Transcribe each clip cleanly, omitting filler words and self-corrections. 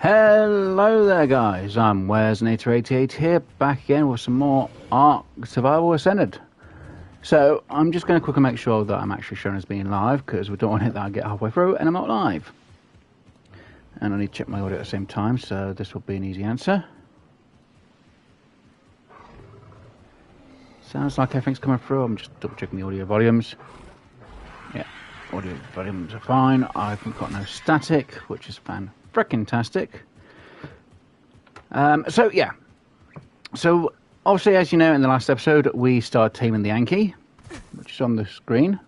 Hello there guys, I'm Where's88 here, back again with some more Ark Survival Ascended. So I'm just going to quickly make sure that I'm actually shown as being live, because we don't want it that I get halfway through and I'm not live. And I need to check my audio at the same time, so this will be an easy answer. Sounds like everything's coming through. I'm just double checking the audio volumes. Yeah, audio volumes are fine. I've got no static, which is fan-frickin-tastic. So yeah, so obviously, as you know, in the last episode we started taming the Yankee, which is on the screen.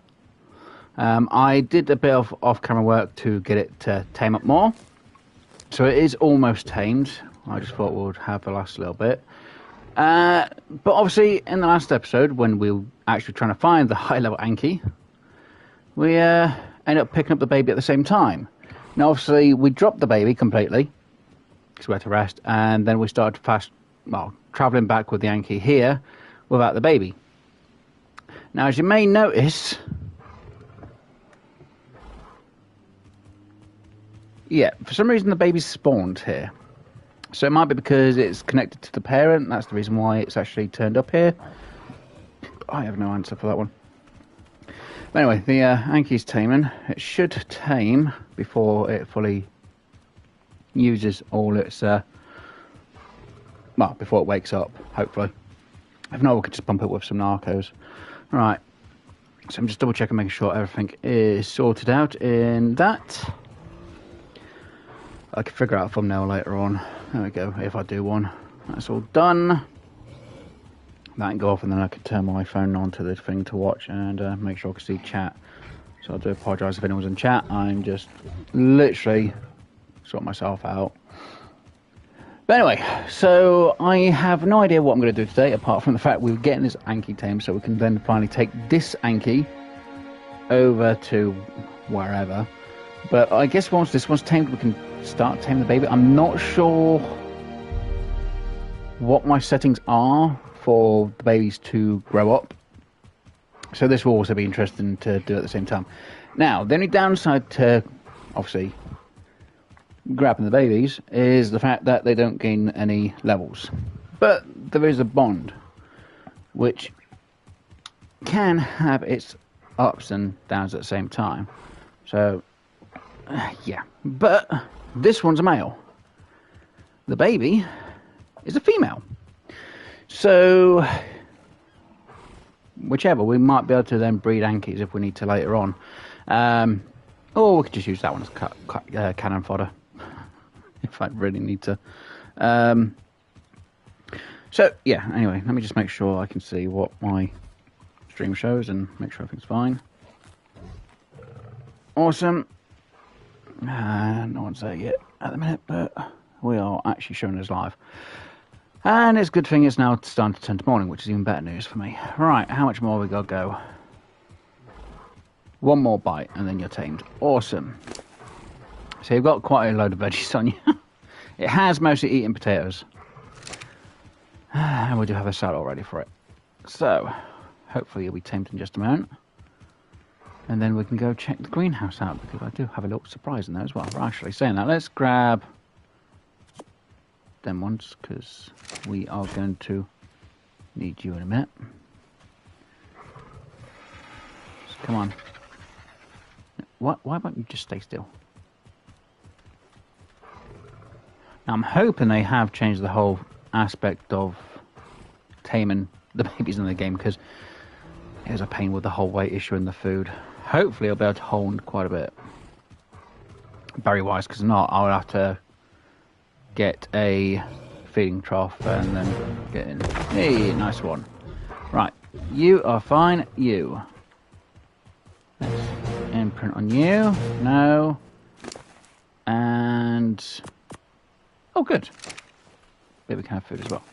I did a bit of off-camera work to get it to tame up more, so it is almost tamed. I just thought we would have the last little bit. But obviously, in the last episode, when we were actually trying to find the high-level Yankee, we ended up picking up the baby at the same time. Now, obviously, we dropped the baby completely, because we had to rest, and then we started travelling back with the Yankee here without the baby. Now, as you may notice, yeah, for some reason the baby's spawned here. So it might be because it's connected to the parent. That's the reason why it's actually turned up here. I have no answer for that one. But anyway, the Yankee's taming. It should tame before it fully uses all its, before it wakes up, hopefully. If not, we could just pump it with some narcos. Right, so I'm just double checking, making sure everything is sorted out in that. I can figure out a thumbnail later on. There we go, if I do one. That's all done. That can go off, and then I can turn my phone on to the thing to watch and make sure I can see chat. So I do apologise if anyone's in chat. I'm just literally sorting myself out. But anyway, so I have no idea what I'm going to do today, apart from the fact we're getting this Yankee tamed, so we can then finally take this Yankee over to wherever. But I guess once this one's tamed, we can start taming the baby. I'm not sure what my settings are for the babies to grow up, so this will also be interesting to do at the same time. Now, the only downside to obviously grabbing the babies is the fact that they don't gain any levels, but there is a bond which can have its ups and downs at the same time. So yeah, but this one's a male, the baby is a female, so whichever, we might be able to then breed Yankees if we need to later on, or we could just use that one as cannon fodder if I really need to. So yeah, anyway, let me just make sure I can see what my stream shows and make sure everything's fine. Awesome. No one's there yet at the minute, but we are actually showing us live. And it's a good thing it's now starting to turn to morning, which is even better news for me. Right, how much more we got to go? One more bite and then you're tamed. Awesome. So you've got quite a load of veggies on you. It has mostly eaten potatoes. And we do have a salad already for it. So, hopefully you'll be tamed in just a moment. And then we can go check the greenhouse out, because I do have a little surprise in there as well. We're actually saying that. Let's grab them ones, because we are going to need you in a minute. So come on. Why don't you just stay still? Now, I'm hoping they have changed the whole aspect of taming the babies in the game, because it was a pain with the whole weight issue in the food. Hopefully I'll be able to hold quite a bit. Very wise, because if not, I'll have to get a feeding trough and then get in. Hey, nice one. Right, you are fine. You. Let's imprint on you. No. And oh, good. Maybe we can have food as well.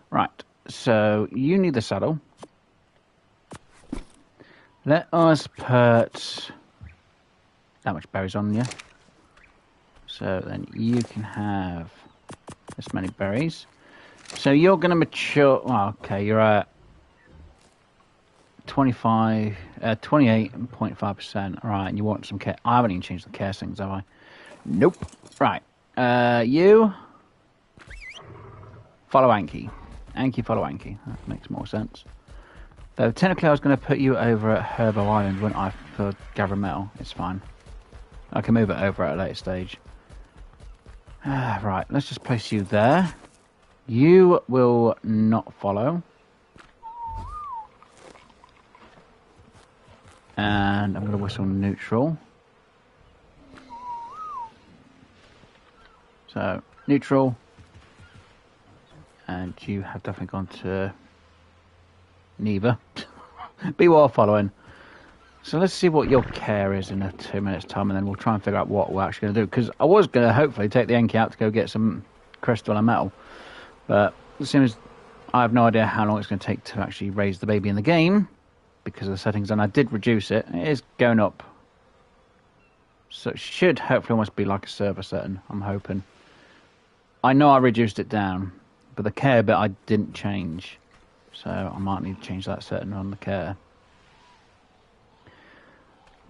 Right, so you need the saddle. Let us put that much berries on you. So then you can have this many berries. So you're going to mature. Well, okay, you're at 28.5%. Right, and you want some care. I haven't even changed the care settings, have I? Nope. Right. You follow Anki. Anki, follow Anki. That makes more sense. Though technically I was going to put you over at Herbo Island, wouldn't I, for gathering metal? It's fine. I can move it over at a later stage. Right, let's just place you there. You will not follow. And I'm going to whistle neutral. So, neutral. And you have definitely gone to neither. Be well following. So let's see what your care is in a 2 minutes time, and then we'll try and figure out what we're actually going to do. Because I was going to hopefully take the Enki out to go get some crystal and metal. But as soon as I have no idea how long it's going to take to actually raise the baby in the game, because of the settings, and I did reduce it. It is going up. So it should hopefully almost be like a server setting, I'm hoping. I know I reduced it down, but the care bit I didn't change. So I might need to change that setting on the care.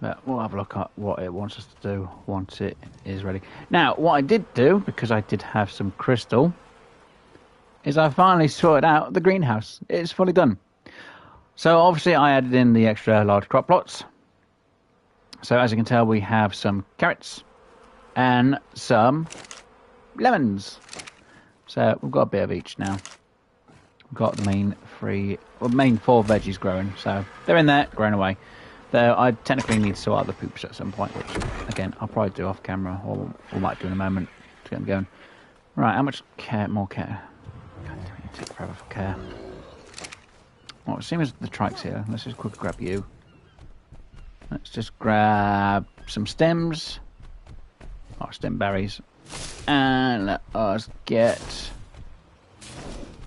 But we'll have a look at what it wants us to do once it is ready. Now, what I did do, because I did have some crystal, is I finally sorted out the greenhouse. It's fully done. So obviously I added in the extra large crop plots. So as you can tell, we have some carrots and some lemons. So we've got a bit of each now. We've got the main four veggies growing. So they're in there, growing away. Though I technically need to sort out the poops at some point, which again I'll probably do off camera, or might do in a moment to get them going. Right, how much care? More care. God, it takes forever for care. Well, same as the trikes here. Let's just quickly grab you. Let's just grab some stems, or stem berries, and let us get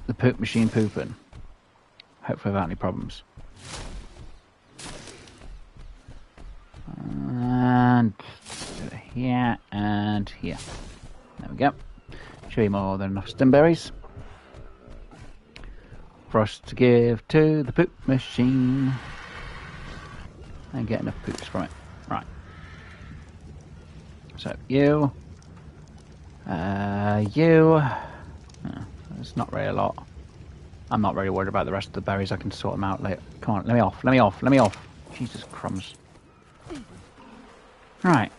the poop machine pooping. Hopefully without any problems. And here and here. There we go. Should be more than enough stem berries for us to give to the poop machine and get enough poops from it. Right. So you. It's not really a lot. I'm not really worried about the rest of the berries. I can sort them out later. Come on, let me off. Let me off. Let me off. Jesus crumbs. Right.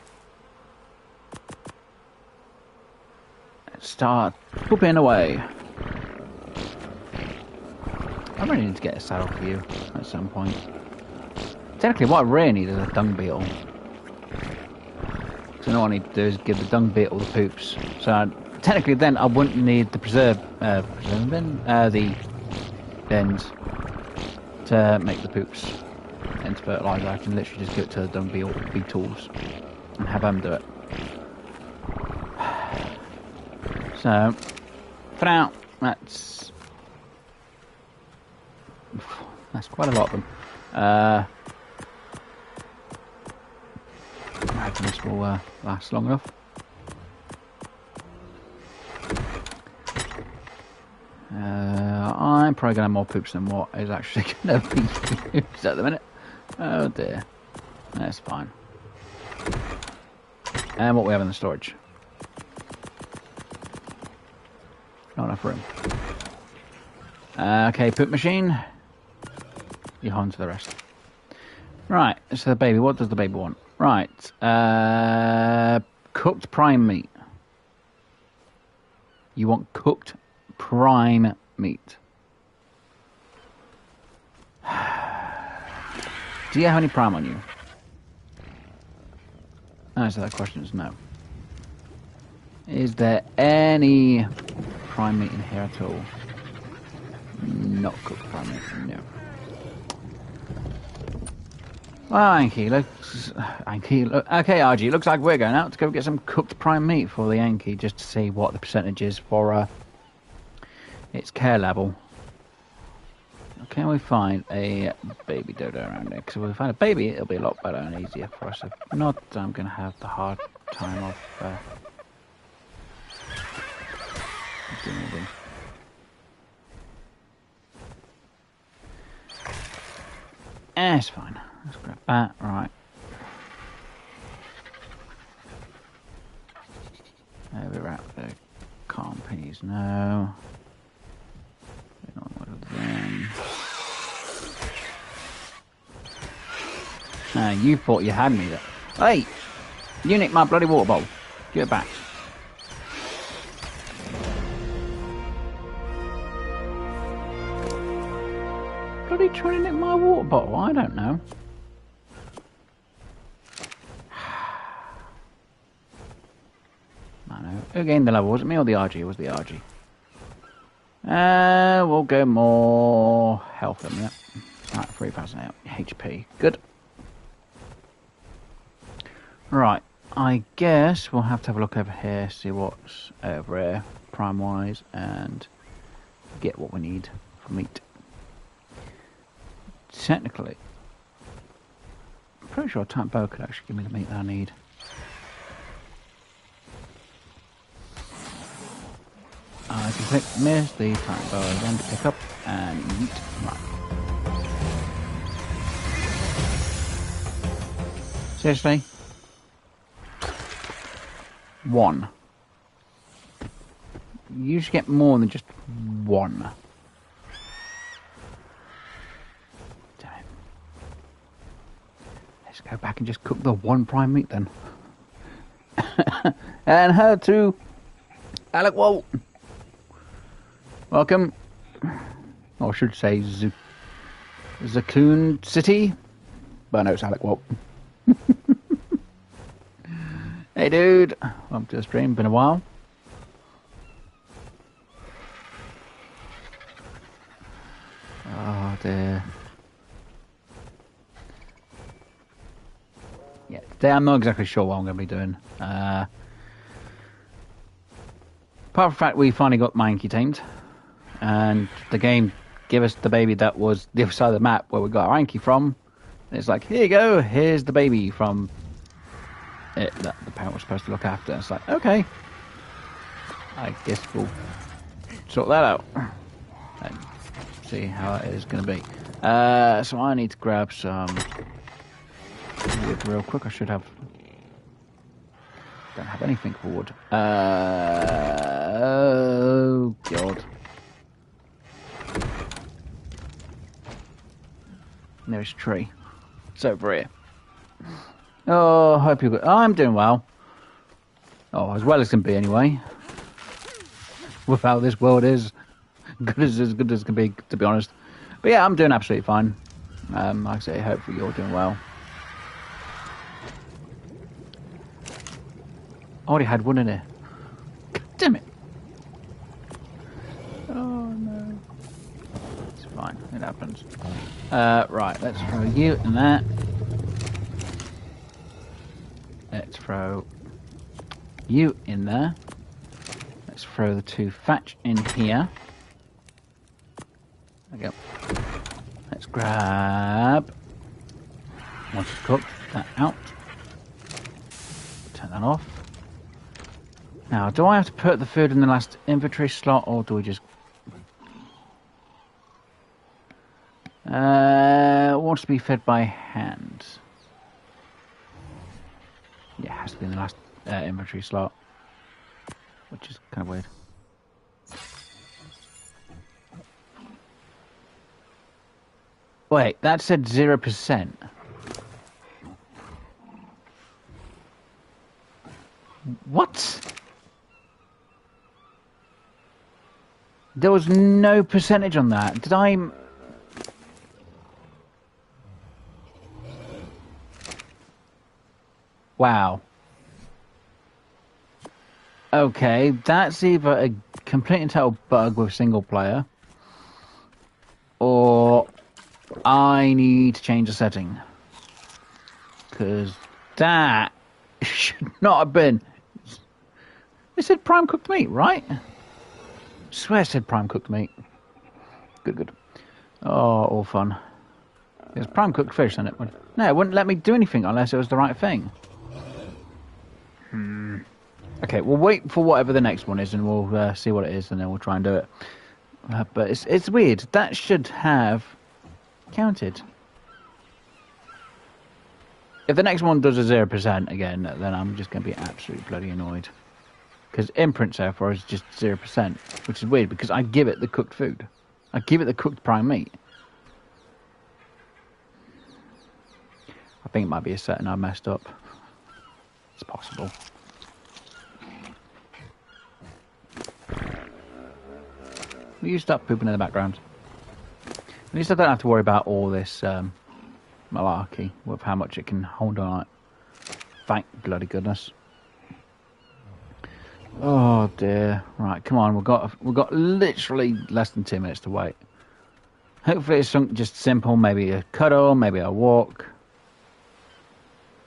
Let's start pooping away. I really need to get a saddle for you at some point. Technically, what I really need is a dung beetle. So all I need to do is give the dung beetle the poops. So technically, then I wouldn't need the the bins to make the poops into fertilizer. I can literally just give it to the dung beetles and have them do it. So for now, that's quite a lot of them. I'm hoping this will last long enough. I'm probably going to have more poops than what is actually going to be used at the minute. Oh dear. That's fine. And what we have in the storage. Not enough room. Okay, poop machine. You're on to the rest. Right, so the baby, what does the baby want? Right, cooked prime meat. You want cooked prime meat. Do you have any prime on you? Answer that question is no. Is there any prime meat in here at all? Not cooked prime meat, no. Well, Anki, okay, RG, looks like we're going out to go get some cooked prime meat for the Anki, just to see what the percentage is for its care level. Can we find a baby dodo around there? Because if we find a baby, it'll be a lot better and easier for us. If not, I'm going to have the hard time of doing anything. It's fine. Let's grab that. Right. Oviraptor, Compies, no. We don't want them. No, you thought you had me there. Hey! You nicked my bloody water bowl. Give it back. Bloody trying to nick my water bottle? I don't know. I know. Who gained the level? Was it me or the RG? It was the RG. We'll go more health in there. Right, 3,000 HP. Good. Right, I guess we'll have to have a look over here, see what's over here, prime-wise, and get what we need for meat. Technically, I'm pretty sure a tight bow could actually give me the meat that I need. I can click misty, tight bow again to pick up and eat. Right. Seriously? One. You should get more than just one. Damn it. Let's go back and just cook the one prime meat then. And her to Alec Walt. Welcome. Or I should say Zakoon City. But no, it's Alec Walt. Hey dude, welcome to the stream, been a while. Oh dear. Yeah, today I'm not exactly sure what I'm going to be doing. Apart from the fact we finally got my Anki tamed, and the game gave us the baby that was the other side of the map where we got our Anki from. And it's like, here you go, here's the baby from it that the parent was supposed to look after. It's like, okay, I guess we'll sort that out and see how it is going to be. So I need to grab some wood real quick. I should have. Don't have anything for wood. Oh god. Nearest tree. It's over here. Oh, I hope you're good. Oh, I'm doing well. Oh, as well as can be anyway. With how this world is. Good as it can be, to be honest. But yeah, I'm doing absolutely fine. Like I say, hopefully you're doing well. I already had one in here. God damn it. Oh no. It's fine, it happens. Right, let's throw you in there. Let's throw you in there. Let's throw the two thatch in here. There we go. Let's grab, once it's cooked, that out. Turn that off. Now, do I have to put the food in the last inventory slot, or do we just... wants to be fed by hand. Yeah, it has to be in the last inventory slot, which is kind of weird. Wait, that said 0%. What? There was no percentage on that. Did I... Wow. Okay, that's either a complete and total bug with single player, or I need to change the setting. Because that should not have been... It said prime cooked meat, right? I swear it said prime cooked meat. Good, good. Oh, all fun. It was prime cooked fish, and it would... No, it wouldn't let me do anything unless it was the right thing. Okay, we'll wait for whatever the next one is, and we'll see what it is, and then we'll try and do it. But it's weird. That should have counted. If the next one does a 0% again, then I'm just going to be absolutely bloody annoyed. Because imprint so far is just 0%, which is weird because I give it the cooked food. I give it the cooked prime meat. I think it might be a setting I messed up. It's possible. Will you stop pooping in the background? At least I don't have to worry about all this malarkey with how much it can hold on. Like, thank bloody goodness. Oh dear. Right, come on. We've got literally less than 2 minutes to wait. Hopefully it's something just simple. Maybe a cuddle, maybe a walk.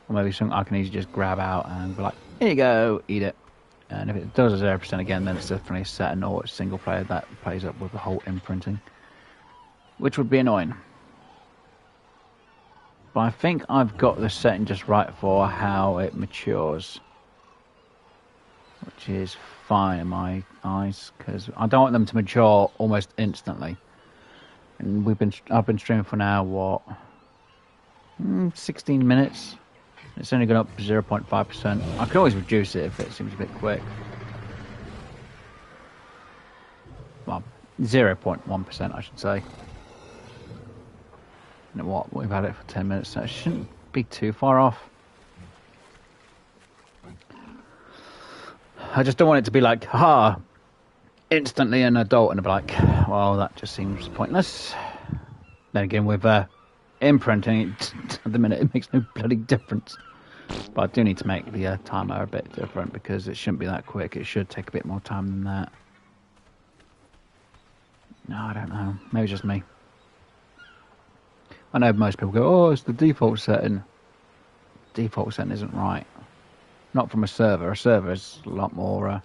Or maybe something I can easily just grab out and be like, here you go, eat it. And if it does a 0% again, then it's definitely a setting or it's single player that plays up with the whole imprinting. Which would be annoying. But I think I've got the setting just right for how it matures. Which is fine in my eyes, because I don't want them to mature almost instantly. And I've been streaming for now, what? 16 minutes. It's only gone up 0.5%. I can always reduce it if it seems a bit quick. Well, 0.1% I should say. You know what? We've had it for 10 minutes, so it shouldn't be too far off. I just don't want it to be like, haha, instantly an adult, and I'll be like, well, that just seems pointless. Then again, with imprinting, at the minute, it makes no bloody difference. But I do need to make the timer a bit different because it shouldn't be that quick. It should take a bit more time than that. No, I don't know. Maybe it's just me. I know most people go, oh, it's the default setting. Default setting isn't right. Not from a server. A server is a lot more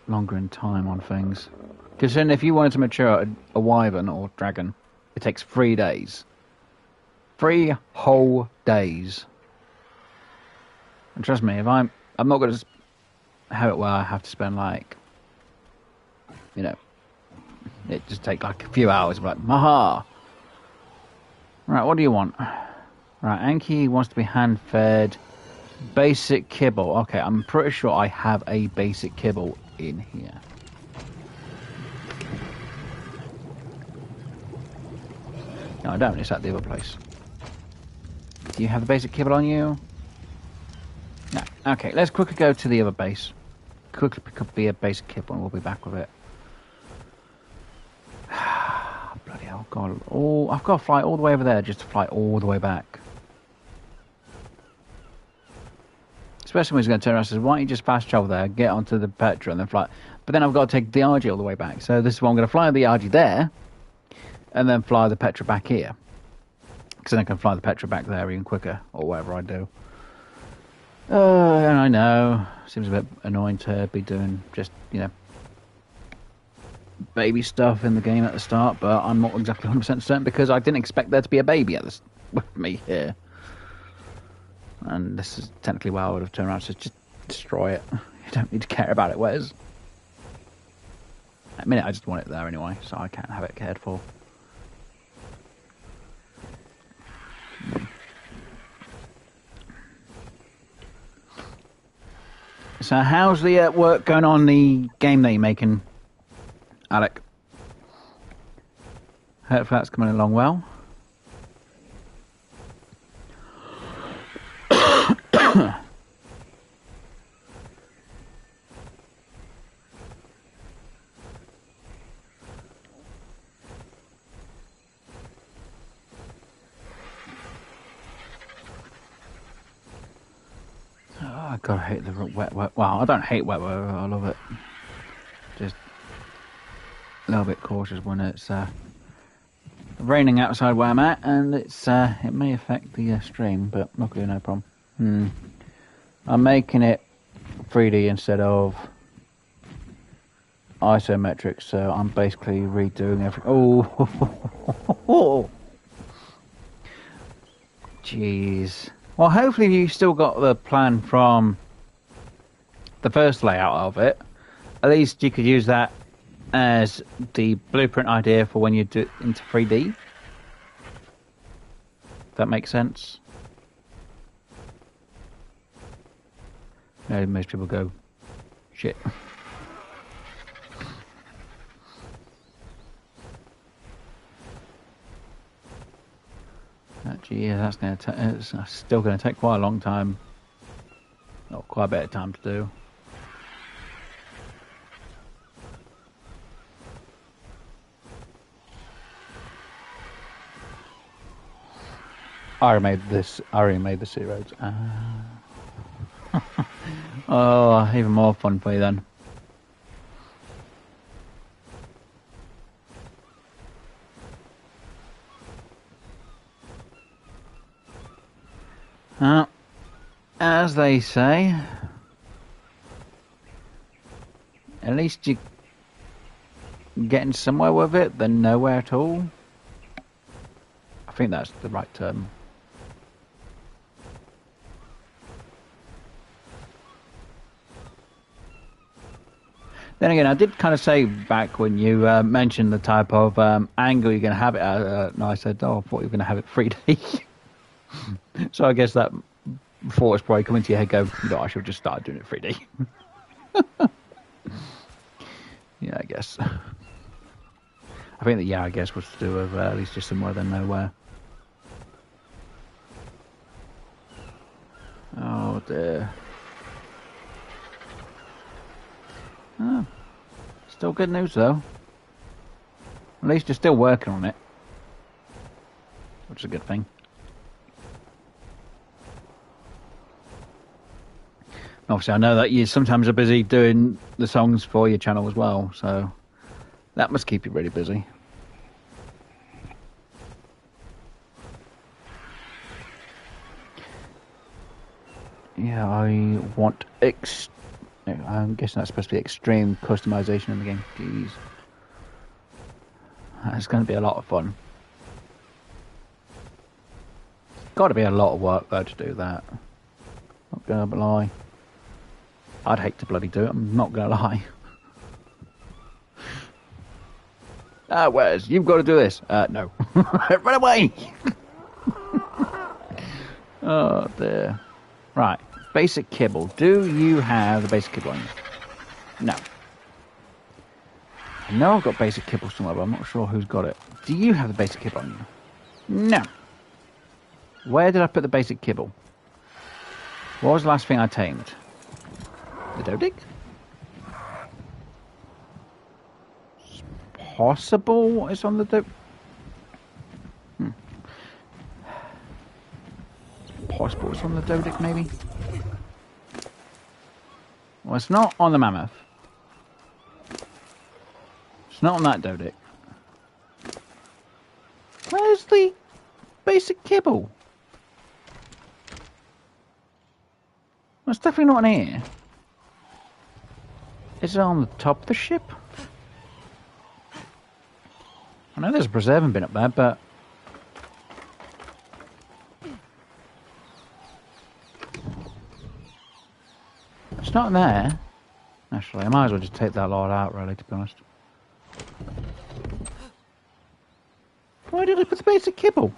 longer in time on things. Because then if you wanted to mature a wyvern or dragon, it takes 3 days. 3 whole days. And trust me, if I'm not going to have it where I have to spend like, you know, it just take like a few hours. I'm like, maha. Right, what do you want? Right, Anki wants to be hand fed. Basic kibble. Okay, I'm pretty sure I have a basic kibble in here. No, I don't. It's at the other place. Do you have the basic kibble on you? No. Okay, let's quickly go to the other base. Quickly pick up the basic kibble and we'll be back with it. Bloody hell, God. Oh, I've got to fly all the way over there just to fly all the way back. Especially when he's going to turn around and says, why don't you just fast travel there, get onto the Petra and then fly. But then I've got to take the RG all the way back. So this is why I'm going to fly the RG there and then fly the Petra back here. Because then I can fly the Petra back there even quicker or whatever I do. And I know, seems a bit annoying to be doing just, you know, baby stuff in the game at the start, but I'm not exactly 100% certain because I didn't expect there to be a baby at this with me here. And this is technically why I would have turned around and said, just destroy it. You don't need to care about it, Wes. At the minute, I just want it there anyway, so I can't have it cared for. So how's the work going on the game that you're making, Alec? Hopefully that's coming along well. God, I hate the wet. Well, I don't hate wet weather. I love it. Just a little bit cautious when it's raining outside where I'm at, and it may affect the stream, but luckily no problem. I'm making it 3D instead of isometric, so I'm basically redoing everything. Oh, jeez. Well, hopefully you still got the plan from the first layout of it. At least you could use that as the blueprint idea for when you do it into 3D. If that makes sense. You know, most people go, Shit. Actually, yeah, that's going to it's still going to take quite a long time. Not quite a bit of time to do. I already made the sea roads. Oh, even more fun for you then. As they say, at least you're getting somewhere with it than nowhere at all. I think that's the right term. Then again, I did kind of say back when you mentioned the type of angle you're going to have it at, and I said, oh, I thought you were going to have it 3D. So I guess that thought was probably coming to your head, go, no, I should have just started doing it 3D. Yeah, I guess. I think that, yeah, I guess was to do with at least just somewhere than nowhere. Oh, dear. Oh, still good news, though. At least you're still working on it. Which is a good thing. Obviously, I know that you sometimes are busy doing the songs for your channel as well, so that must keep you really busy. Yeah, I want I'm guessing that's supposed to be extreme customization in the game. Jeez. That's going to be a lot of fun. Got to be a lot of work, though, to do that. Not going to lie. I'd hate to bloody do it, I'm not going to lie. Wes, you've got to do this. No. Run away! Oh, dear. Right. Basic kibble. Do you have the basic kibble on you? No. I know I've got basic kibble somewhere, but I'm not sure who's got it. Do you have the basic kibble on you? No. Where did I put the basic kibble? What was the last thing I tamed? The Dodic? It's possible it's on the Dodic. It's possible it's on the Dodic, maybe? Well, it's not on the mammoth. It's not on that Dodic. Where's the basic kibble? Well, it's definitely not on here. Is it on the top of the ship? I know there's a preserving bin up there, but... it's not there. Actually, I might as well just take that lot out, really, to be honest. Why did I put the basic kibble?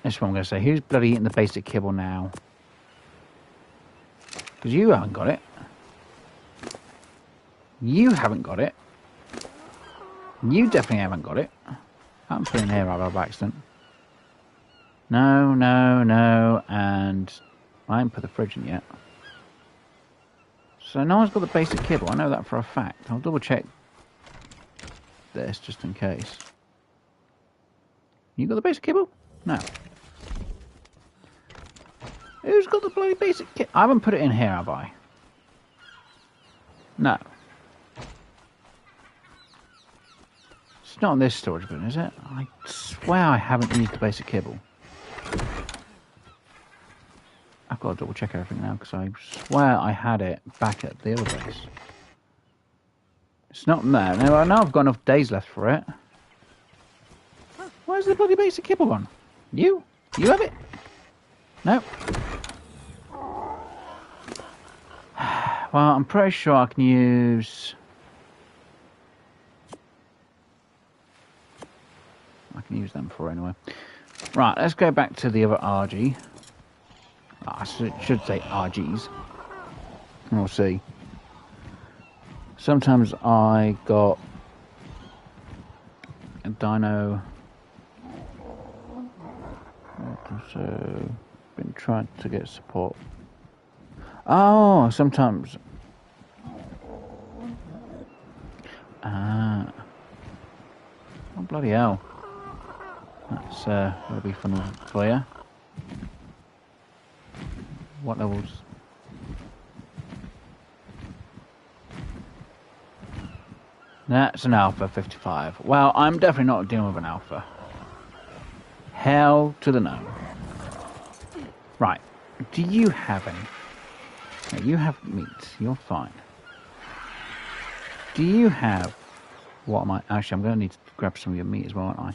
That's what I'm going to say. Who's bloody eating the basic kibble now? Because you haven't got it. You haven't got it. You definitely haven't got it. I'm putting here right by accident. No, no, no, and I haven't put the fridge in yet. So no one's got the basic kibble. I know that for a fact. I'll double check this just in case. You got the basic kibble? No. Who's got the bloody basic kibble? I haven't put it in here, have I? No. It's not on this storage bin, is it? I swear I haven't used the basic kibble. I've got to double check everything now because I swear I had it back at the other base. It's not in there. Now I know I've got enough days left for it. Where's the bloody basic kibble gone? You? You have it? No. Well, I'm pretty sure I can use... I can use them for anyway. Right, let's go back to the other RG. I should say RGs. We'll see. Sometimes I got a dino. So, been trying to get support. Oh, sometimes. Oh, bloody hell. That's gonna be fun for you. What levels? That's an alpha 55. Well, I'm definitely not dealing with an alpha. Hell to the no. Right. Do you have any? No, you have meat. You're fine. Do you have... What am I... Actually, I'm going to need to grab some of your meat as well, aren't I?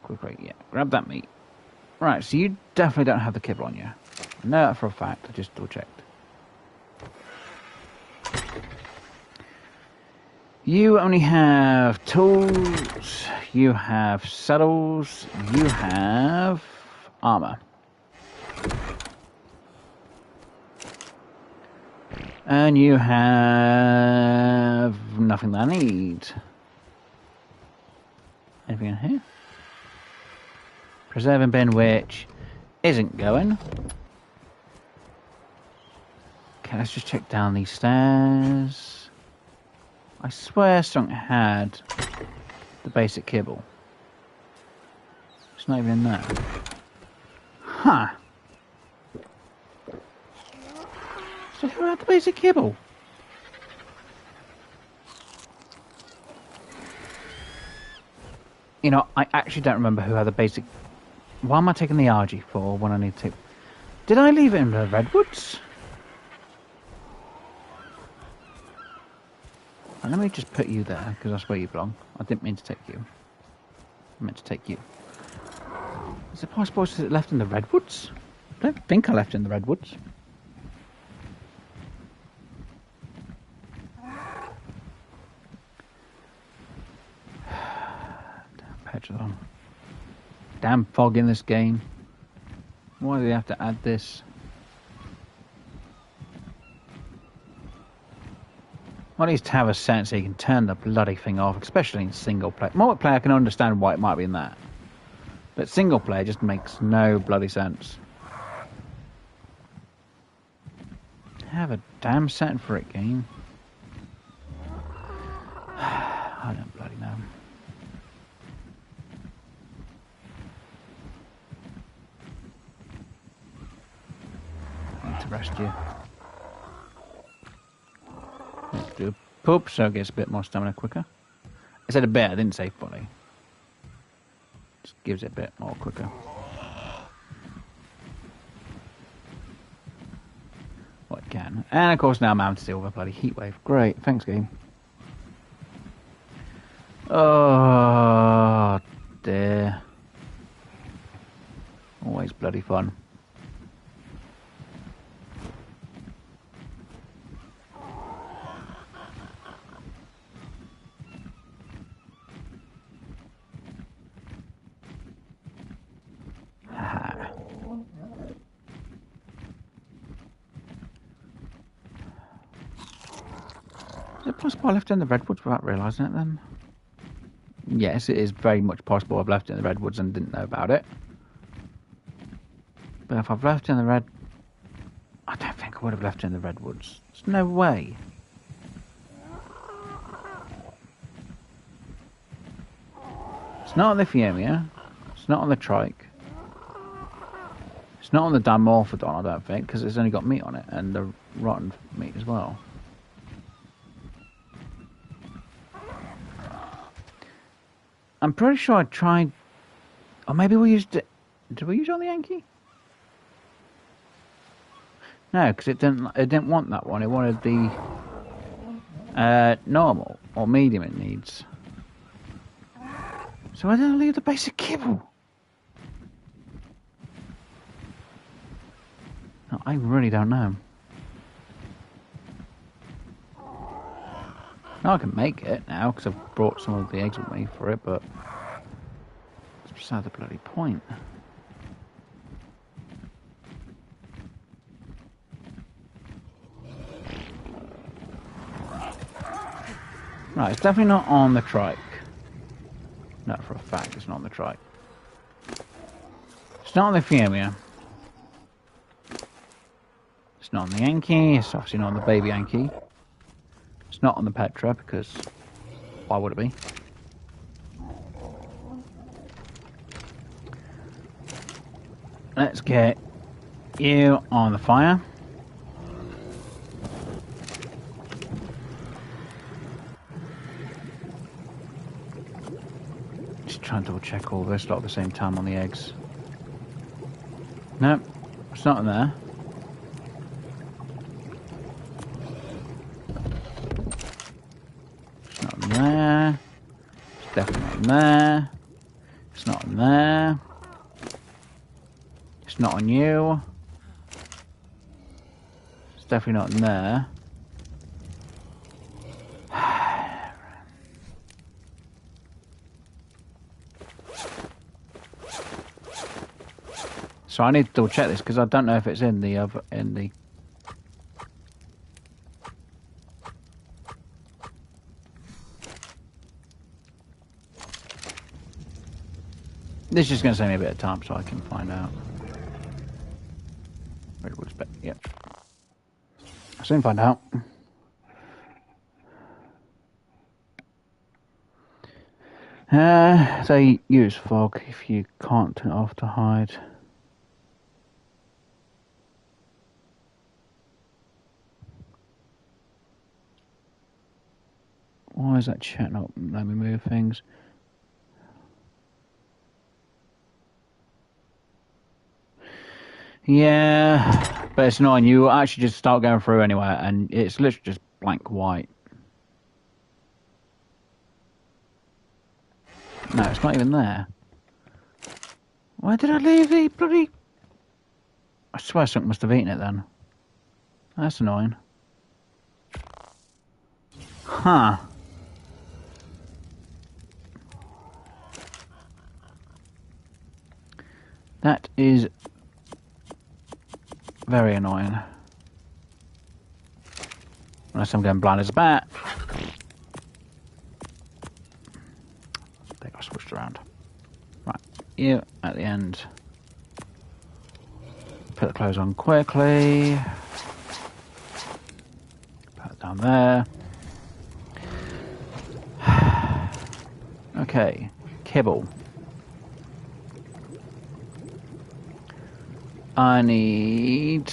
Quickly, yeah. Grab that meat. Right, so you definitely don't have the kibble on you. I know that for a fact. I just double checked. You only have tools. You have saddles. You have armor. And you have nothing that I need. Anything in here? Preserving bin, which isn't going. Okay, let's just check down these stairs. I swear something had the basic kibble. It's not even in there. Huh. So who had the basic kibble? You know, I actually don't remember who had the basic... Why am I taking the RG for when I need to... Did I leave it in the redwoods? And let me just put you there, because that's where you belong. I didn't mean to take you. I meant to take you. Is it possible it's left in the redwoods? I don't think I left it in the redwoods. Damn petrol. Damn fog in this game. Why do they have to add this? Well, at least have a sense so you can turn the bloody thing off, especially in single player. Multiplayer, I can understand why it might be in that. But single player just makes no bloody sense. Have a damn setting for it, game. I don't bloody know. I need to rest you. Let's do a poop so it gets a bit more stamina quicker. I said a bit, I didn't say fully. Just gives it a bit more quicker. What it can. And of course now I'm out to deal with a bloody heat wave. Great, thanks game. Oh dear. Always bloody fun. Is it possible I left it in the redwoods without realising it then? Yes, it is very much possible I've left it in the redwoods and didn't know about it. But if I've left it in the red... I don't think I would have left it in the redwoods. There's no way. It's not on the Fiumia. It's not on the trike. It's not on the Dimorphodon, I don't think, because it's only got meat on it, and the rotten meat as well. I'm pretty sure I tried... Or maybe we used it... Did we use it on the Yankee? No, because it didn't want that one. It wanted the normal or medium it needs. So why did I leave the basic kibble? No, I really don't know. No, I can make it now because I've brought some of the eggs with me for it, but it's beside the bloody point. Right, it's definitely not on the trike. No, for a fact it's not on the trike. It's not on the Fiumia. It's not on the Yankee. It's obviously not on the baby Yankee. It's not on the Petra, because why would it be? Let's get you on the fire. Just trying to double check all this lot at the same time on the eggs. Nope, it's not in there. It's not in there. It's definitely not in there. It's not in there. It's not on you. It's definitely not in there. So I need to double check this because I don't know if it's in the other This is just going to save me a bit of time so I can find out. Redwood's bet. Yep. I'll soon find out. They use fog if you can't turn it off to hide. Why is that chat not letting me move things? Yeah, but it's annoying. You actually just start going through anywhere, and it's literally just blank white. No, it's not even there. Why did I leave the bloody... I swear something must have eaten it then. That's annoying. Huh. That is very annoying. Unless I'm going blind as a bat. They got switched around. Right, you at the end. Put the clothes on quickly. Put it down there. Okay, kibble. I need...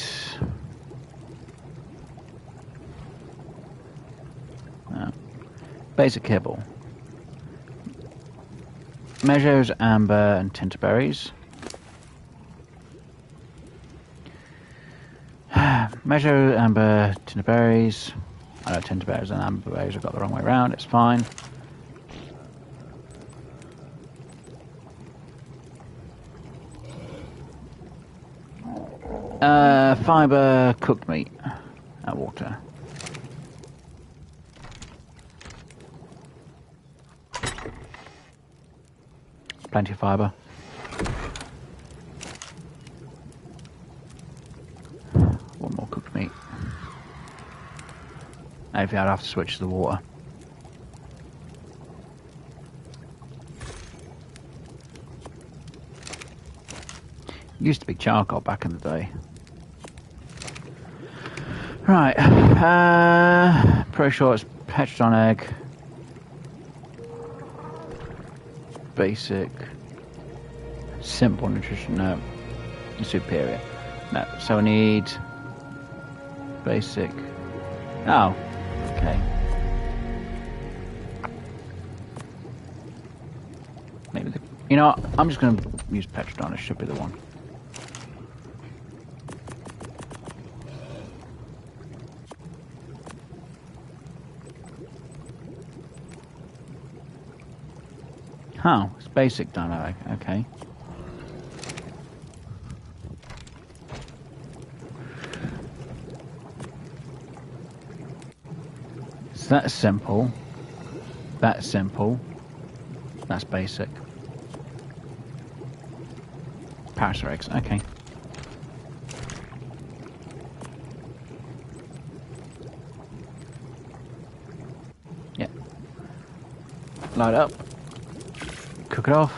basic kibble. Meadows, amber, and tinterberries. Meadow, amber, tinterberries. I know tinterberries and amberberries have got the wrong way around, it's fine. Fibre, cooked meat, and water. Plenty of fibre. One more cooked meat. Maybe I'd have to switch to the water. Used to be charcoal back in the day. Right, pretty sure it's Petron egg. Basic. Simple nutrition, no. Superior. No, so I need basic. Oh, okay. Maybe the, you know what? I'm just going to use Petrodon, it should be the one. Oh, it's basic dino, okay. So that's simple. That's simple. That's basic. Parasite eggs, okay. Yeah, Light up. Cook it off.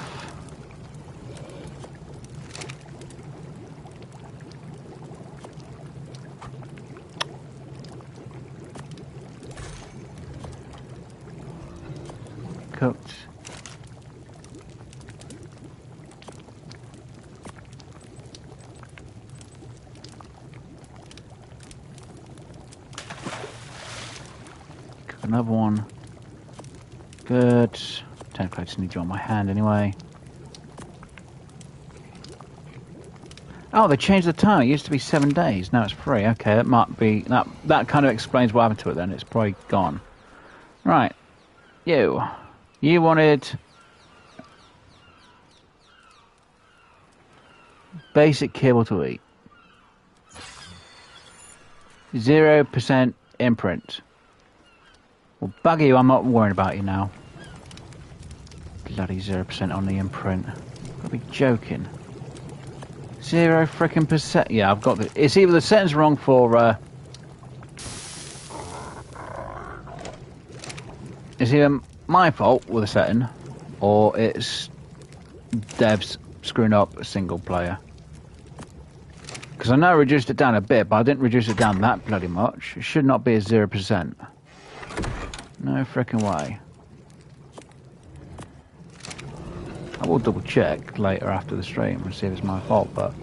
Cooked. Cook another one. Good. Technically I just need you on my hand anyway. Oh, they changed the time. It used to be 7 days. Now it's 3. Okay, that might be... That kind of explains what happened to it then. It's probably gone. Right. You wanted... basic kibble to eat. 0% imprint. Well, bugger you, I'm not worried about you now. Bloody 0% on the imprint. Gotta be joking. 0 frickin' percent. Yeah, I've got the... It's either the setting's wrong for... It's either my fault with the setting, or it's devs screwing up a single player. Because I know I reduced it down a bit, but I didn't reduce it down that bloody much. It should not be a 0%. No frickin' way. I will double check later after the stream and see if it's my fault, but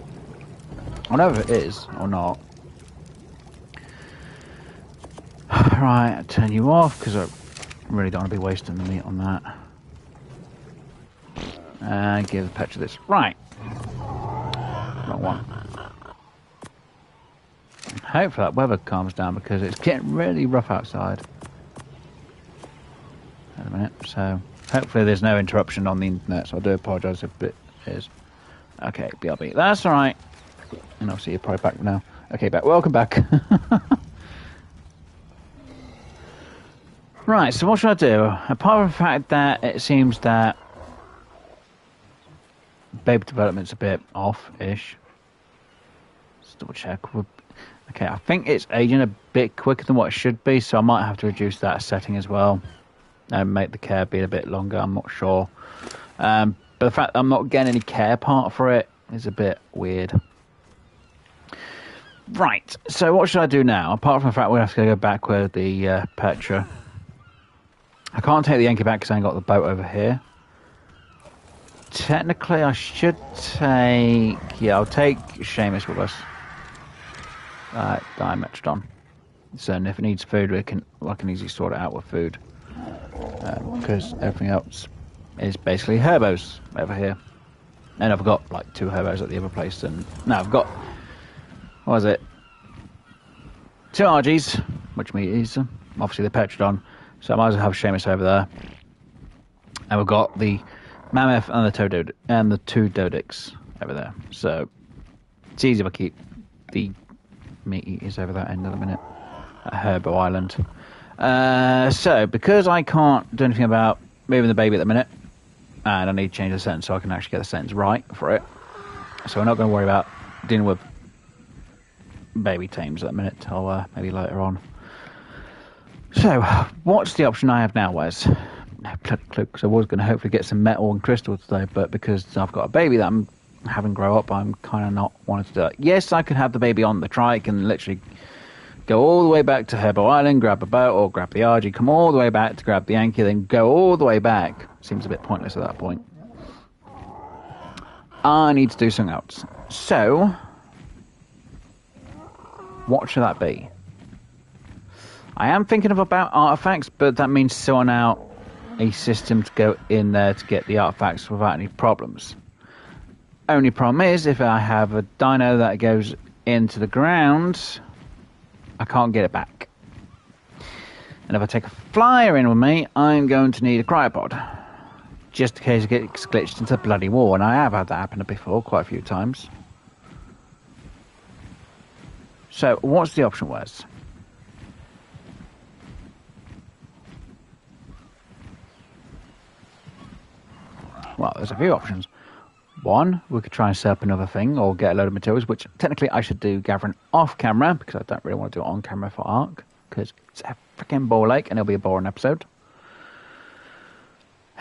I don't know if it is or not. Right, I'll turn you off because I really don't want to be wasting the meat on that. And give the picture this. Right. Wrong one. Hopefully that weather calms down because it's getting really rough outside. Wait a minute, so hopefully there's no interruption on the internet, so I do apologise if it is. Okay, BRB, that's alright. And obviously you're probably back now. Okay, back. Welcome back. Right, so what should I do? Apart from the fact that it seems that baby development's a bit off-ish. Let's double check. Okay, I think it's aging a bit quicker than what it should be, so I might have to reduce that setting as well. And make the care be a bit longer, I'm not sure. But the fact that I'm not getting any care part for it is a bit weird. Right, so what should I do now? Apart from the fact we have to go back with the Petra. I can't take the Yankee back because I ain't got the boat over here. Technically, I should take... Yeah, I'll take Seamus with us. Dimetrodon. So if it needs food, I can easily sort it out with food. Because everything else is basically herbos over here. And I've got like 2 herbos at the other place. And no, I've got... What was it? 2 Argies, which means obviously the Petrodon. So I might as well have Seamus over there. And we've got the Mammoth and the 2 Dodicks over there. So it's easy if I keep the meat eaters over that end of the minute at Herbo Island. So because I can't do anything about moving the baby at the minute, and I need to change the sentence so I can actually get the sentence right for it. So we're not going to worry about dealing with baby tames at the minute till maybe later on. So, what's the option I have now, Wes? No bloody clue, because I was going to hopefully get some metal and crystal today, but because I've got a baby that I'm having grow up, I'm kind of not wanting to do it. Yes, I could have the baby on the trike and literally go all the way back to Herbo Island, grab a boat, or grab the RG, come all the way back to grab the Yankee, then go all the way back. Seems a bit pointless at that point. I need to do something else. So, what should that be? I am thinking about artifacts, but that means sorting out a system to go in there to get the artifacts without any problems. Only problem is, if I have a dino that goes into the ground, I can't get it back. And if I take a flyer in with me, I'm going to need a cryopod. Just in case it gets glitched into the bloody wall, and I have had that happen before quite a few times. So, what's the option, Wes? Well, there's a few options. One, we could try and set up another thing or get a load of materials, which technically I should do gathering off camera because I don't really want to do it on camera for Ark because it's a freaking ball lake and it'll be a boring episode.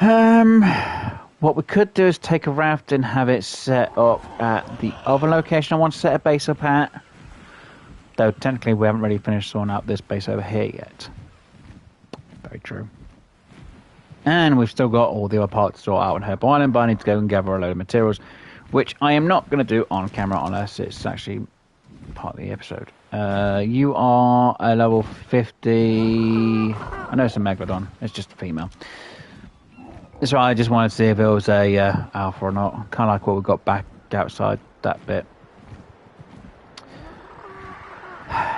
Um, what we could do is take a raft and have it set up at the other location I want to set a base up at. Though technically we haven't really finished sorting out this base over here yet. Very true. And we've still got all the other parts to sort out on Herb Island, but I need to go and gather a load of materials, which I am not going to do on camera unless it's actually part of the episode. You are a level 50... I know it's a Megalodon. It's just a female. So I just wanted to see if it was a alpha or not. Kind of like what we got back outside that bit.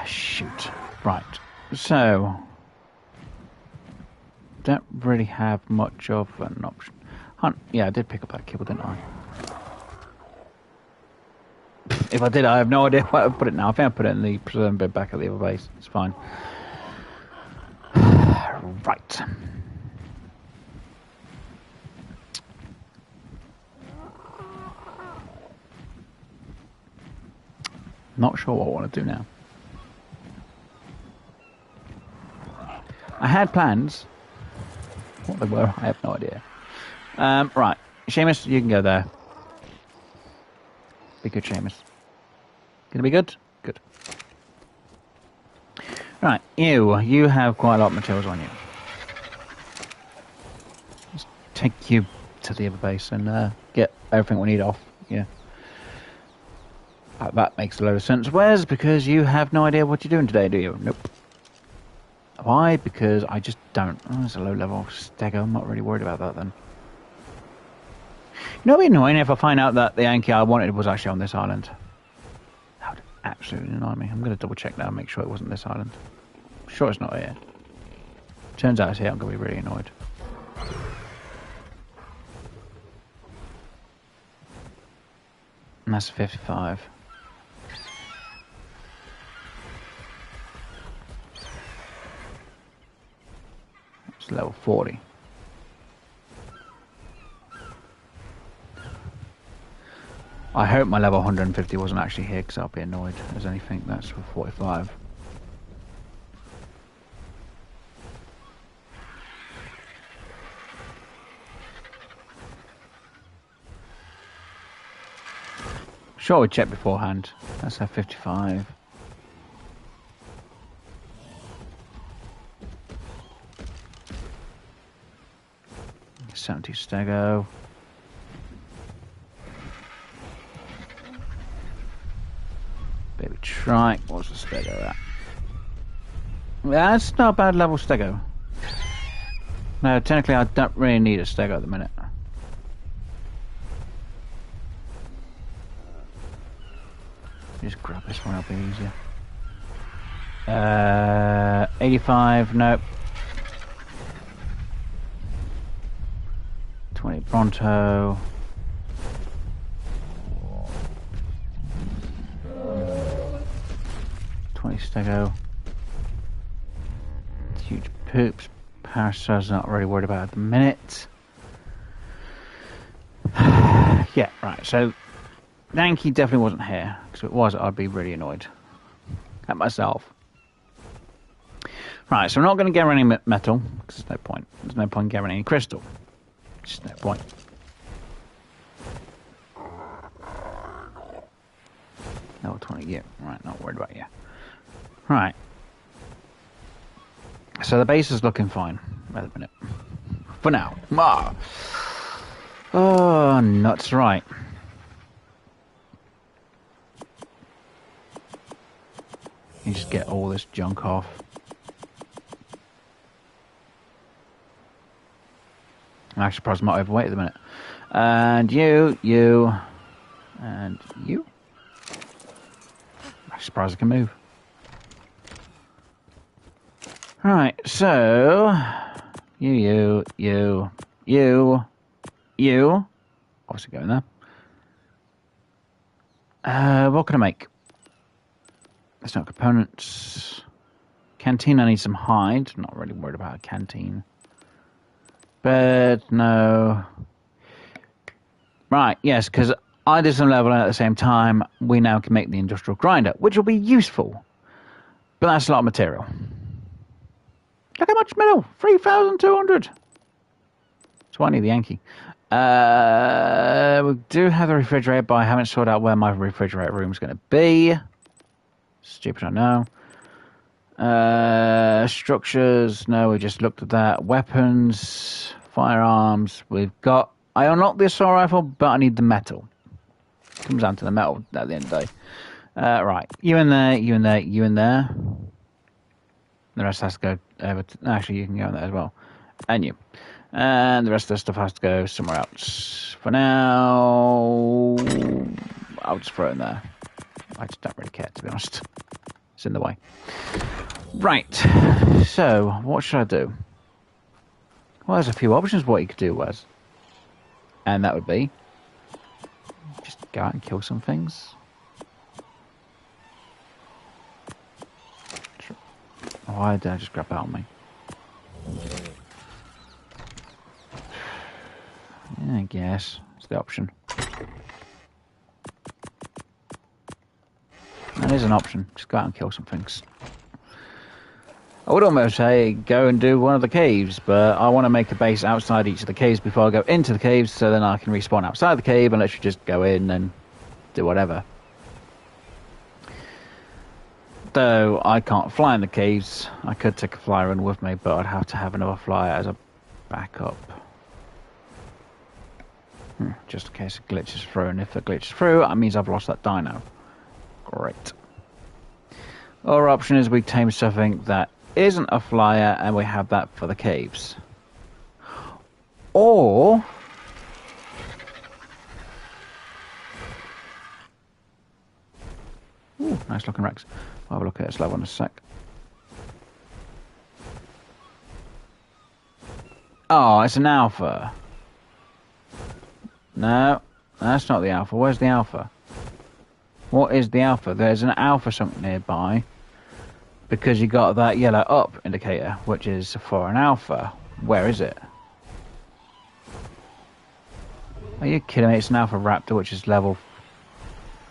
Shoot. Right. So... don't really have much of an option. Hunt. Yeah, I did pick up that kibble, didn't I? If I did, I have no idea where to put it now. I think I put it in the preserve bed back at the other base. It's fine. Right. Not sure what I want to do now. I had plans. What they were, I have no idea. Right. Seamus, you can go there. Be good, Seamus. Gonna be good? Good. Right, you have quite a lot of materials on you. Let's take you to the other base and get everything we need off. Yeah. That makes a load of sense. Where's because you have no idea what you're doing today, do you? Nope. Why? Because I just don't. Oh, it's a low level stego. I'm not really worried about that then. You know, it'd be annoying if I find out that the Yankee I wanted was actually on this island. That would absolutely annoy me. I'm going to double check now and make sure it wasn't this island. I'm sure it's not here. Turns out it's here. I'm going to be really annoyed. And that's 55. It's level 40. I hope my level 150 wasn't actually here because I'll be annoyed as anything. That's for 45. Sure, we checked beforehand. That's our 55. $70 stego. Baby trike. What's the stego at? That's not a bad level stego. No, technically I don't really need a stego at the minute. Just grab this one, it'll be easier. 85, nope. 20 pronto. 20 stego. Huge poops. Parasite's not really worried about at the minute. Yeah, right, so Yankee definitely wasn't here, because if it was, I'd be really annoyed at myself. Right, so I'm not going to gather any metal, because there's no point. There's no point gathering any crystal. Just no point. Level 20, yeah. Right, not worried about you. Right. So the base is looking fine at the minute. For now. Ah. Oh, nuts, right. You just get all this junk off. I'm actually surprised I'm not overweight at the minute. And you, and you. I'm surprised I can move. Right, so you. Obviously going there. What can I make? There's no components. Canteen, I need some hide. Not really worried about a canteen. Bed, no. Right, yes, because I did some leveling at the same time. We now can make the industrial grinder, which will be useful. But that's a lot of material. Look how much metal! 3,200! That's why I need the Yankee. We do have the refrigerator, but I haven't sorted out where my refrigerator room is going to be. Stupid, I know. Structures, no, we just looked at that. Weapons, firearms, we've got... I unlocked the assault rifle, but I need the metal. Comes down to the metal at the end of the day. Right, you in there, you in there, you in there. The rest has to go over to... Actually, you can go in there as well. And you. And the rest of the stuff has to go somewhere else. For now, I'll just throw it in there. I just don't really care, to be honest. It's in the way. Right, so what should I do? Well, there's a few options what you could do, Wes. And that would be just go out and kill some things. Why did I just grab that on me? Yeah, I guess it's the option. That is an option. Just go out and kill some things. I would almost say go and do one of the caves, but I want to make a base outside each of the caves before I go into the caves, so then I can respawn outside the cave and let you just go in and do whatever. Though I can't fly in the caves, I could take a flyer in with me, but I'd have to have another flyer as a backup. Just in case it glitches through, and if it glitches through, that means I've lost that dino. Great. Our option is we tame something that isn't a flyer, and we have that for the caves. Or... Ooh, nice looking Rex. I'll have a look at its level in a sec. Oh, it's an alpha. No, that's not the alpha. Where's the alpha? What is the alpha? There's an alpha something nearby. Because you got that yellow up indicator, which is for an alpha. Where is it? Are you kidding me? It's an alpha raptor, which is level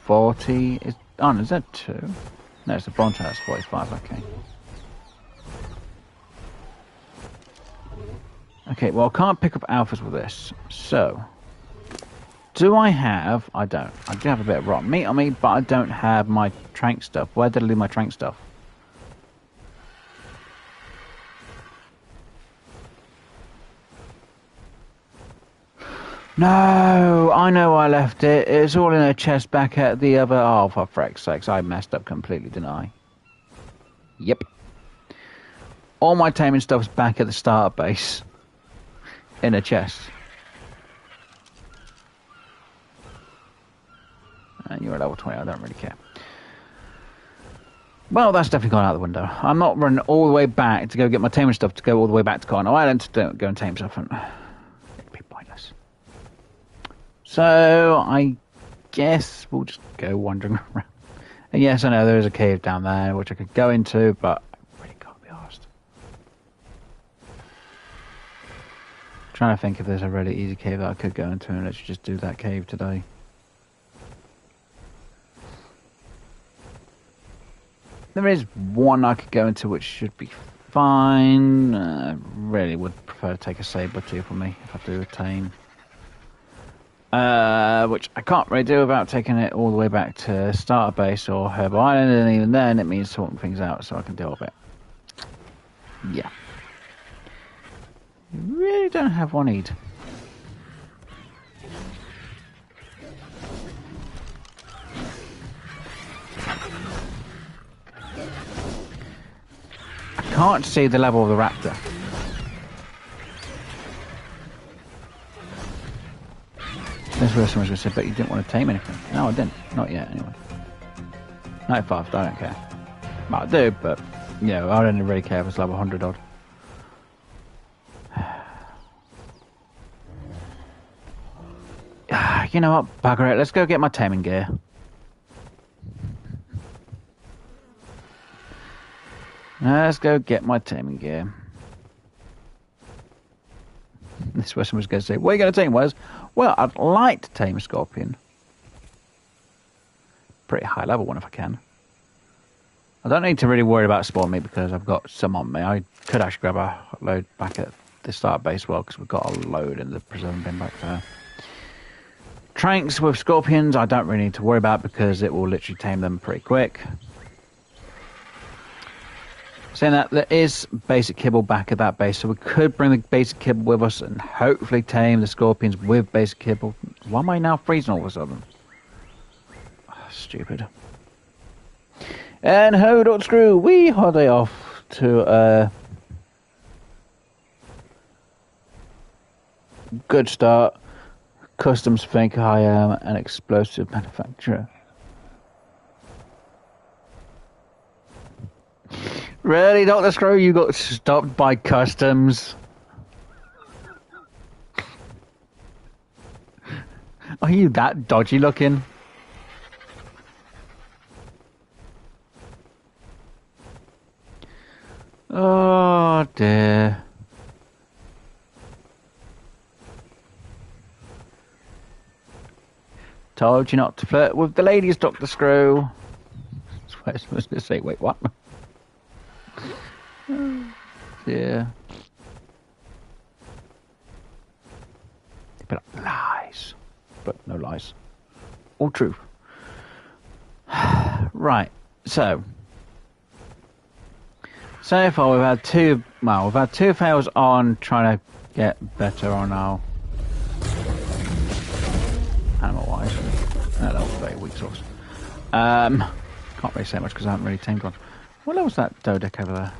40. Is that 2? No, it's the Bronto, that's 45, okay. Okay, well, I can't pick up alphas with this. So, do I have... I don't. I do have a bit of rotten meat on me, but I don't have my trank stuff. Where did I leave my trank stuff? No, I know I left it. It's all in a chest back at the other... Oh, for frick's sakes, I messed up completely, didn't I? Yep. All my taming stuff's back at the starter base. In a chest. And you're at level 20, I don't really care. Well, that's definitely gone out the window. I'm not running all the way back to go get my taming stuff to go all the way back to Connor Island to go and tame something. It'd be pointless. So, I guess we'll just go wandering around. And yes, I know there is a cave down there which I could go into, but I really can't be arsed. Trying to think if there's a really easy cave that I could go into, and let's just do that cave today. There is one I could go into which should be fine. Really would prefer to take a saber tooth for me if I do a tame. Which I can't really do without taking it all the way back to Starter Base or Herb Island, and even then it means sorting things out so I can deal with it. Yeah. Really don't have one need. I can't see the level of the raptor. That's where someone's going to say, but you didn't want to tame anything. No, I didn't. Not yet, anyway. 95, I don't care. Well, I do, but, you know, I don't really care if it's level 100 odd. You know what? Bugger it. Let's go get my taming gear. Let's go get my taming gear. This is where someone's going to say, what are you going to tame, Wes? Well, I'd like to tame a scorpion. Pretty high level one if I can. I don't need to really worry about spawn meat because I've got some on me. I could actually grab a load back at the start base well, because we've got a load in the preserving bin back there. Tranks with scorpions, I don't really need to worry about because it will literally tame them pretty quick. Saying that, there is basic kibble back at that base, so we could bring the basic kibble with us and hopefully tame the scorpions with basic kibble. Why am I now freezing all of a sudden? Oh, stupid. And ho, Dr. Screw, we holiday off to good start. Customs think I am an explosive manufacturer. Really, Dr. Screw, you got stopped by customs? Are you that dodgy looking? Oh dear. Told you not to flirt with the ladies, Dr. Screw. That's what I was supposed to say. Wait, what? Yeah. But lies. But no lies. All truth. Right. So far we've had two fails on trying to get better on our animal wise. No, that was very weak source. Can't really say much because I haven't really tamed one. What level's that Dodec over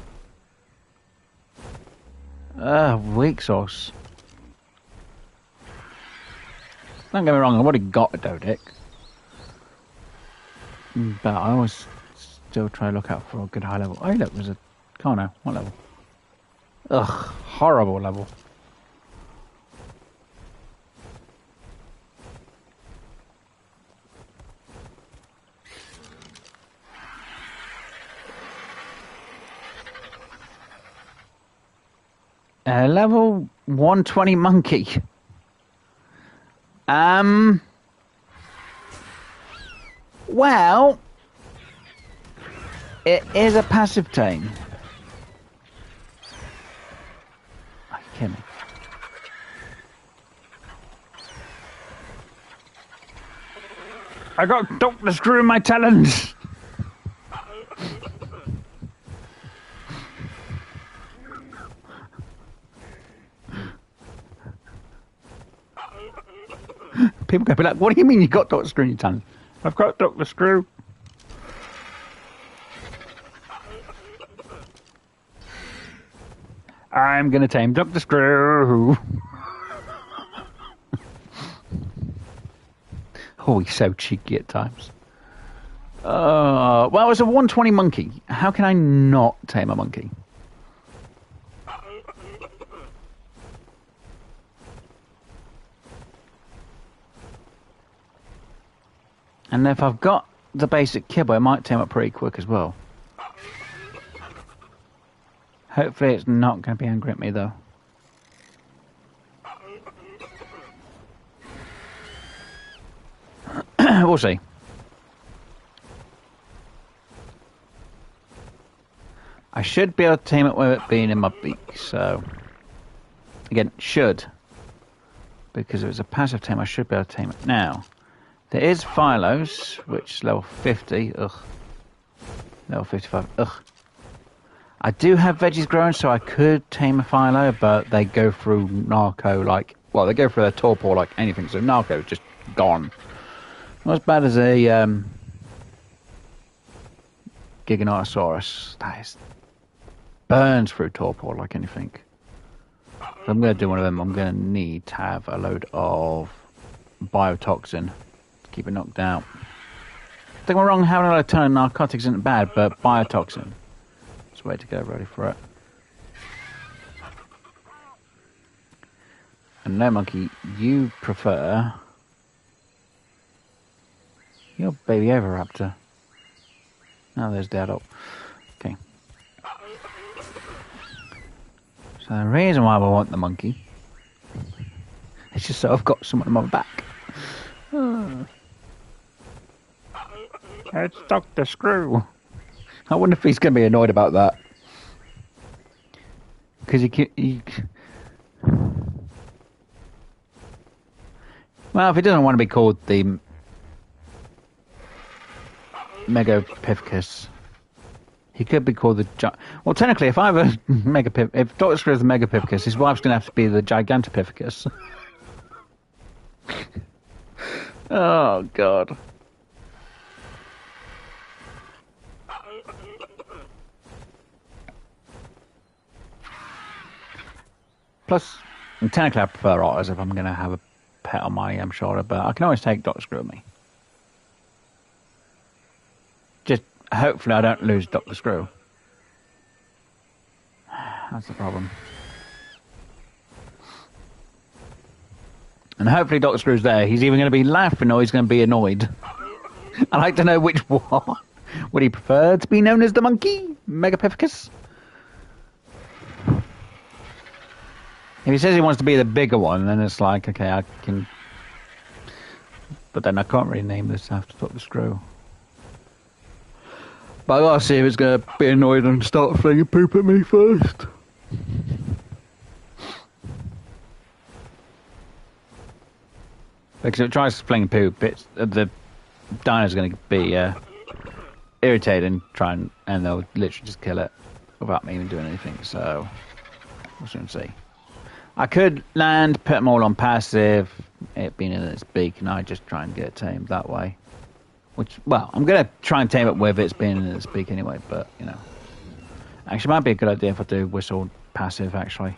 there? Weak sauce. Don't get me wrong, I've already got a Dodec. But I always still try to look out for a good high level. Oh look, there's a Carno. What level? Ugh, horrible level. Level 120 monkey. Well, it is a passive tame. Are you kidding me? I got Dr. Screw in my talons. People go be like, what do you mean you got Dr. Screw in your talons? I've got Dr. Screw. I'm gonna tame Dr. Screw. Oh, he's so cheeky at times. Well, it's a 120 monkey. How can I not tame a monkey? And if I've got the basic kibble, I might tame it pretty quick as well. Hopefully it's not going to be angry at me though. We'll see. I should be able to tame it with it being in my beak, so... Again, should. Because if it's a passive tame, I should be able to tame it now. There is Phylos, which is level 50. Ugh. Level 55. Ugh. I do have veggies growing, so I could tame a Phylo, but they go through narco like... Well, they go through their torpor like anything, so narco is just gone. Not as bad as a Giganotosaurus. That is... burns through torpor like anything. If I'm going to do one of them, I'm going to need to have a load of biotoxin to keep it knocked out. Don't get me wrong, having a ton of narcotics isn't bad, but biotoxin is the way to go, ready for it. And no, monkey, you prefer your baby Oviraptor. Oh, there's the adult. Okay. So the reason why I want the monkey is just so I've got someone on my back. It's Dr. Screw. I wonder if he's going to be annoyed about that. Because Well, if he doesn't want to be called the Megapithecus, he could be called the... Well, technically, if I have a if Dr. Screw is the Megapithecus, his wife's going to have to be the Gigantopithecus. Oh, God. Plus, and technically I prefer otters if I'm going to have a pet on my shoulder, but I can always take Dr. Screw with me. Just hopefully I don't lose Dr. Screw. That's the problem. And hopefully Dr. Screw's there. He's either going to be laughing or he's going to be annoyed. I'd like to know which one. Would he prefer to be known as the monkey? Megapithecus? If he says he wants to be the bigger one, then it's like, okay, I can... But then I can't really name this after Dr. Screw. But I gotta see if it's gonna be annoyed and start flinging poop at me first. Because if it tries flinging poop, the dino's gonna be irritated and and they'll literally just kill it without me even doing anything. So we'll soon see. I could land, put them all on passive, it being in its beak, and I just try and get it tamed that way. Which, well, I'm going to try and tame it with its being in its beak anyway, but, you know. Actually, it might be a good idea if I do whistle passive, actually.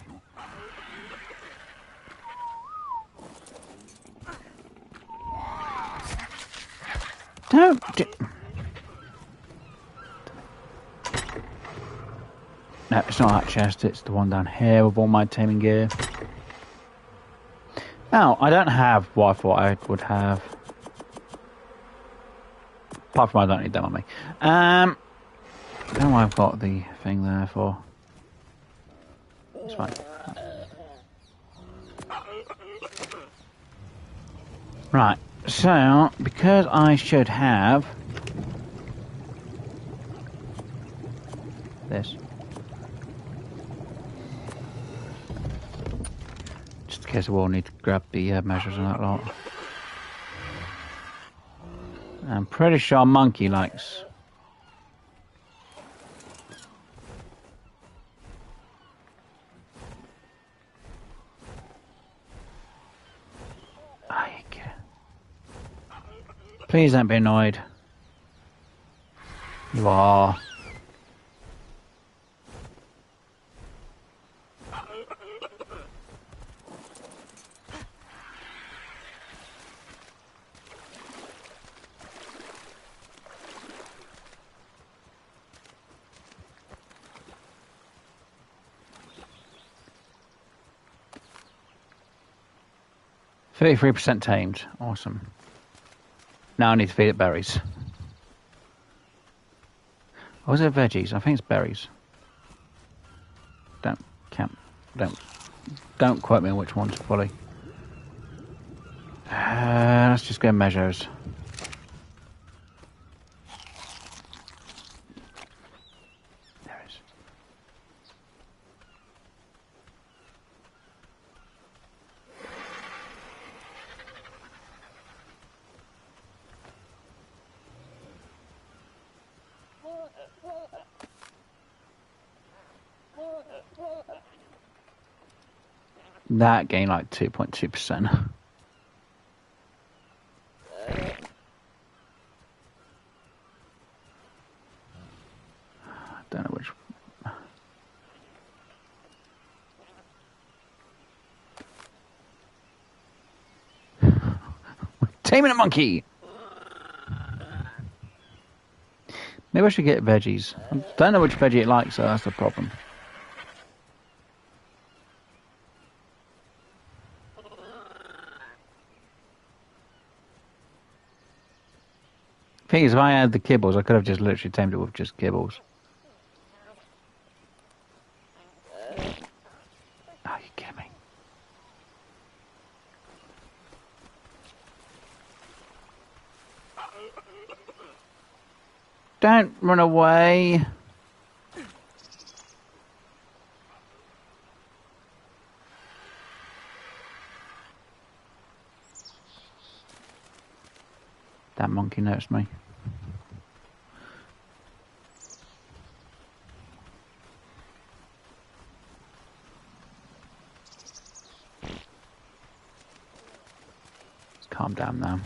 Don't... No, it's not that chest, it's the one down here with all my taming gear. Now, I don't have what I thought I would have. Apart from I don't need them on me. I don't know why I've got the thing there for. It's fine. Right, so, because I should have this. Just in case I will need to grab the measures and that lot. I'm pretty sure monkey likes. Oh, you get it. Please don't be annoyed. You are. %tamed. Awesome. Now I need to feed it berries. Or is it veggies? I think it's berries. Don't quote me on which ones fully. Let's just go measures. There it is. That gained like 2.2%. Don't know which. Taming a monkey! Maybe I should get veggies. I don't know which veggie it likes, so that's the problem. Thing is, if I had the kibbles, I could have just literally tamed it with just kibbles. Oh, you kidding me? Don't run away. That monkey noticed me. Let's calm down now.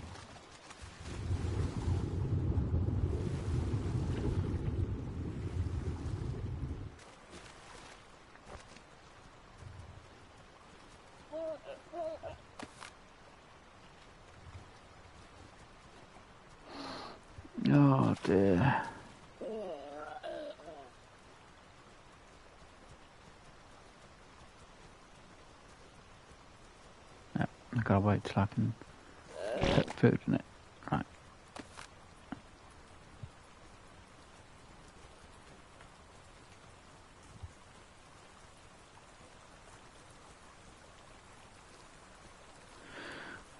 Oh dear. Yep, I gotta wait till I can put food in it. Right.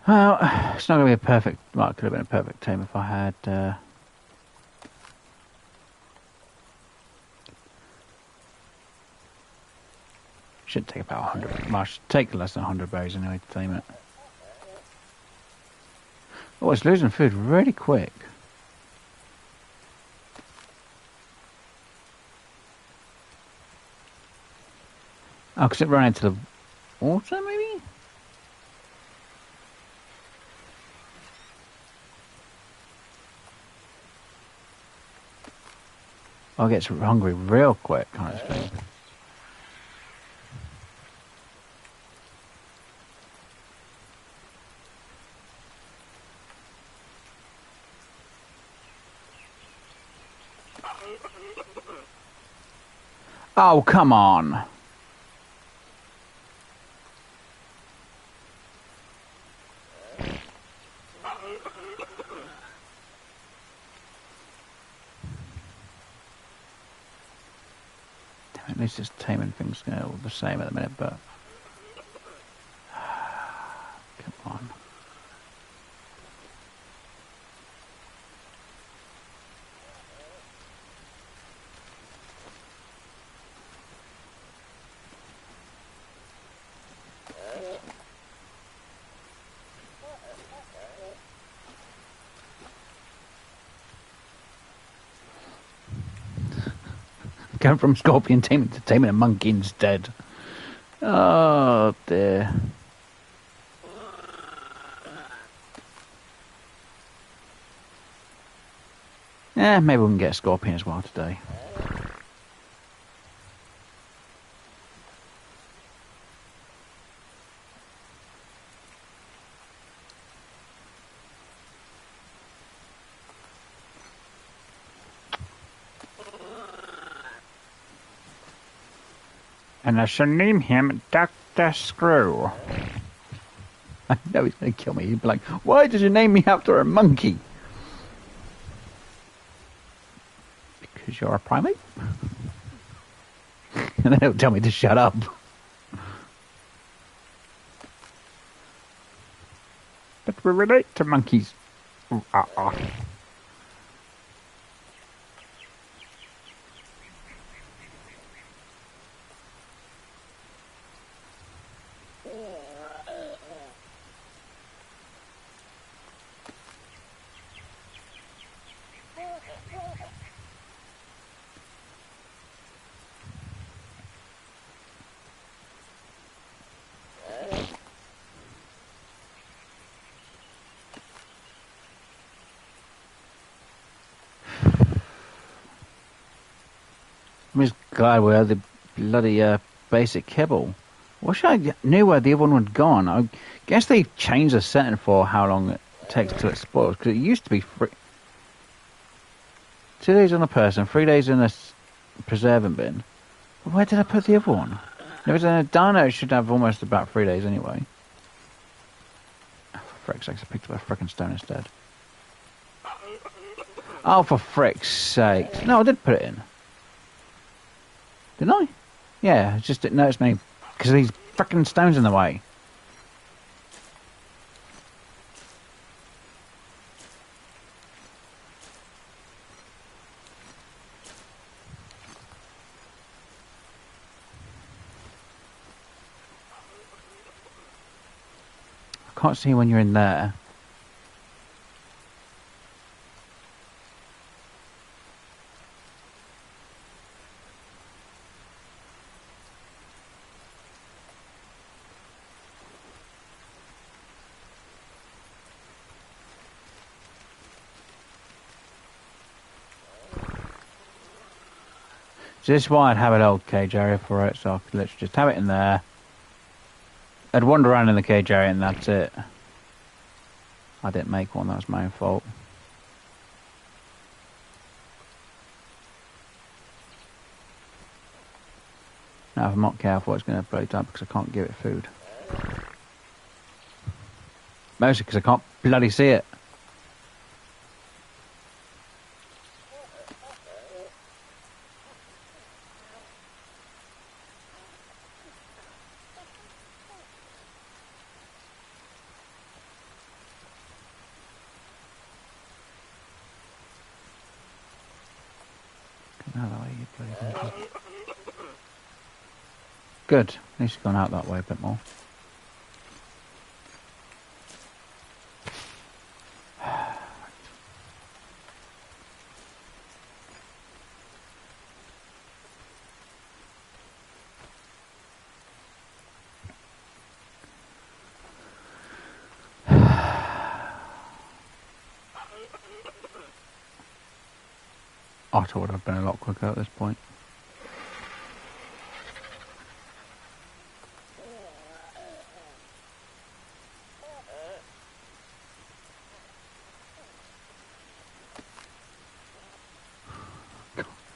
Well, it's not gonna be a perfect. Well, it could have been a perfect tame if I had. Should take about 100. Well, I should take less than 100 berries anyway to tame it. Oh, it's losing food really quick. Oh, because it ran into the water, maybe? Oh, it gets hungry real quick, kind of thing. Oh, come on. At least it's taming things all the same at the minute, but come on. Going from scorpion taming to taming a monkey instead. Oh dear. Yeah, maybe we can get a scorpion as well today. And I shall name him Dr. Screw. I know he's going to kill me. He'd be like, why did you name me after a monkey? Because you're a primate? And then he'll tell me to shut up. But we relate to monkeys. I'm just glad we had the bloody basic kibble. Wish I knew where the other one had gone. I guess they changed the setting for how long it takes till it spoils, because it used to be 2 days on a person, 3 days in a preserving bin. But where did I put the other one? If it's in a dino, it should have almost about 3 days anyway. Oh, for frick's sake, I picked up a frickin' stone instead. Oh, for frick's sake. No, I did put it in. Didn't I? Yeah, it just didn't notice me because these frickin' stones in the way. I can't see when you're in there. So this is why I'd have an old cage area for it, so I could literally just have it in there. I'd wander around in the cage area and that's it. I didn't make one, that was my own fault. Now if I'm not careful it's going to blow up because I can't give it food. Mostly because I can't bloody see it. Good. At least it's gone out that way a bit more. I thought it would have been a lot quicker at this point.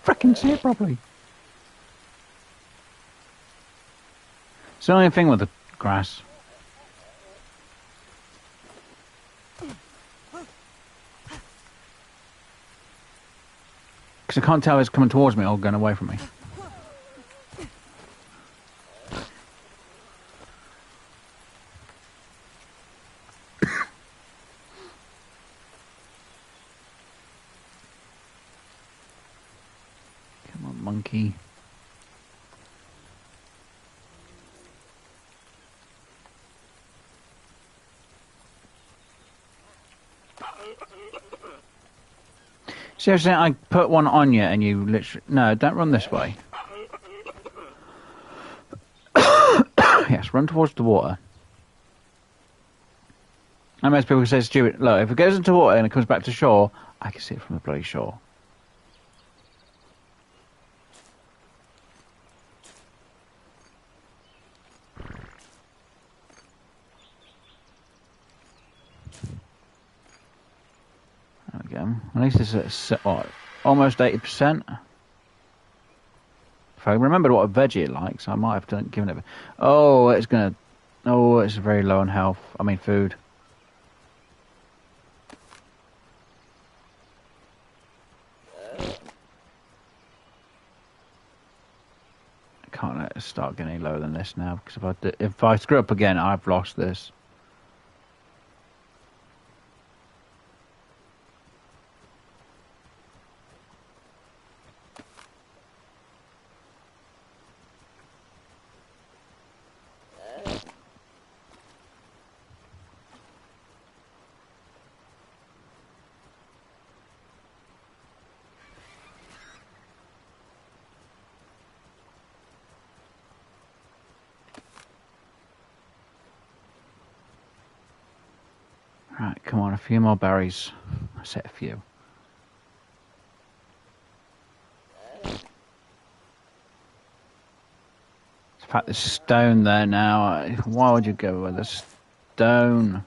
Frickin' see it properly. It's the only thing with the grass. Because I can't tell if it's coming towards me or going away from me. Come on, monkey. Seriously, I put one on you and you literally... No, don't run this way. Yes, run towards the water. And most people say stupid. Look, if it goes into water and it comes back to shore, I can see it from the bloody shore. There we go. At least it's at what, almost 80%. If I remembered what a veggie it likes, I might have given it. Oh, it's gonna. Oh, it's very low on health. I mean, food. I can't let it start getting any lower than this now because if I screw up again, I've lost this. Right, come on, a few more berries. I said a few. In fact, there's stone there now. Why would you go with a stone?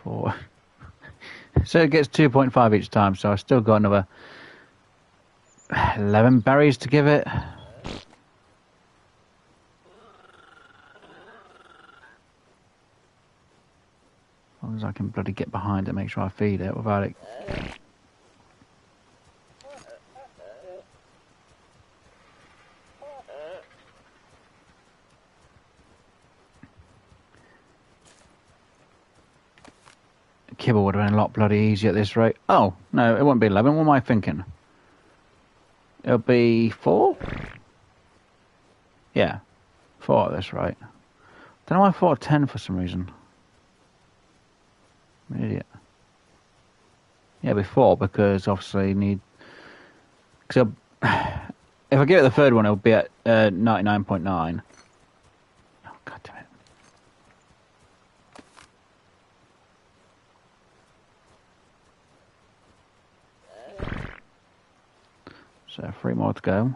.4. So it gets 2.5 each time, so I've still got another 11 berries to give it. As long as I can bloody get behind it, make sure I feed it without it. Kibble would have been a lot bloody easier at this rate. Oh, no, it won't be 11. What am I thinking? It'll be 4? Yeah. 4, that's right. Don't know why I thought 10 for some reason. I'm an idiot. Yeah, it'll be 4 because obviously you need... Cause if I give it the third one, it'll be at 99.9. Oh, God damn it. So 3 more to go.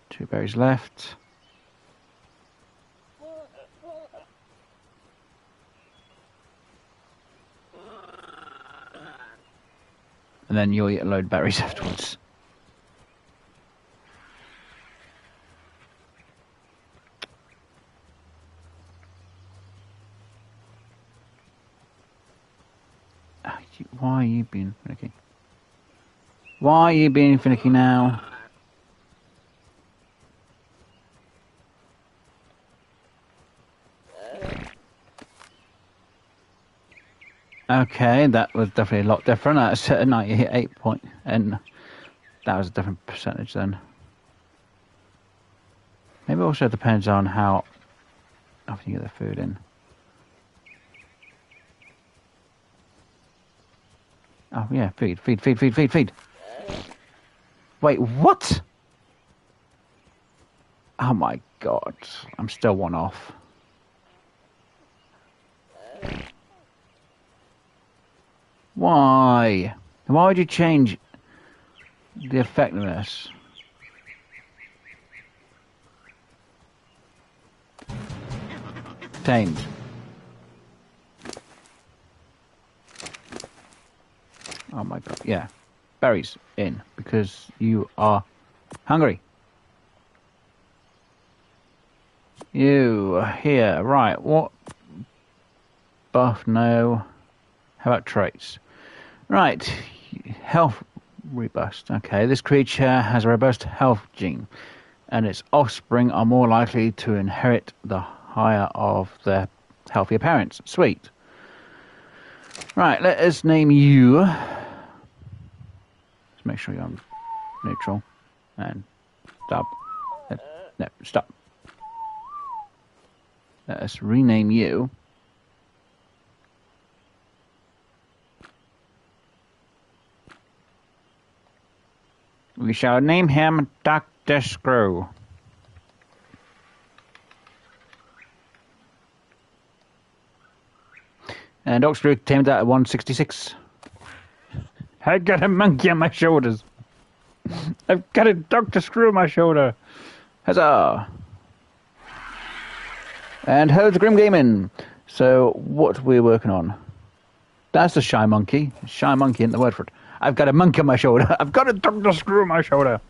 Two berries left. And then you'll eat a load of berries afterwards. Why are you being finicky? Why are you being finicky now? Okay, that was definitely a lot different. That's a 98 point, and that was a different percentage then. Maybe it also depends on how often you get the food in. Oh yeah, feed. Wait, what? Oh my God, I'm still 1 off. Why? Why would you change the effectiveness? Tamed. Oh my God, yeah. Berries in, because you are hungry. You here, right, what? Buff, no. How about traits? Right, health robust. Okay, this creature has a robust health gene, and its offspring are more likely to inherit the higher of their healthier parents. Sweet. Right, let us name you. Let's make sure you're on neutral. And stop. No, stop. Let us rename you. We shall name him Dr. Screw. And Dr. Screw tamed that at 166. I got a monkey on my shoulders. I've got a Dr. Screw on my shoulder. Huzzah! And hello to Grim Gaming. So, what we're working on? That's the shy monkey. Shy monkey isn't the word for it. I've got a monkey on my shoulder. I've got a Dr. Screw on my shoulder.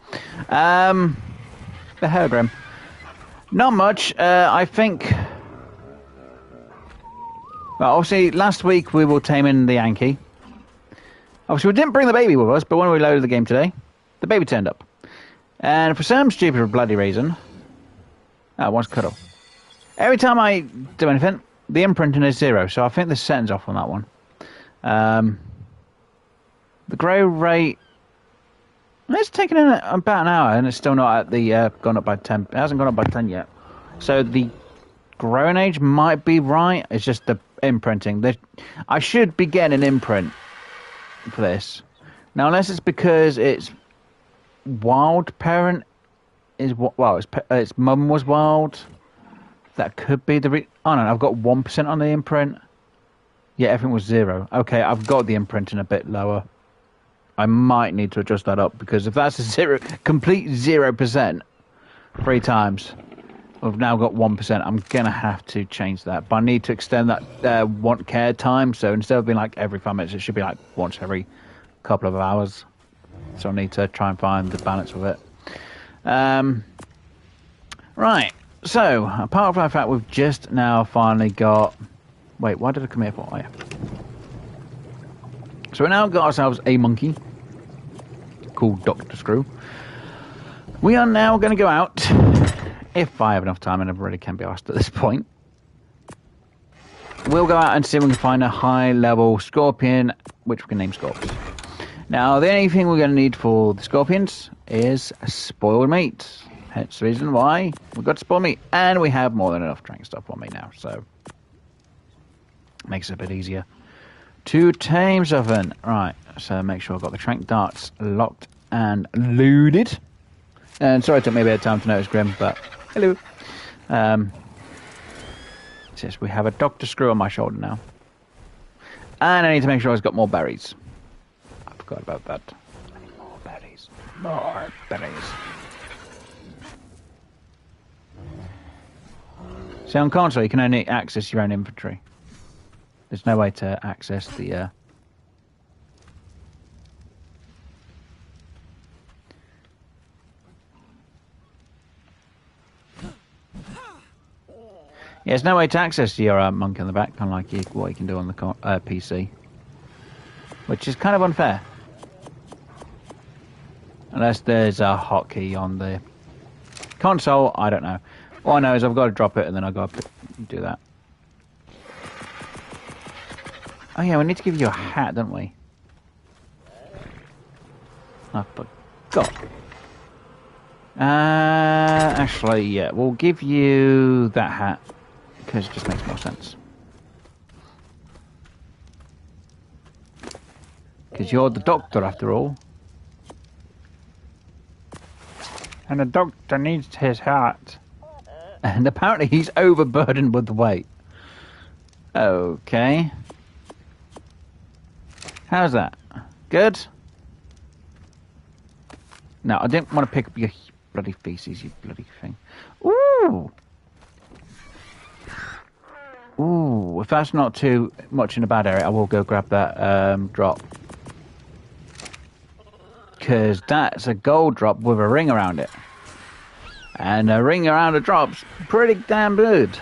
The hell, Grim. Not much. I think... Well, obviously, last week we were taming the Yankee. Obviously, we didn't bring the baby with us, but when we loaded the game today, the baby turned up. And for some stupid or bloody reason... one's cut off. Every time I do anything, the imprinting is 0, so I think the setting's off on that one. The grow rate... It's taken in about an hour, and it's still not at the... gone up by 10. It hasn't gone up by 10 yet. So the growing age might be right. It's just the imprinting. I should be getting an imprint for this. Now, unless it's because its wild parent is... Well, its mum was wild. That could be the... Oh, no, I've got 1% on the imprint. Yeah, everything was 0. Okay, I've got the imprinting a bit lower. I might need to adjust that up, because if that's a complete 0% 3 times, we've now got 1%. I'm going to have to change that. But I need to extend that want care time. So instead of being like every 5 minutes, it should be like once every couple of hours. So I need to try and find the balance with it. Right. So, apart from the fact we've just now finally got... Wait, why did I come here for? Oh, yeah. So we now got ourselves a monkey called Dr. Screw. We are now going to go out if I have enough time, and I really can be asked at this point, we'll go out and see if we can find a high-level scorpion, which we can name Scorps. Now, the only thing we're going to need for the scorpions is spoiled meat. Hence the reason why we've got spoiled meat. And we have more than enough trank stuff on me now, so makes it a bit easier to tame something. Right, so make sure I've got the trank darts locked and loaded. And sorry it took me a bit of time to notice Grim, but hello. It says we have a Dr. Screw on my shoulder now. And I need to make sure I've got more berries. I forgot about that. I need more berries. More berries. See, on console, you can only access your own inventory. There's no way to access the... Yeah, there's no way to access your monk in the back, kind of like what you can do on the PC. Which is kind of unfair. Unless there's a hotkey on the console, I don't know. All I know is I've got to drop it and then I've got to do that. Oh yeah, we need to give you a hat, don't we? I forgot. Actually, yeah, we'll give you that hat. Because it just makes more sense. Because you're the doctor, after all. And the doctor needs his hat. And apparently he's overburdened with the weight. Okay. How's that? Good? No, I didn't want to pick up your bloody feces, you bloody thing. Ooh! Ooh, if that's not too much in a bad area, I will go grab that drop. Because that's a gold drop with a ring around it. And a ring around a drop's pretty damn good.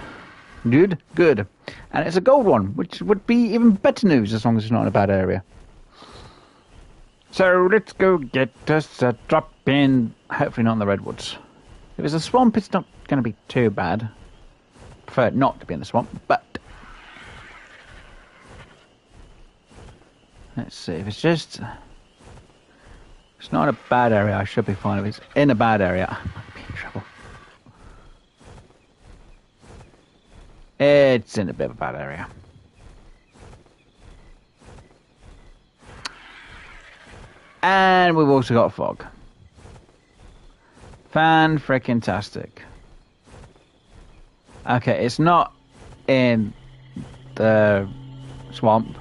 Good. And it's a gold one, which would be even better news as long as it's not in a bad area. So let's go get us a drop in, hopefully not in the redwoods. If it's a swamp, it's not going to be too bad. Prefer not to be in the swamp, but let's see. If it's just, it's not a bad area, I should be fine. If it's in a bad area, I might be in trouble. It's in a bit of a bad area. And we've also got fog. Fan-frickin-tastic. Okay, it's not in the swamp.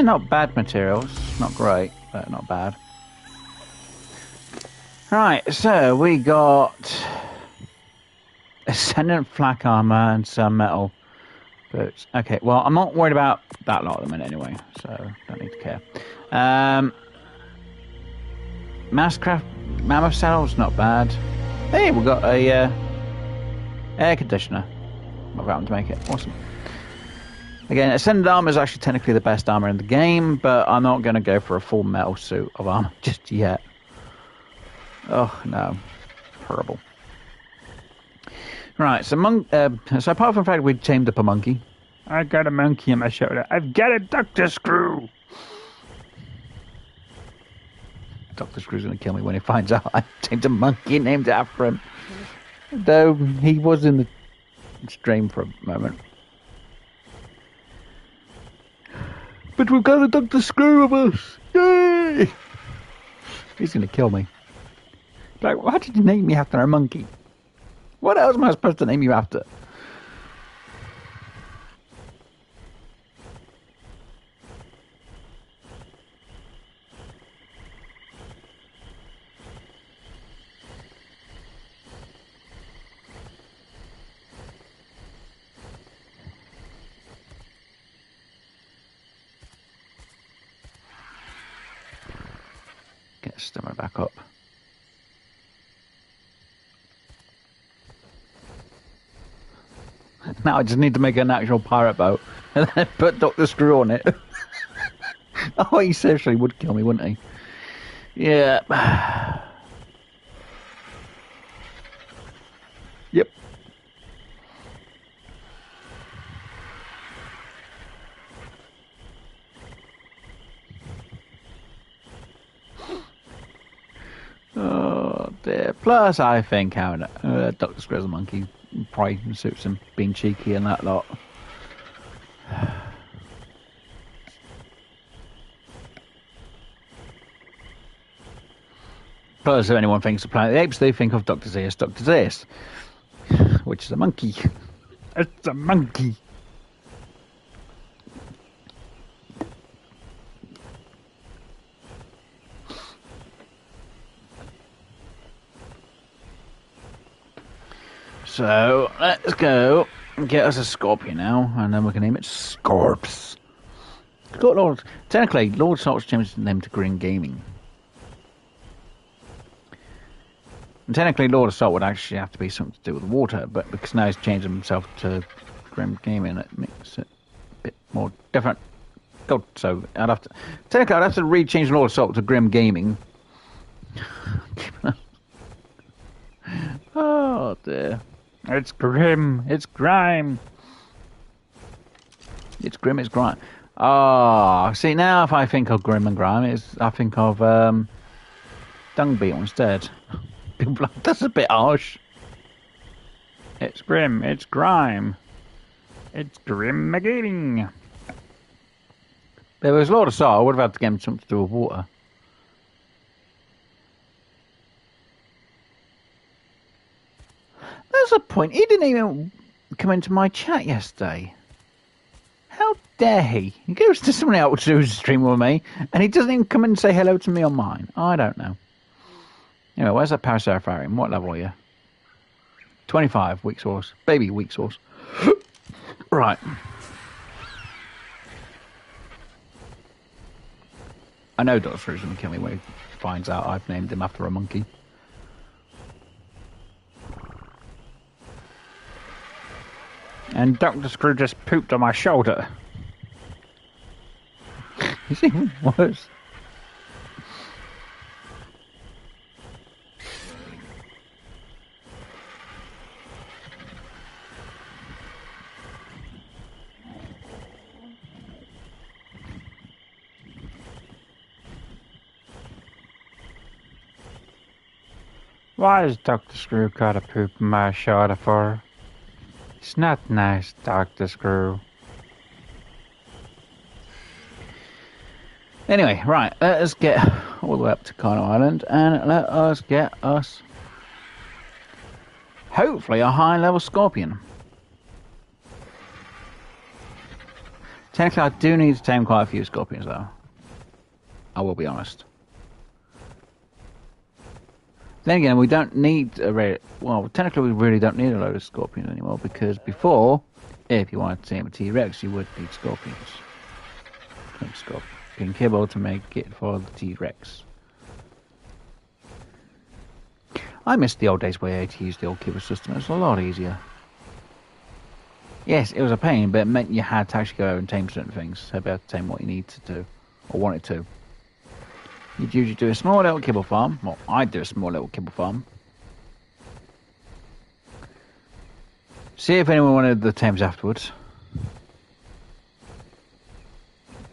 Not bad materials. Not great, but not bad. Right, so we got Ascendant flak armor and some metal boots. Okay, well, I'm not worried about that lot at the minute anyway, so don't need to care. Masscraft mammoth saddle's not bad. Hey, we got a air conditioner. I've got to make it. Awesome. Again, Ascended armor is actually technically the best armor in the game, but I'm not going to go for a full metal suit of armor just yet. Oh, no. Horrible. Right, so so apart from the fact we tamed up a monkey. I got a monkey on my shoulder. I've got a Dr. Screw! Dr. Screw's going to kill me when he finds out I tamed a monkey named after him. Though he was in the stream for a moment. But we've got a Dr. Screw of us! Yay! He's going to kill me. Like, why did you name me after a monkey? What else am I supposed to name you after? stamina back up. Now I just need to make an actual pirate boat and then put Dr. Screw on it. Oh, he seriously would kill me, wouldn't he? Yeah. Yep. Oh dear. Plus, I think having Dr. Screw's a monkey probably suits him, being cheeky and that lot. Plus, if anyone thinks of Planet of the Apes, they think of Dr. Zeus, Dr. Zeus, which is a monkey. It's a monkey. So, let's go and get us a scorpion now, and then we can name it Scorps. Technically, Lord Salt's changed his name to Green Gaming. And technically, Lord of Salt would actually have to be something to do with water, but because now he's changed himself to Grim Gaming, it makes it a bit more different. God, so I'd have to re-change Lord of Salt to Grim Gaming. Oh dear. It's grim. It's grime. It's grim. It's grime. Oh, see now if I think of grim and grime, I think of dung beetle instead. That's a bit harsh. It's grim. It's grime. It's grim gaming. If there was Lord of Salt, I would have had to get him something to do with water. There's a point. He didn't even come into my chat yesterday. How dare he? He goes to someone else who's streaming with me, and he doesn't even come and say hello to me on mine. I don't know. Anyway, where's that Paraceratharium? What level are you? 25, weak source. Baby weak source. Right. I know Dr. Screw's going to kill me when he finds out I've named him after a monkey. And Dr. Screw just pooped on my shoulder. It's even worse. Why has Dr. Screw got to poop on my shoulder for? It's not nice, Dr. Screw. Anyway, right, let us get all the way up to Kano Island and let us get us, hopefully, a high-level scorpion. Technically, I do need to tame quite a few scorpions, though. I will be honest. Then again, we don't need well, technically we really don't need a load of scorpions anymore, because before, if you wanted to tame a T-Rex, you would need scorpions. Like scorpion kibble to make it for the T-Rex. I miss the old days where I had to use the old kibble system. It was a lot easier. Yes, it was a pain, but it meant you had to actually go over and tame certain things, so be able to tame what you need to do, or wanted to. You'd usually do a small little kibble farm. Well, I'd do a small little kibble farm. See if anyone wanted the tames afterwards.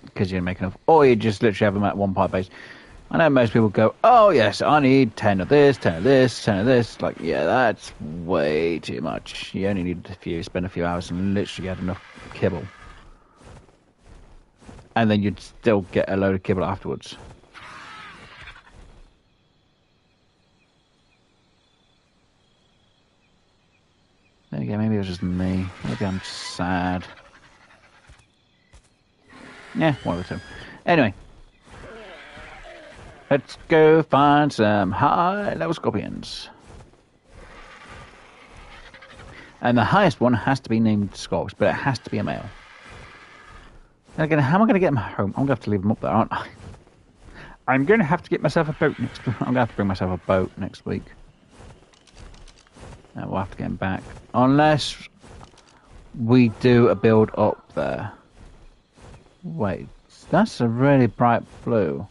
Because you're making enough. Or you just literally have them at one part base. I know most people go, oh yes, I need 10 of this, 10 of this, 10 of this. Like, yeah, that's way too much. You only need a few, spend a few hours and literally get enough kibble. And then you'd still get a load of kibble afterwards. There you go, maybe it was just me. Maybe I'm sad. Yeah, one of the two. Anyway. Let's go find some high-level scorpions. And the highest one has to be named Scorps, but it has to be a male. And again, how am I going to get them home? I'm going to have to leave them up there, aren't I? I'm going to have to get myself a boat next. I'm going to have to bring myself a boat next week. We'll have to get him back, unless we do a build up there. Wait, that's a really bright blue.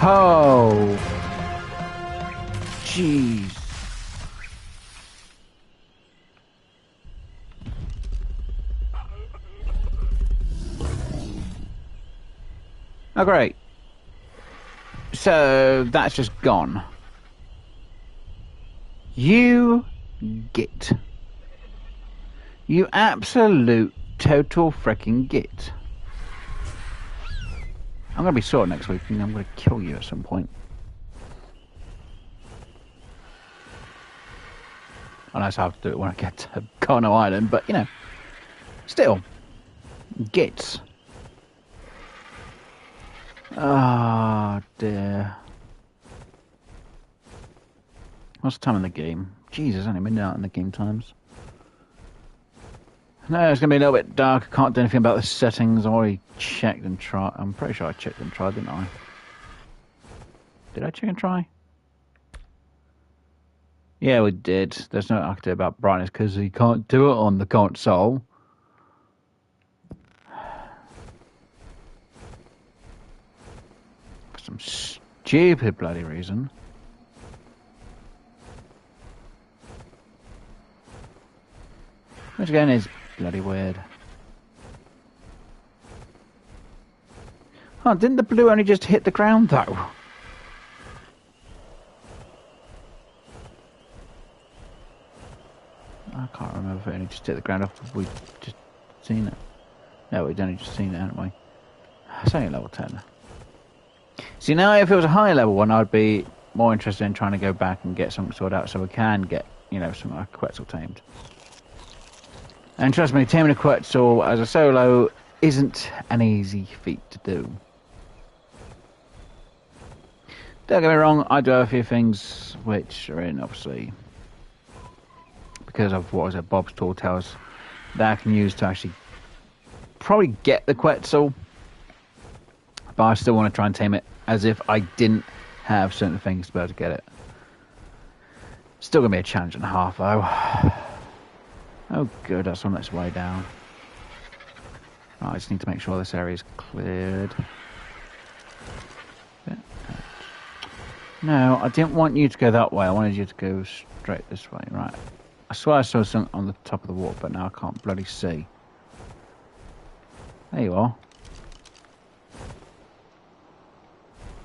Oh, jeez. Oh, great. So that's just gone. You git. You absolute total freaking git. I'm going to be sore next week and I'm going to kill you at some point. Unless I have to do it when I get to Kano Island, but you know, still, gits. Oh dear. What's the time in the game? Jesus, only midnight in the game times. No, it's going to be a little bit dark. I can't do anything about the settings. I already checked and tried. I'm pretty sure I checked and tried, didn't I? Did I check and try? Yeah, we did. There's nothing I can do about brightness because you can't do it on the console. For some stupid bloody reason. Which again is bloody weird. Oh, didn't the blue only just hit the ground though? I can't remember if it only just hit the ground after we just seen it. No, we'd only just seen it, hadn't we? It's only level 10. See, now if it was a higher level one, I'd be more interested in trying to go back and get something sorted out so we can get, you know, some Quetzal tamed. And trust me, taming a Quetzal as a solo isn't an easy feat to do. Don't get me wrong, I do have a few things which are in, obviously, because of what was it, Bob's Tall Tales, that I can use to actually probably get the Quetzal, but I still want to try and tame it as if I didn't have certain things to be able to get it. Still going to be a challenge and a half, though. Oh, good, that's on its way down. Right, I just need to make sure this area is cleared. No, I didn't want you to go that way. I wanted you to go straight this way. Right. I swear I saw something on the top of the water, but now I can't bloody see. There you are.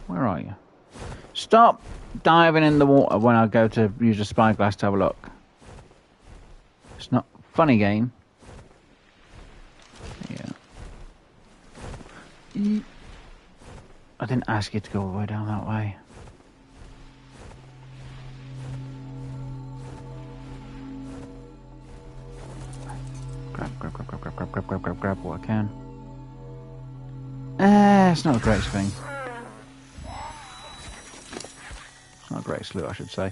Where are you? Stop diving in the water when I go to use a spyglass to have a look. It's not a funny game. Yeah. I didn't ask you to go all the way down that way. Grab what I can. It's not a great thing. It's not a great salute, I should say.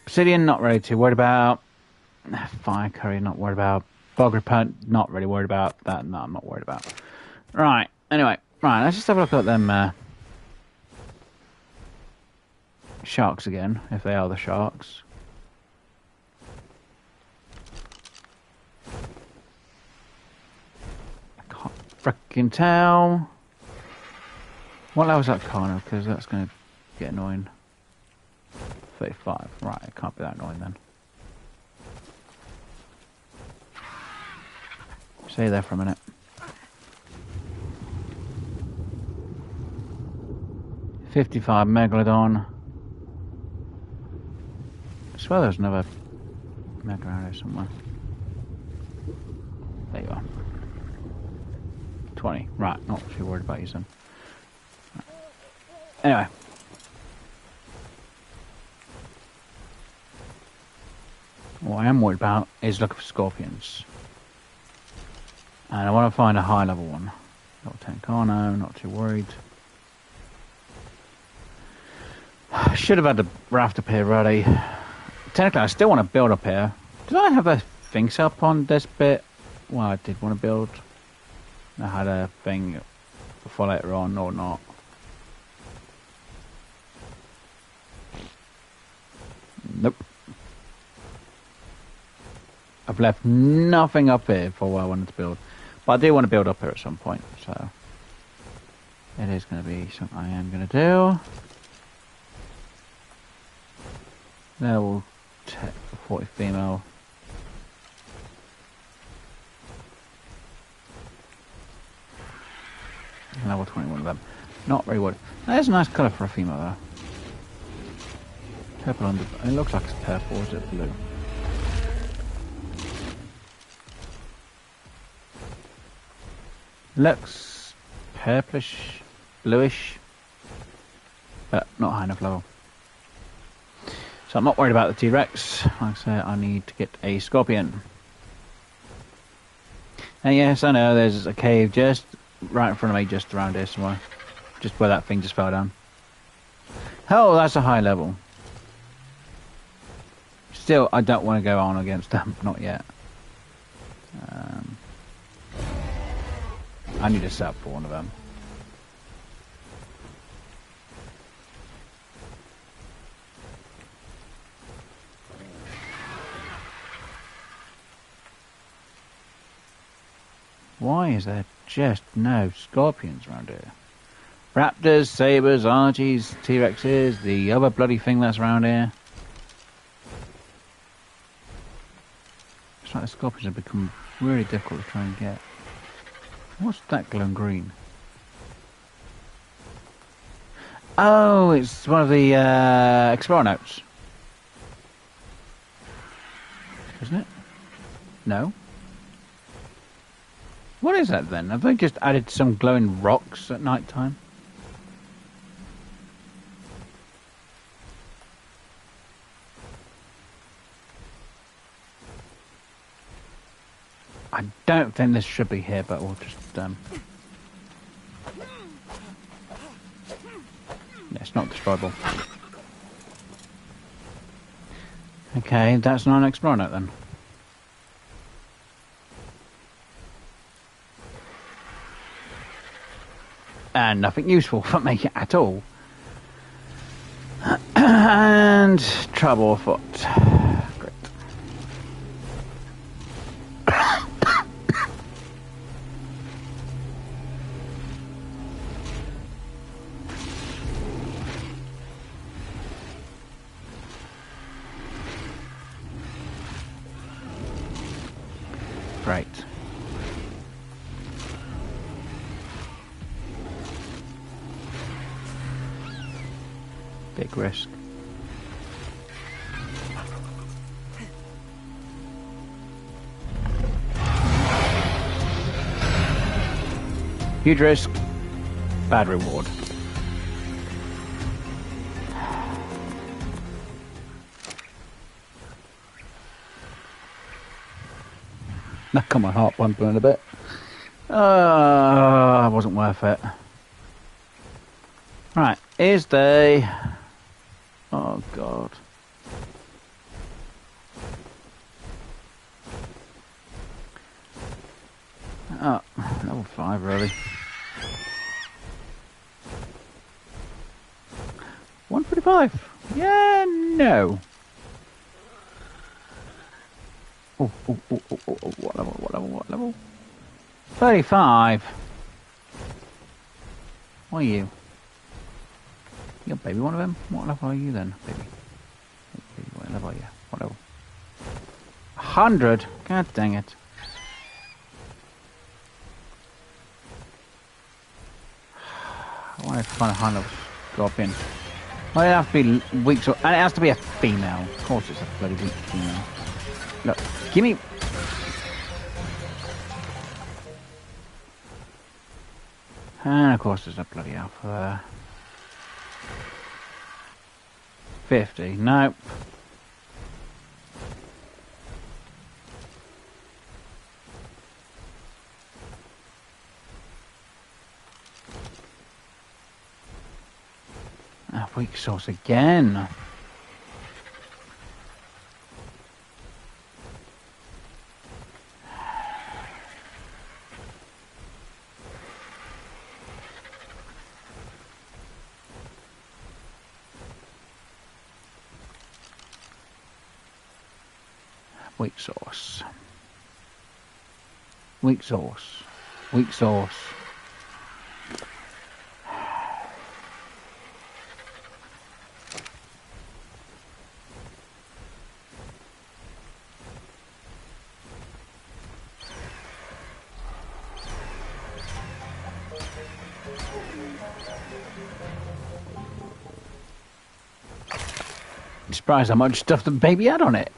Obsidian, not really too worried about. Fire curry, not worried about. Bog repellent, not really worried about. That, no, I'm not worried about. Right, anyway. Right, let's just have a look at them sharks again, if they are the sharks. I can't frickin' tell. What level's that corner? Because that's going to get annoying. 35. Right, it can't be that annoying then. Stay there for a minute. 55 Megalodon. I swear there's another Meg around here somewhere. There you are. 20. Right, not too worried about you, son. Right. Anyway. What I am worried about is looking for scorpions. And I want to find a high level one. Level 10 Carno, not too worried. Should have had the raft up here ready. Technically, I still want to build up here. Did I have a thing set up on this bit? Well, I did want to build. I had a thing before later on, or not. Nope. I've left nothing up here for what I wanted to build. But I do want to build up here at some point, so it is going to be something I am going to do. Level 40 female. Level 21 of them. Not very good. That is a nice colour for a female though. Purple under. It looks like it's purple, or is it blue? Looks purplish, bluish, but not high enough level. So I'm not worried about the T-Rex. Like I said, I need to get a scorpion. And yes, I know there's a cave just right in front of me, just around here somewhere. Just where that thing just fell down. Oh, that's a high level. Still, I don't want to go on against them. Not yet. I need to set up for one of them. Why is there just no scorpions around here? Raptors, sabers, argies, T-Rexes, the other bloody thing that's around here. It's like the scorpions have become really difficult to try and get. What's that glowing green? Oh, it's one of the Explorer notes. Isn't it? No? What is that then? Have they just added some glowing rocks at night time? I don't think this should be here, but we'll just yeah, it's not destroyable. Okay, that's not an Explorer note then. And nothing useful for me at all. And trouble afoot. Great. Great. Big risk. Huge risk, bad reward. That got my heart pumping a bit. It wasn't worth it. Right, here's the... Oh, God. Oh, level 5, really. 145. Yeah, no. Oh, what level? 35. What are you? You're baby one of them? What level are you then, baby? Baby, what level are you? What level? 100? God dang it. I want to find a high level scorpion. Well, it has to be weak, and it has to be a female. Of course it's a bloody weak female. Look, give me... And of course there's a bloody alpha there. 50, nope. Ah, weak sauce again. Weak sauce. Weak sauce. Weak sauce. I'm surprised how much stuff the baby had on it.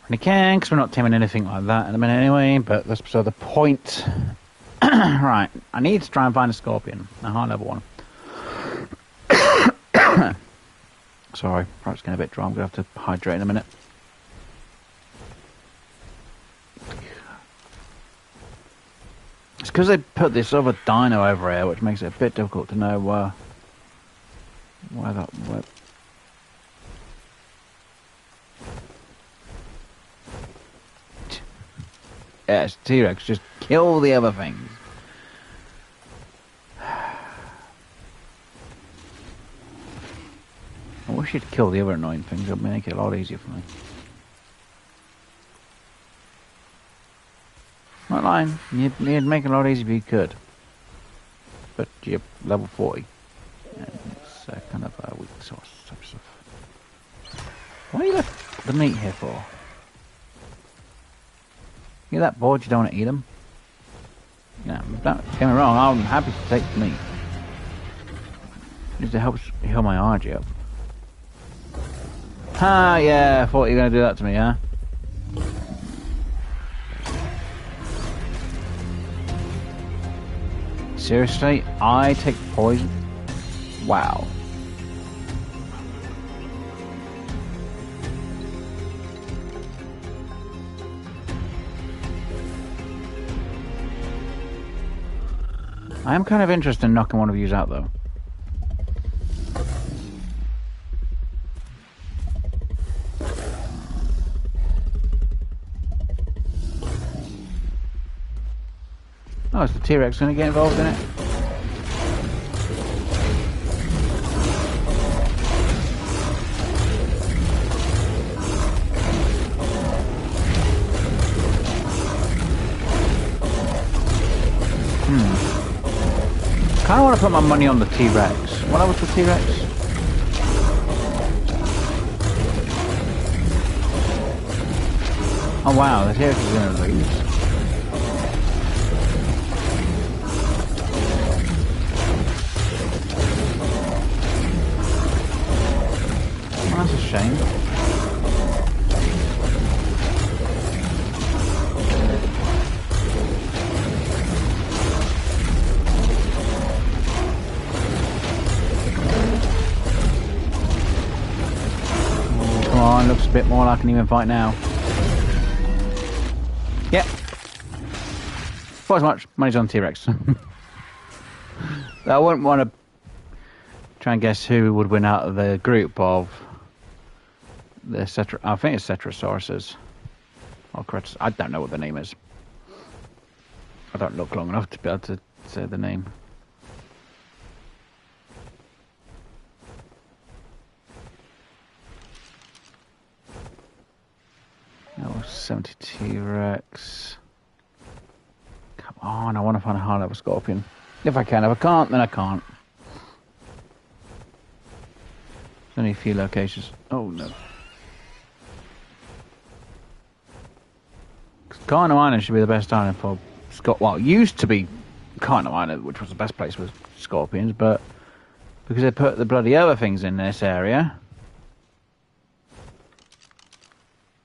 We can, because we're not taming anything like that in a minute anyway, but that's beside the point. Right, I need to try and find a scorpion, a high level one. Sorry, perhaps getting a bit dry, I'm going to have to hydrate in a minute. It's because they put this other dino over here, which makes it a bit difficult to know where that... Yes, T-Rex, just kill the other things. I wish you'd kill the other annoying things, it would make it a lot easier for me. Not lying, you'd make it a lot easier if you could. But you're level 40. And it's kind of a weak source type of stuff. What are you left the meat here for? You're that bored you don't want to eat them? Yeah, don't get me wrong, I'm happy to take the meat. Just it helps heal my RG up. Ah, yeah, I thought you were going to do that to me, huh? Seriously? I take poison? Wow. I am kind of interested in knocking one of yous out, though. Oh, is the T-Rex going to get involved in it? I kind of want to put my money on the T-Rex. What was the T-Rex? Oh wow, the T-Rex is going to lose. Well, that's a shame. Looks a bit more like I can even fight now. Yep. Quite as much. Money's on T-Rex. I wouldn't want to try and guess who would win out of the group of the I think it's Cetrosauruses. Or correct. I don't know what the name is. I don't look long enough to be able to say the name. Oh, 72 Rex. Come on, I want to find a high level scorpion. If I can, if I can't, then I can't. There's only a few locations. Oh no. Carno Island should be the best island for well, it used to be Carno Island, which was the best place for scorpions, but because they put the bloody other things in this area,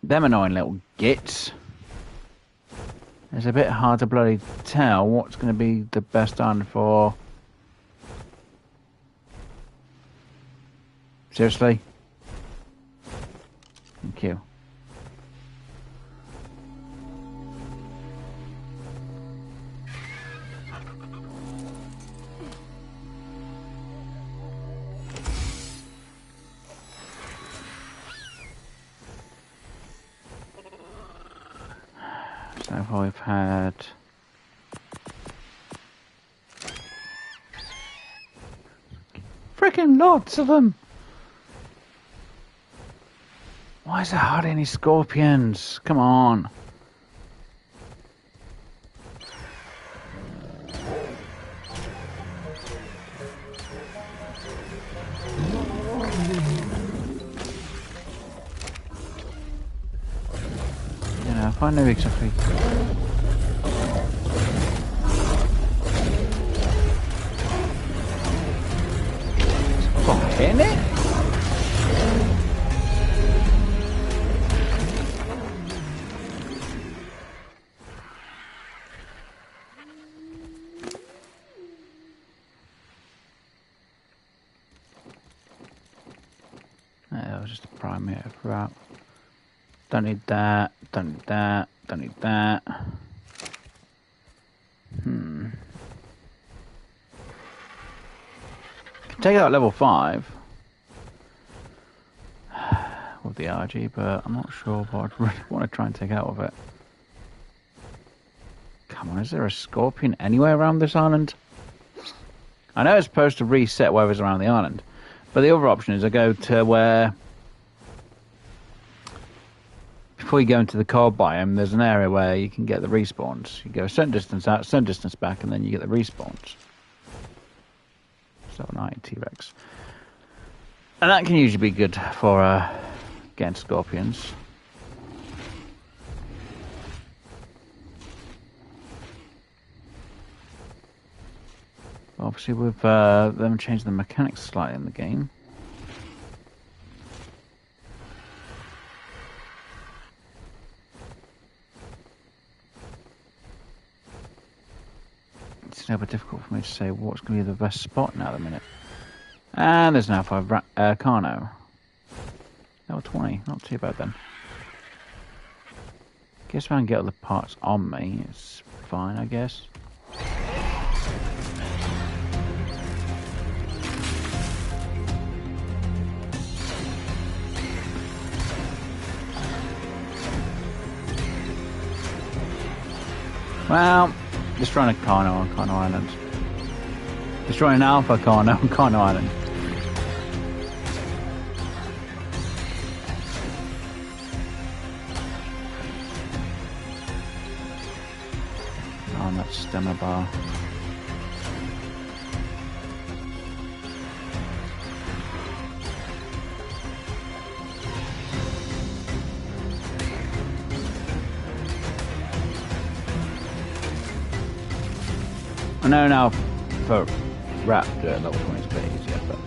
them annoying little gits, it's a bit hard to bloody tell what's going to be the best island for. Seriously? Thank you. So far we've had freaking lots of them. Why is there hardly any scorpions? Come on. I know exactly. Hitting it? That was just a primate crap. Don't need that, don't need that, don't need that. Can take out level 5 with the RG, but I'm not sure what I'd really want to try and take out of it. Come on, is there a scorpion anywhere around this island? I know it's supposed to reset whatever's around the island, but the other option is I go to where, before you go into the cold biome, there's an area where you can get the respawns. You go a certain distance out, certain distance back, and then you get the respawns. So 9 T-Rex. And that can usually be good for getting scorpions. Obviously with them changing the mechanics slightly in the game. It's a bit difficult for me to say what's going to be the best spot now at the minute. And there's now 5 Carno. Level 20, not too bad then. Guess if I can get all the parts on me, it's fine, I guess. Well, destroying a Carno on Carno Island. Destroying an Alpha Carno on Carno Island. Oh, and that stamina bar. I know now for Raptor, level 20 is a bit easier, but...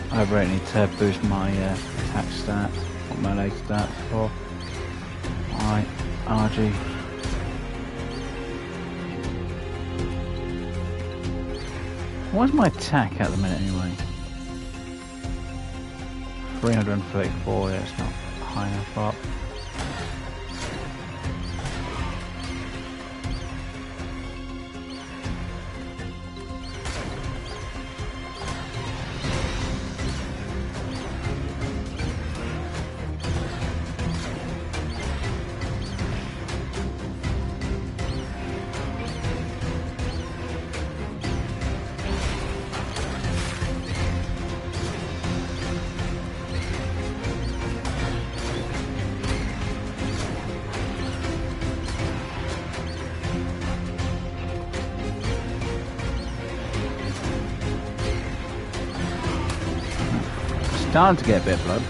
I really need to boost my attack stat, or melee stat for my RG. What's my attack at the minute anyway? 334, yeah, it's not high enough up. Time to get a bit of blood.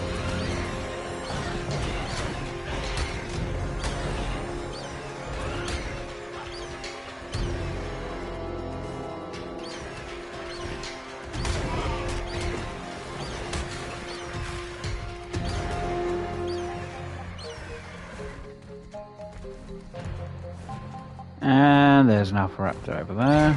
And there's an alpha raptor over there.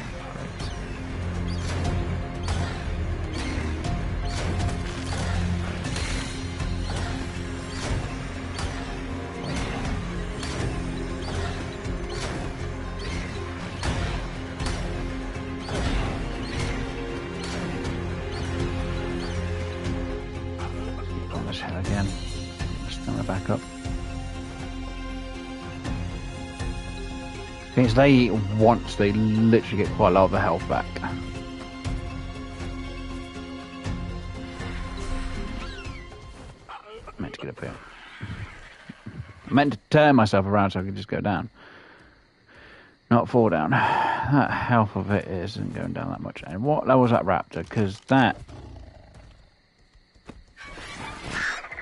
On this hill again. Just turn it back up. Since they eat once, they literally get quite a lot of the health back. I meant to get up here. I meant to turn myself around so I could just go down. Not fall down. That health of it isn't going down that much. And what level was that raptor? Because that...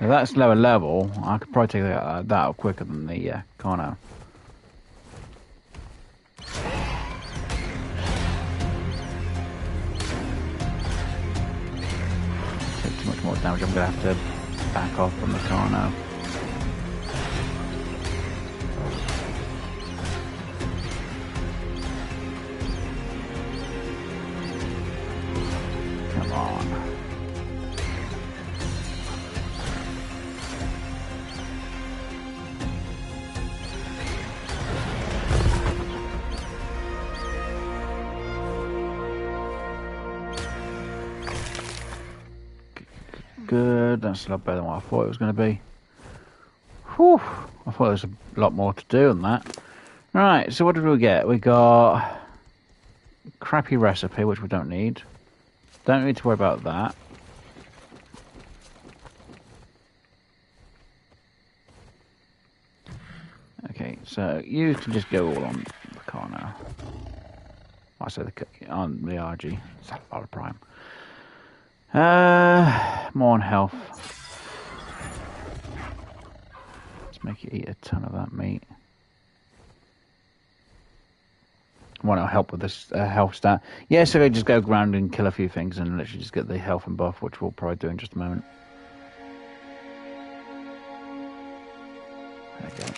if that's lower level, I could probably take that out quicker than the Carno. Much more damage. I'm going to have to back off from the car now. Come on. Good, that's a lot better than what I thought it was going to be. Whew, I thought there was a lot more to do than that. Right, so what did we get? We got crappy recipe, which we don't need. Don't need to worry about that. Okay, so you can just go all on the car now. I say on the RG. It's a lot of prime. More on health. Let's make it eat a ton of that meat. Want to help with this health stat? Yeah, so I just go around and kill a few things and literally just get the health and buff, which we'll probably do in just a moment. There we go.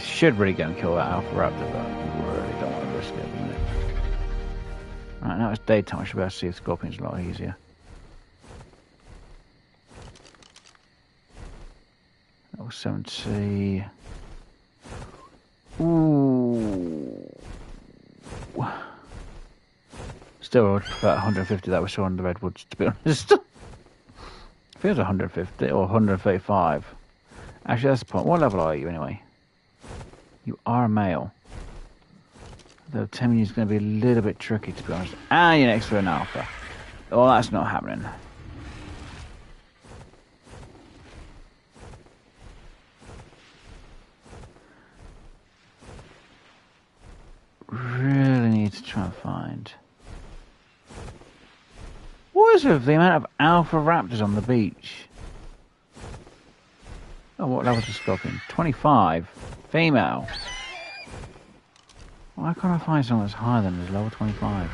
Should really go and kill that alpha raptor, but I really don't want to risk it at the minute. Right, now it's daytime, I should be able to see the scorpions a lot easier. Oh, 70. Ooh. Still, I would prefer 150 that we saw in the redwoods, to be honest. I think it was 150 or 135. Actually, that's the point. What level are you anyway? You are a male. Though taming is going to be a little bit tricky, to be honest. And you're next to an alpha. Well, that's not happening. Really need to try and find... what is it with the amount of alpha raptors on the beach? Oh, what level's the scorpion? 25. Female. Why can't I find someone that's higher than this, level 25?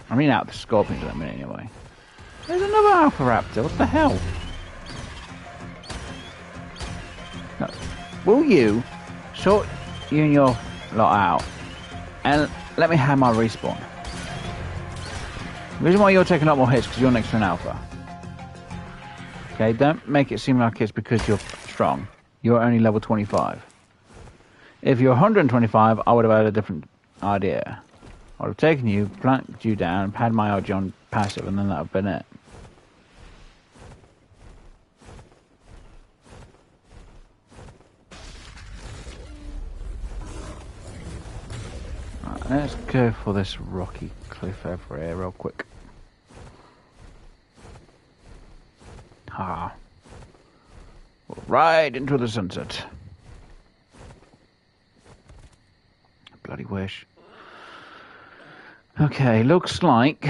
I mean out the scorpions at that minute anyway. There's another alpha raptor, what the hell? No. Will you sort you and your lot out and let me have my respawn? The reason why you're taking a lot more hits because you're next to an alpha. Okay, don't make it seem like it's because you're strong. You're only level 25. If you're 125, I would have had a different idea. I would have taken you, planked you down, had my RG on passive, and then that would have been it. Right, let's go for this rocky cliff over here real quick. Ha. Right into the sunset. Bloody wish. Okay, looks like...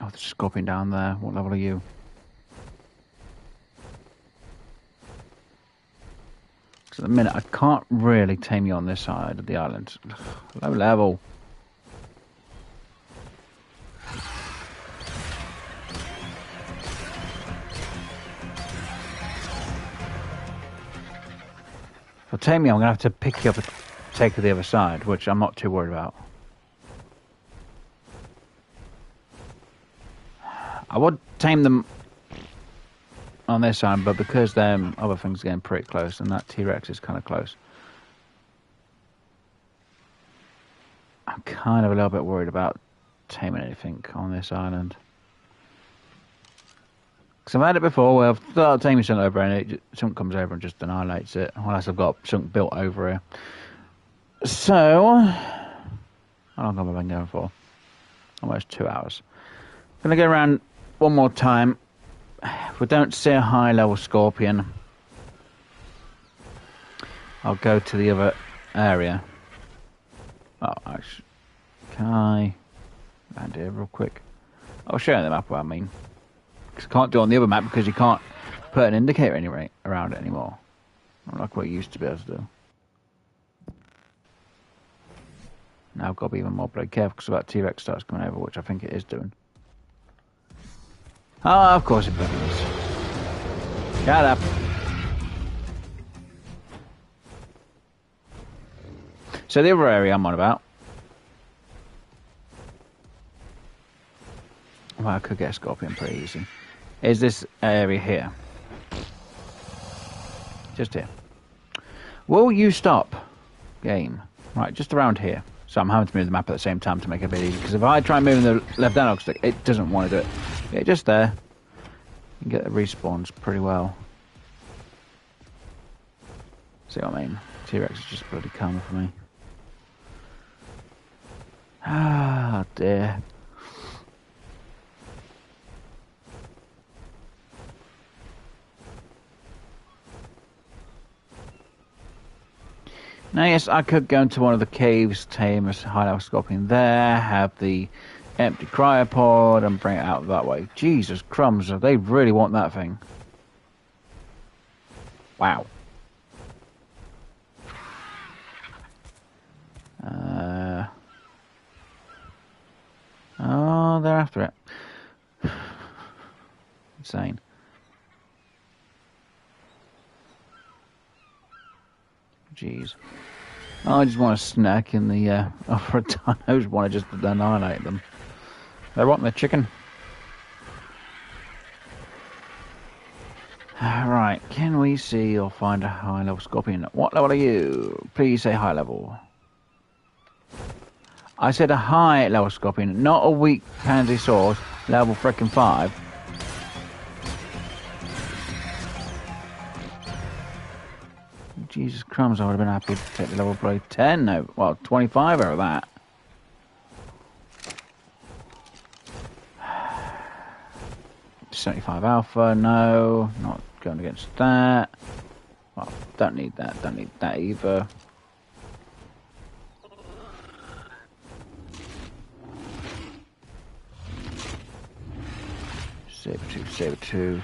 Oh, there's a scorpion down there. What level are you? Because at the minute, I can't really tame you on this side of the island. Low level. For tame you, I'm going to have to pick you up and take to the other side, which I'm not too worried about. I would tame them on this side, but because them other things are getting pretty close, and that T-Rex is kind of close, I'm kind of a little bit worried about taming anything on this island. Because I've had it before where I've started taming something over and something comes over and just annihilates it, unless I've got something built over here. So, how long have I been going for? Almost 2 hours. Gonna go around one more time. If we don't see a high level scorpion, I'll go to the other area. Oh, actually, can I land here real quick? I'll show you the map what I mean. Because I can't do it on the other map because you can't put an indicator anyway around it anymore. Not like what you used to be able to do. Now I've got to be even more bloody careful because that T-Rex starts coming over, which I think it is doing. Oh, of course it bloody is. Shut up. So the other area I'm on about. Well, I could get a scorpion pretty easy. Is this area here. Just here. Will you stop? Game. Right, just around here. So I'm having to move the map at the same time to make it a bit easy. Because if I try moving the left analog stick, it doesn't want to do it. Yeah, just there. You can get the respawns pretty well. See what I mean? T-Rex is just bloody coming for me. Ah, dear. Now, yes, I could go into one of the caves, tame a high level scorpion there, have the empty cryopod, and bring it out that way. Jesus crumbs, they really want that thing. Wow. Oh, they're after it. Insane. Jeez. I just want to snack in the upper dinos, want to just annihilate them. They want their chicken. Right, can we see or find a high level scorpion? What level are you? Please say high level. I said a high level scorpion, not a weak pansy sword, level frickin' 5. Jesus crumbs, I would have been happy to take the level play 10, no, well, 25 out of that. $75 alpha, no, not going against that. Well, don't need that either. Saber 2.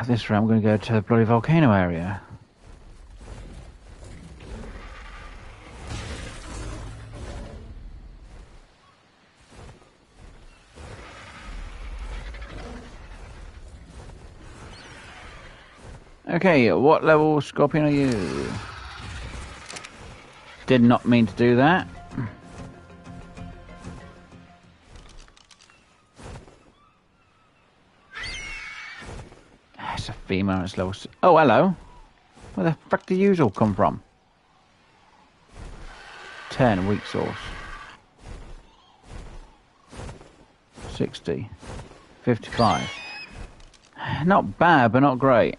This round, I'm going to go to the bloody volcano area. Okay, what level scorpion are you? Did not mean to do that. It's a female, it's level 6. Oh, hello. Where the frick do you all come from? 10, weak source. 60. 55. Not bad, but not great.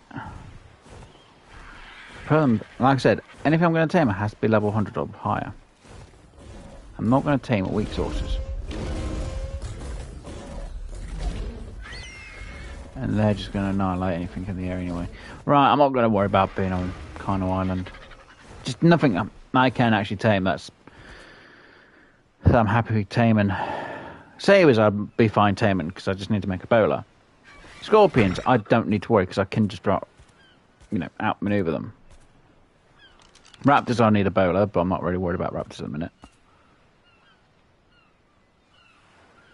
Like I said, anything I'm going to tame has to be level 100 or higher. I'm not going to tame at weak sources. And they're just going to annihilate anything in the air anyway. Right, I'm not going to worry about being on Kano Island. Just nothing I can actually tame. That's so I'm happy with taming. Sabres I'd be fine taming because I just need to make a bowler. Scorpions I don't need to worry because I can just outmaneuver them. Raptors I need a bowler, but I'm not really worried about raptors at the minute.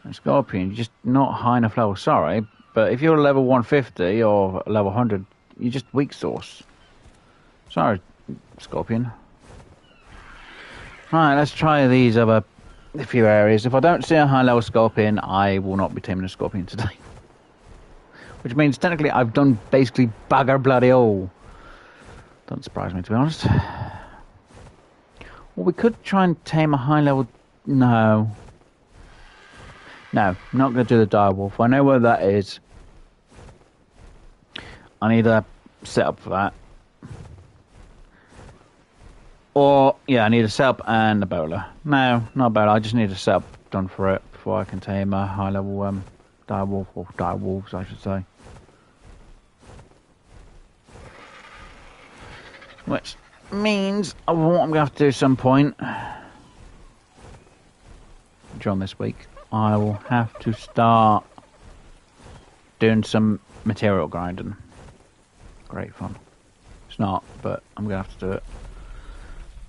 And Scorpion, you're just not high enough level, sorry, but if you're level 150 or level 100, you're just weak source. Sorry, Scorpion. Right, let's try these other few areas. If I don't see a high level Scorpion, I will not be taming a Scorpion today. Which means technically I've done basically bugger bloody all. Doesn't surprise me, to be honest. Well, we could try and tame a high level... No, I'm not going to do the direwolf. I know where that is. I need a setup for that. Or, yeah, I need a setup and a bowler. No, not a bowler. I just need a setup done for it before I can tame a high level direwolf, or direwolves, I should say. Which means what I'm going to have to do at some point during this week, I will have to start doing some material grinding. Great fun. It's not, but I'm going to have to do it.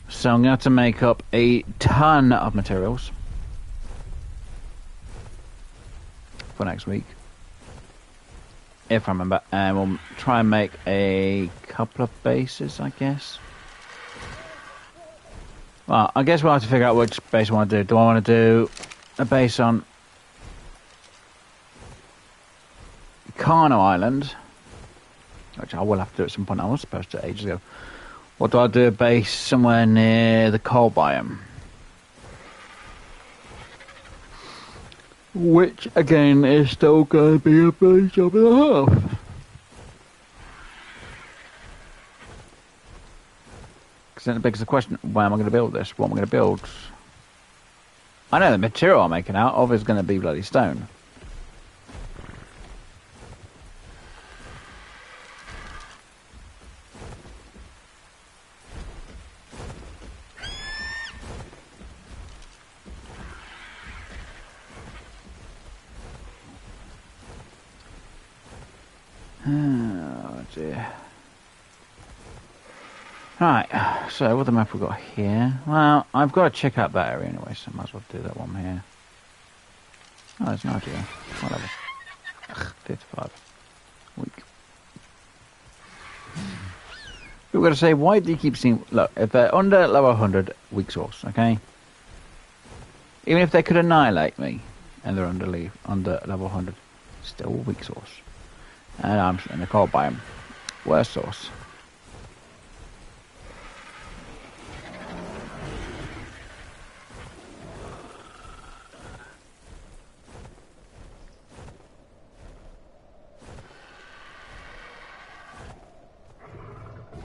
So I'm going to have to make up a ton of materials for next week, if I remember, and we'll try and make a couple of bases, I guess. Well, I guess we'll have to figure out which base I want to do. Do I want to do a base on Kano Island, which I will have to do at some point. I was supposed to ages ago. Or do I do a base somewhere near the coal biome? Which, again, is still going to be a bloody job and a half. Because then it begs the question, where am I going to build this? What am I going to build? I know the material I'm making out of is going to be bloody stone. Oh dear. Right, so what the map we've got here? Well, I've got to check out that area anyway, so I might as well do that one here. Oh, there's no idea. Whatever. 55. Weak. We've got to say, why do you keep seeing... Look, if they're under level 100, weak source, okay? Even if they could annihilate me, and they're under level 100, still weak source. And I'm in the coal biome. Worst source.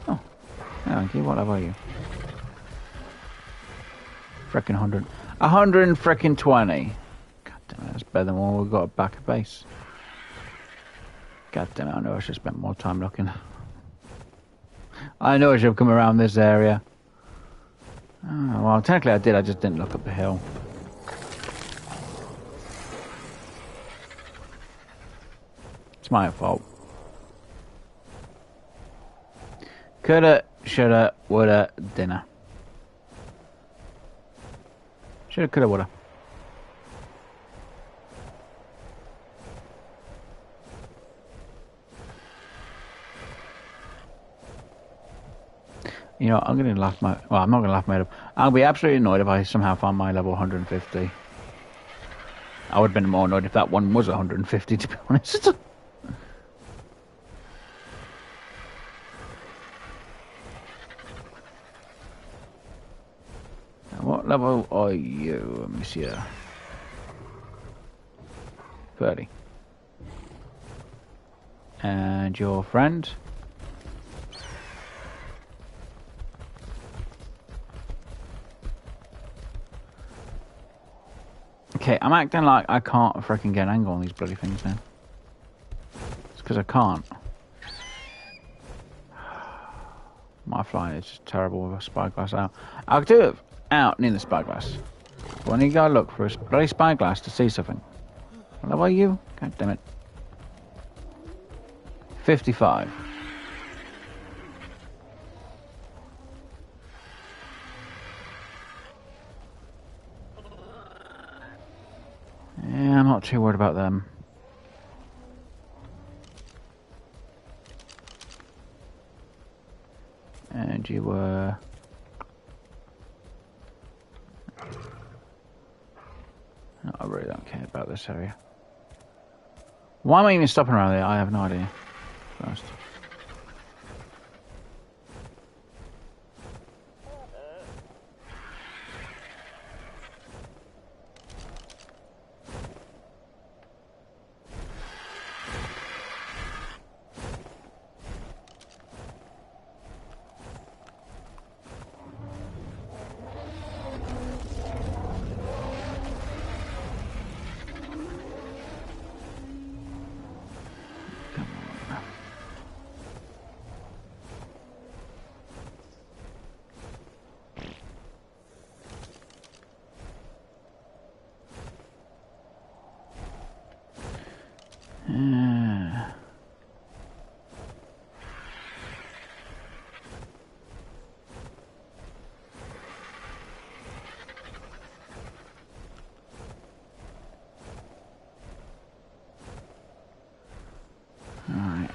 Oh, thank you. What level are you? Frickin' 100. 120. God damn it, that's better than what we've got back at base. God damn it, I know I should have spent more time looking. I know I should have come around this area. Oh, well, technically I did, I just didn't look up the hill. It's my fault. Coulda, shoulda, woulda, dinner. Shoulda, coulda, woulda. You know, I'm going to laugh my... Well, I'm not going to laugh my head up. I'll be absolutely annoyed if I somehow found my level 150. I would have been more annoyed if that one was 150, to be honest. What level are you, monsieur? 30. And your friend? Okay, I'm acting like I can't freaking get an angle on these bloody things now. It's because I can't. My flying is just terrible with a spyglass out. I'll do it out near the spyglass. When you go look for a bloody spyglass to see something. What about you? God damn it. 55. Yeah, I'm not too worried about them. And you were... No, I really don't care about this area. Why am I even stopping around there? I have no idea. First. Alright.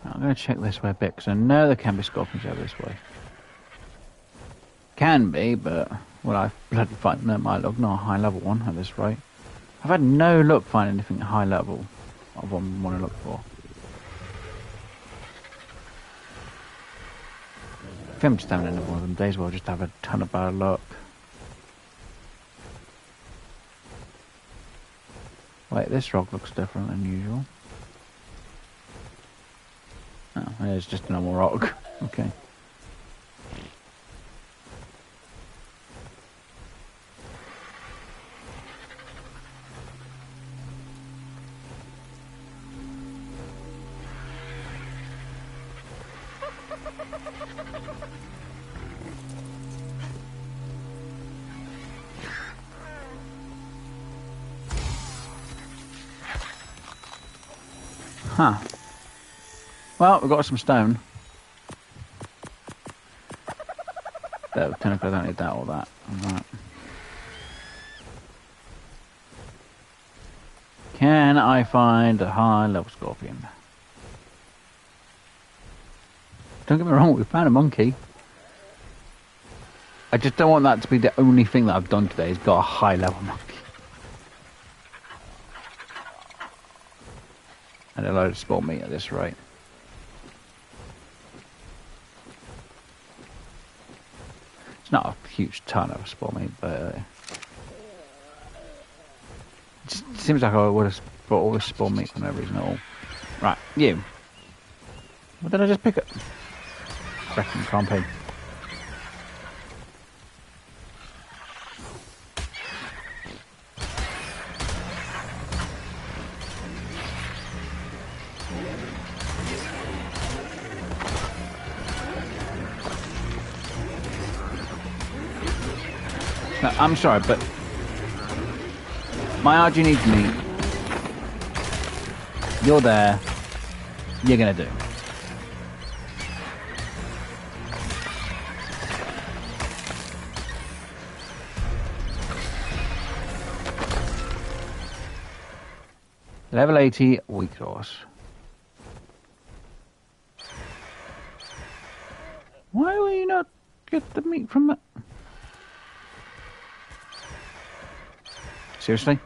I'm going to check this way a bit, because I know there can be scorpions over this way. Can be, but... Well, I've bloody find them at my luck, not a high level one at this rate. I've had no luck finding anything at high level of what I want to look for. I think I'm just having another one of them days where I'll just have a ton of bad luck. Wait, this rock looks different than usual. Oh, it's just a normal rock. Okay. Huh. Well, we've got some stone. Though, technically I don't need that or that. Right. Can I find a high level scorpion? Don't get me wrong, we found a monkey. I just don't want that to be the only thing that I've done today, is got a high level monkey. And a load of spawn meat at this rate. It's not a huge ton of spawn meat, but it just seems like I would have brought all this spawn meat for no reason at all. Right, you. What did I just pick up? Freaking compy. No, I'm sorry, but my RG needs meat. You're there. You're gonna do. Level 80 weak sauce. Why will you not get the meat from that? Seriously?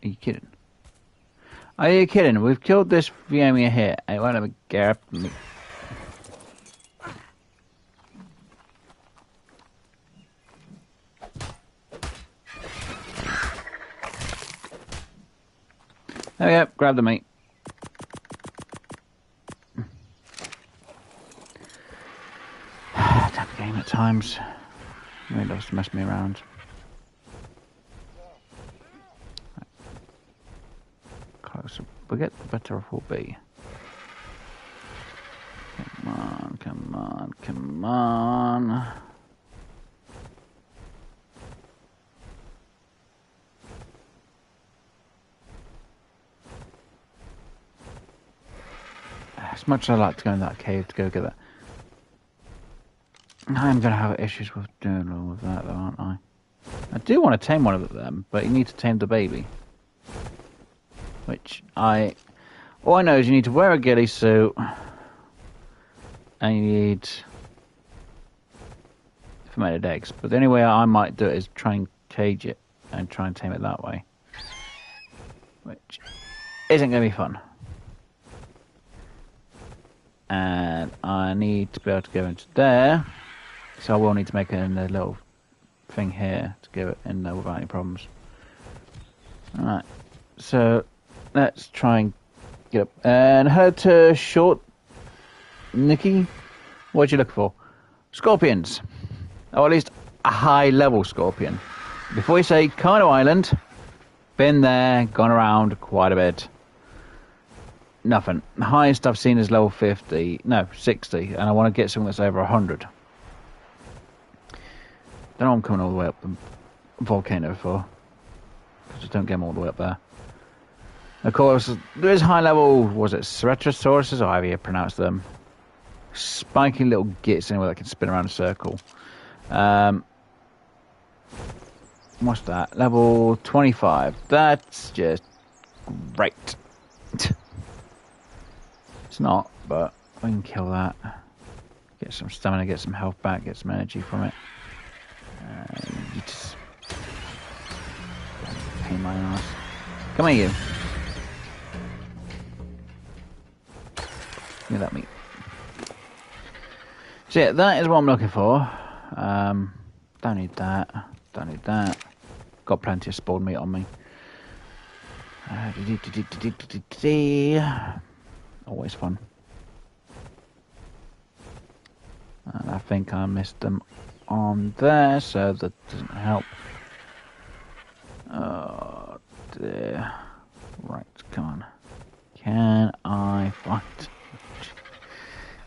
Are you kidding? Are you kidding? We've killed this Viemia here. I want to get the meat. There we go, grab the meat. Tap the game at times. Really loves to mess me around. we get, the better off we'll be. Come on, come on, come on. As much as I like to go in that cave to go get that, I'm going to have issues with doing all of that, though, aren't I? I do want to tame one of them, but you need to tame the baby. Which all I know is you need to wear a ghillie suit, and you need fermented eggs. But the only way I might do it is try and cage it and try and tame it that way, which isn't going to be fun. And I need to be able to go into there, so I will need to make a little thing here to go in there without any problems. Alright, so let's try and get up. And hello to Short Nikki. What you looking for? Scorpions, or at least a high level scorpion. Before you say Kano Island, been there, gone around quite a bit. Nothing. The highest I've seen is level 60, and I want to get something that's over 100. Don't know I'm coming all the way up the volcano for, because I just don't get them all the way up there. Of course, there is high level, was it Ceratosauruses, or however you pronounce them? Spiky little gits anyway that can spin around a circle. What's that? Level 25. That's just great. It's not, but we can kill that. Get some stamina, get some health back, get some energy from it. You just pain my ass. Come here, you. Give me that meat. So yeah, that is what I'm looking for. Don't need that. Don't need that. Got plenty of spawned meat on me. Always fun. And I think I missed them on there, so that doesn't help. Oh dear. Right, come on. Can I find...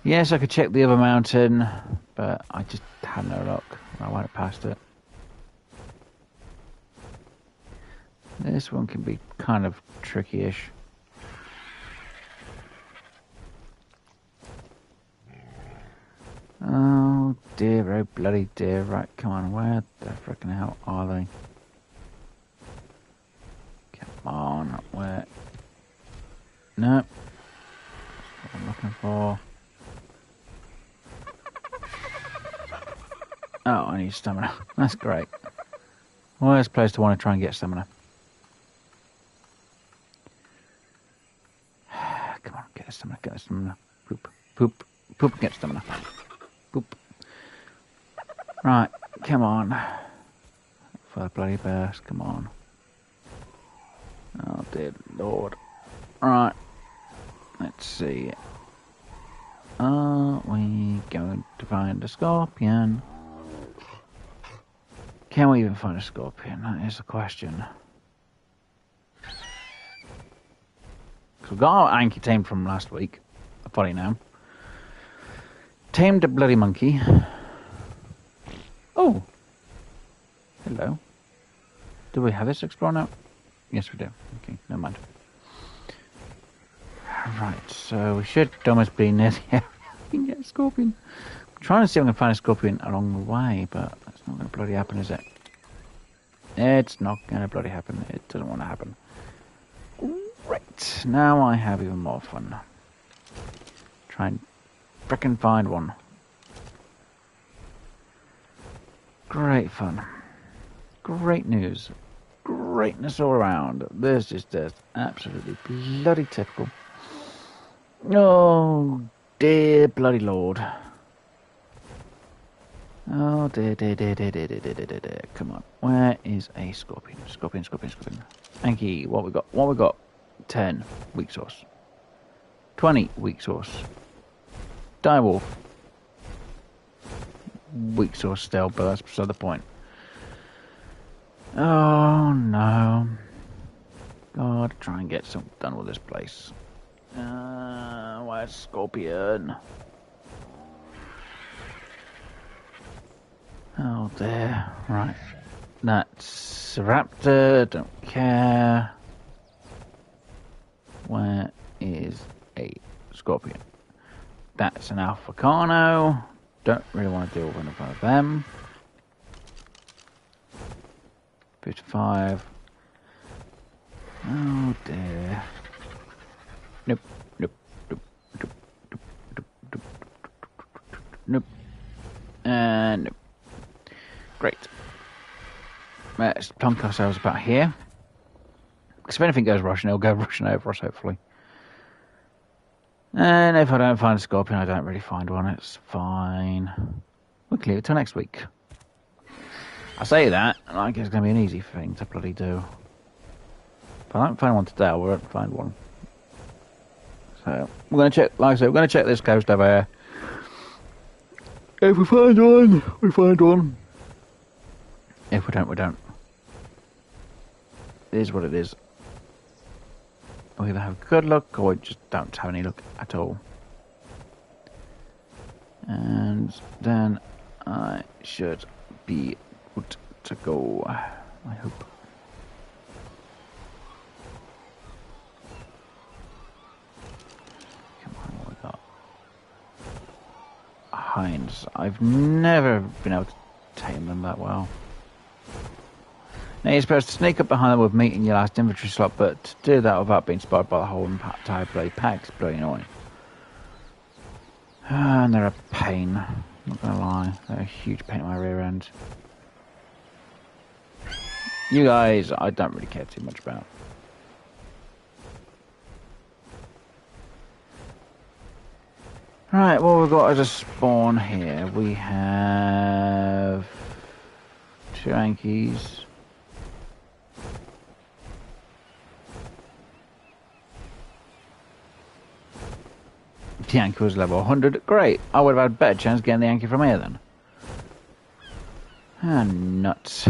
Yes, I could check the other mountain, but I just had no luck. I went past it. This one can be kind of tricky-ish. Oh dear, oh bloody dear. Right, come on, where the frickin' hell are they? Come on, where? No. That's what I'm looking for. Oh, I need stamina. That's great. Worst place to want to try and get stamina. Come on, get stamina, get stamina. Poop, poop, poop, and get stamina. Boop. Right, come on. For the bloody burst, come on. Oh dear lord. Right, let's see. Are we going to find a scorpion? Can we even find a scorpion? That is the question. So we've got our Anki tamed from last week. Funny now. Tamed a bloody monkey. Oh. Hello. Do we have this explorer now? Yes, we do. Okay, never mind. Right, so we should almost be near the area. We can get a scorpion. I'm trying to see if I can find a scorpion along the way, but that's not going to bloody happen, is it? It's not going to bloody happen. It doesn't want to happen. Right, now I have even more fun. Try and frickin' find one. Great fun. Great news. Greatness all around. This is just absolutely bloody typical. Oh dear bloody lord. Oh dear, dear, dear, dear, dear, dear, dear, dear, dear, dear. Come on. Where is a scorpion? Scorpion, scorpion, scorpion. Anki, what we got? What we got? 10 weak sauce. 20 weak sauce. Direwolf. Weak sauce still, but that's beside the point. Oh no. Gotta try and get something done with this place. Where's Scorpion? Oh, there. Right. That's a raptor. Don't care. Where is a scorpion? That's an Alphacano. Don't really want to deal with one of them. 55. Oh dear. Nope. Nope. Nope. Nope. Nope. Nope. Nope. And nope. Great. Let's plunk ourselves about here. Because if anything goes rushing, it'll go rushing over us, hopefully. And if I don't find a scorpion, I don't really find one. It's fine. We'll leave it till next week. I say that, like it's going to be an easy thing to bloody do. If I don't find one today, I won't find one. So, we're going to check, like I said, we're going to check this coast over here. If we find one, we find one. If we don't, we don't. It is what it is. We either have good luck or we just don't have any luck at all. And then I should be good to go. I hope. Come on, what we got? Hinds. I've never been able to tame them that well. Now you're supposed to sneak up behind them with meat in your last inventory slot, but to do that without being spotted by the whole entire bloody pack's bloody annoying. And they're a pain, not gonna lie. They're a huge pain in my rear end. You guys, I don't really care too much about. Right, what we've got as a spawn here, we have 2 Yankees. The Yankee was level 100. Great. I would have had a better chance getting the Yankee from here then. Ah, nuts.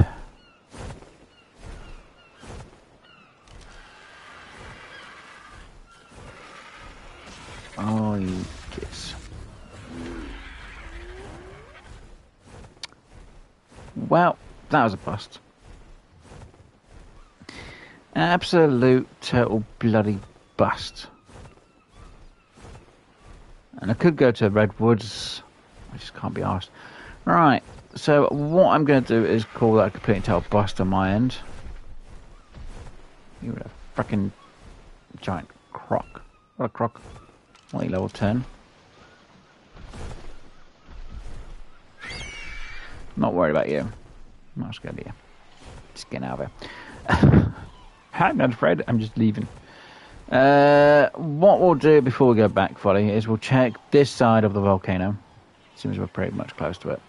Oh, you kids. Well, that was a bust. An absolute total bloody bust. And I could go to Redwoods. I just can't be arsed. Right, so what I'm going to do is call that a complete and total bust on my end. You a freaking giant croc. What a croc. Only level 10. Not worried about you. I'm not scared of you. Just getting out of here. I'm not afraid, I'm just leaving. What we'll do before we go back, Folly, is we'll check this side of the volcano. Seems we're pretty much close to it.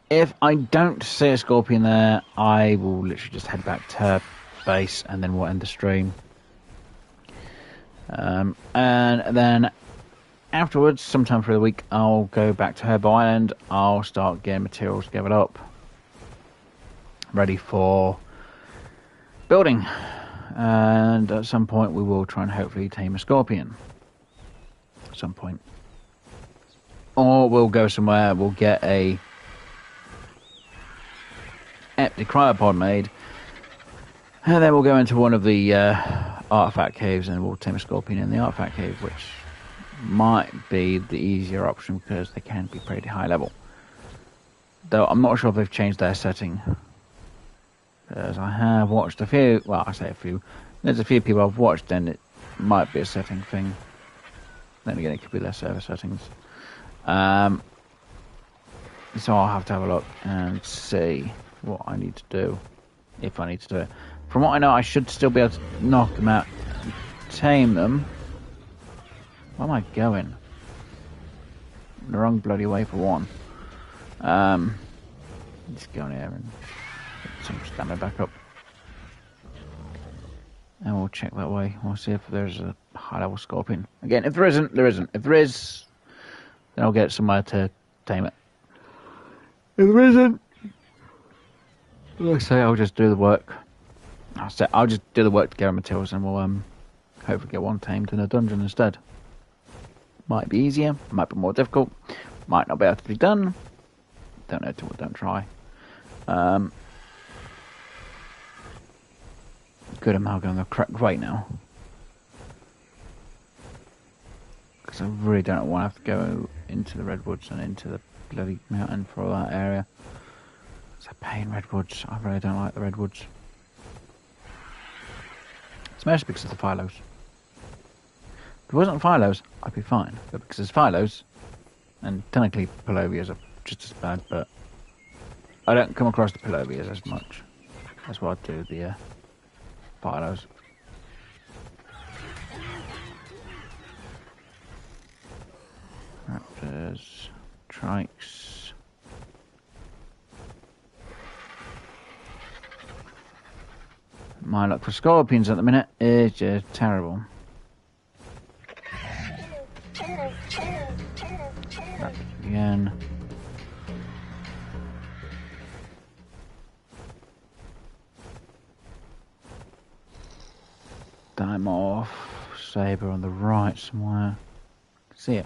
If I don't see a scorpion there, I will literally just head back to her base and then we'll end the stream. And then afterwards, sometime through the week, I'll go back to Herb Island. I'll start getting materials gathered up, ready for building. And at some point we will try and hopefully tame a scorpion. At some point. Or we'll go somewhere, we'll get a empty cryopod made. And then we'll go into one of the artifact caves and we'll tame a scorpion in the artifact cave, which might be the easier option because they can be pretty high level. Though I'm not sure if they've changed their setting. Because I have watched a few, well, I say a few, there's a few people I've watched and it might be a setting thing. Then again, it could be their server settings. So I'll have to have a look and see what I need to do, if I need to do it. From what I know, I should still be able to knock them out, tame them. Where am I going? The wrong bloody way for one. Just go in here and get some stamina back up. And we'll check that way. We'll see if there's a high level scorpion. Again, if there isn't, there isn't. If there is, then I'll get somewhere to tame it. If there isn't, like I say, I'll just do the work So I'll just do the work to gather materials, and we'll hopefully get one tamed in a dungeon instead. Might be easier, might be more difficult, might not be able to be done. Don't know till we don't try. Good, I'm now going the correct way now. Because I really don't want to have to go into the redwoods and into the bloody mountain for all that area. It's a pain, redwoods. I really don't like the redwoods. It's mostly because of the phylos. If it wasn't phylos, I'd be fine. But because it's phylos, and technically pilovias are just as bad, but I don't come across the pilovias as much. That's what I do, the phylos. Raptors, trikes. My luck for scorpions at the minute is just terrible. Raptors again. Dimorph, saber on the right somewhere. See it.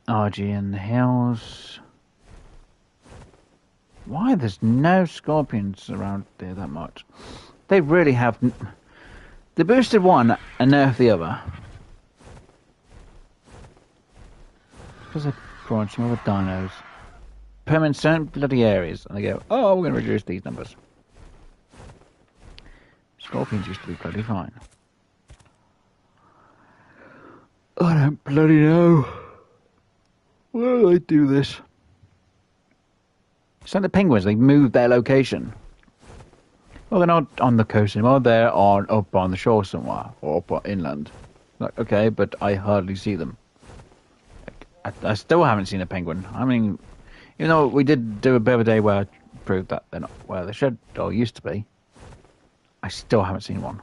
RG in the hills. Why there's no scorpions around there that much? They really have. They boosted one and nerfed the other. Because they brought some other dinos. Put them in certain bloody areas and they go, oh, we're going to reduce these numbers. Scorpions used to be bloody fine. I don't bloody know. Why do they do this? It's like the penguins, they moved their location. Well, they're not on the coast anymore, they're up on the shore somewhere, or up inland. Like, okay, but I hardly see them. I still haven't seen a penguin. I mean, even though we did do a bit of a day where I proved that they're not where they should or used to be, I still haven't seen one.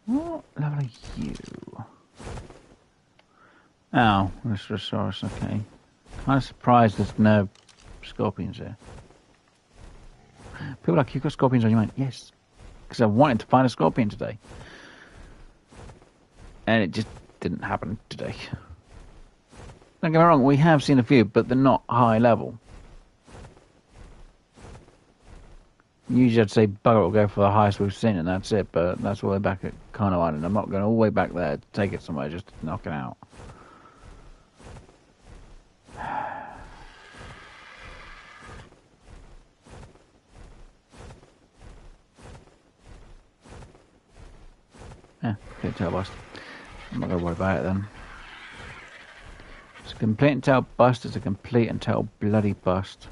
What level are you? Oh, Ristrosaurus, okay. Kind of surprised there's no scorpions there. People are like, you've got scorpions on your mind? Yes. Because I wanted to find a scorpion today. And it just didn't happen today. Don't get me wrong, we have seen a few, but they're not high level. Usually I'd say bugger will go for the highest we've seen and that's it, but that's all the way back at Carno Island. I'm not going all the way back there to take it somewhere just to knock it out. Yeah, complete tail bust. I'm not going to worry about it then. It's a complete and tail bust. It's a complete and tail bloody bust.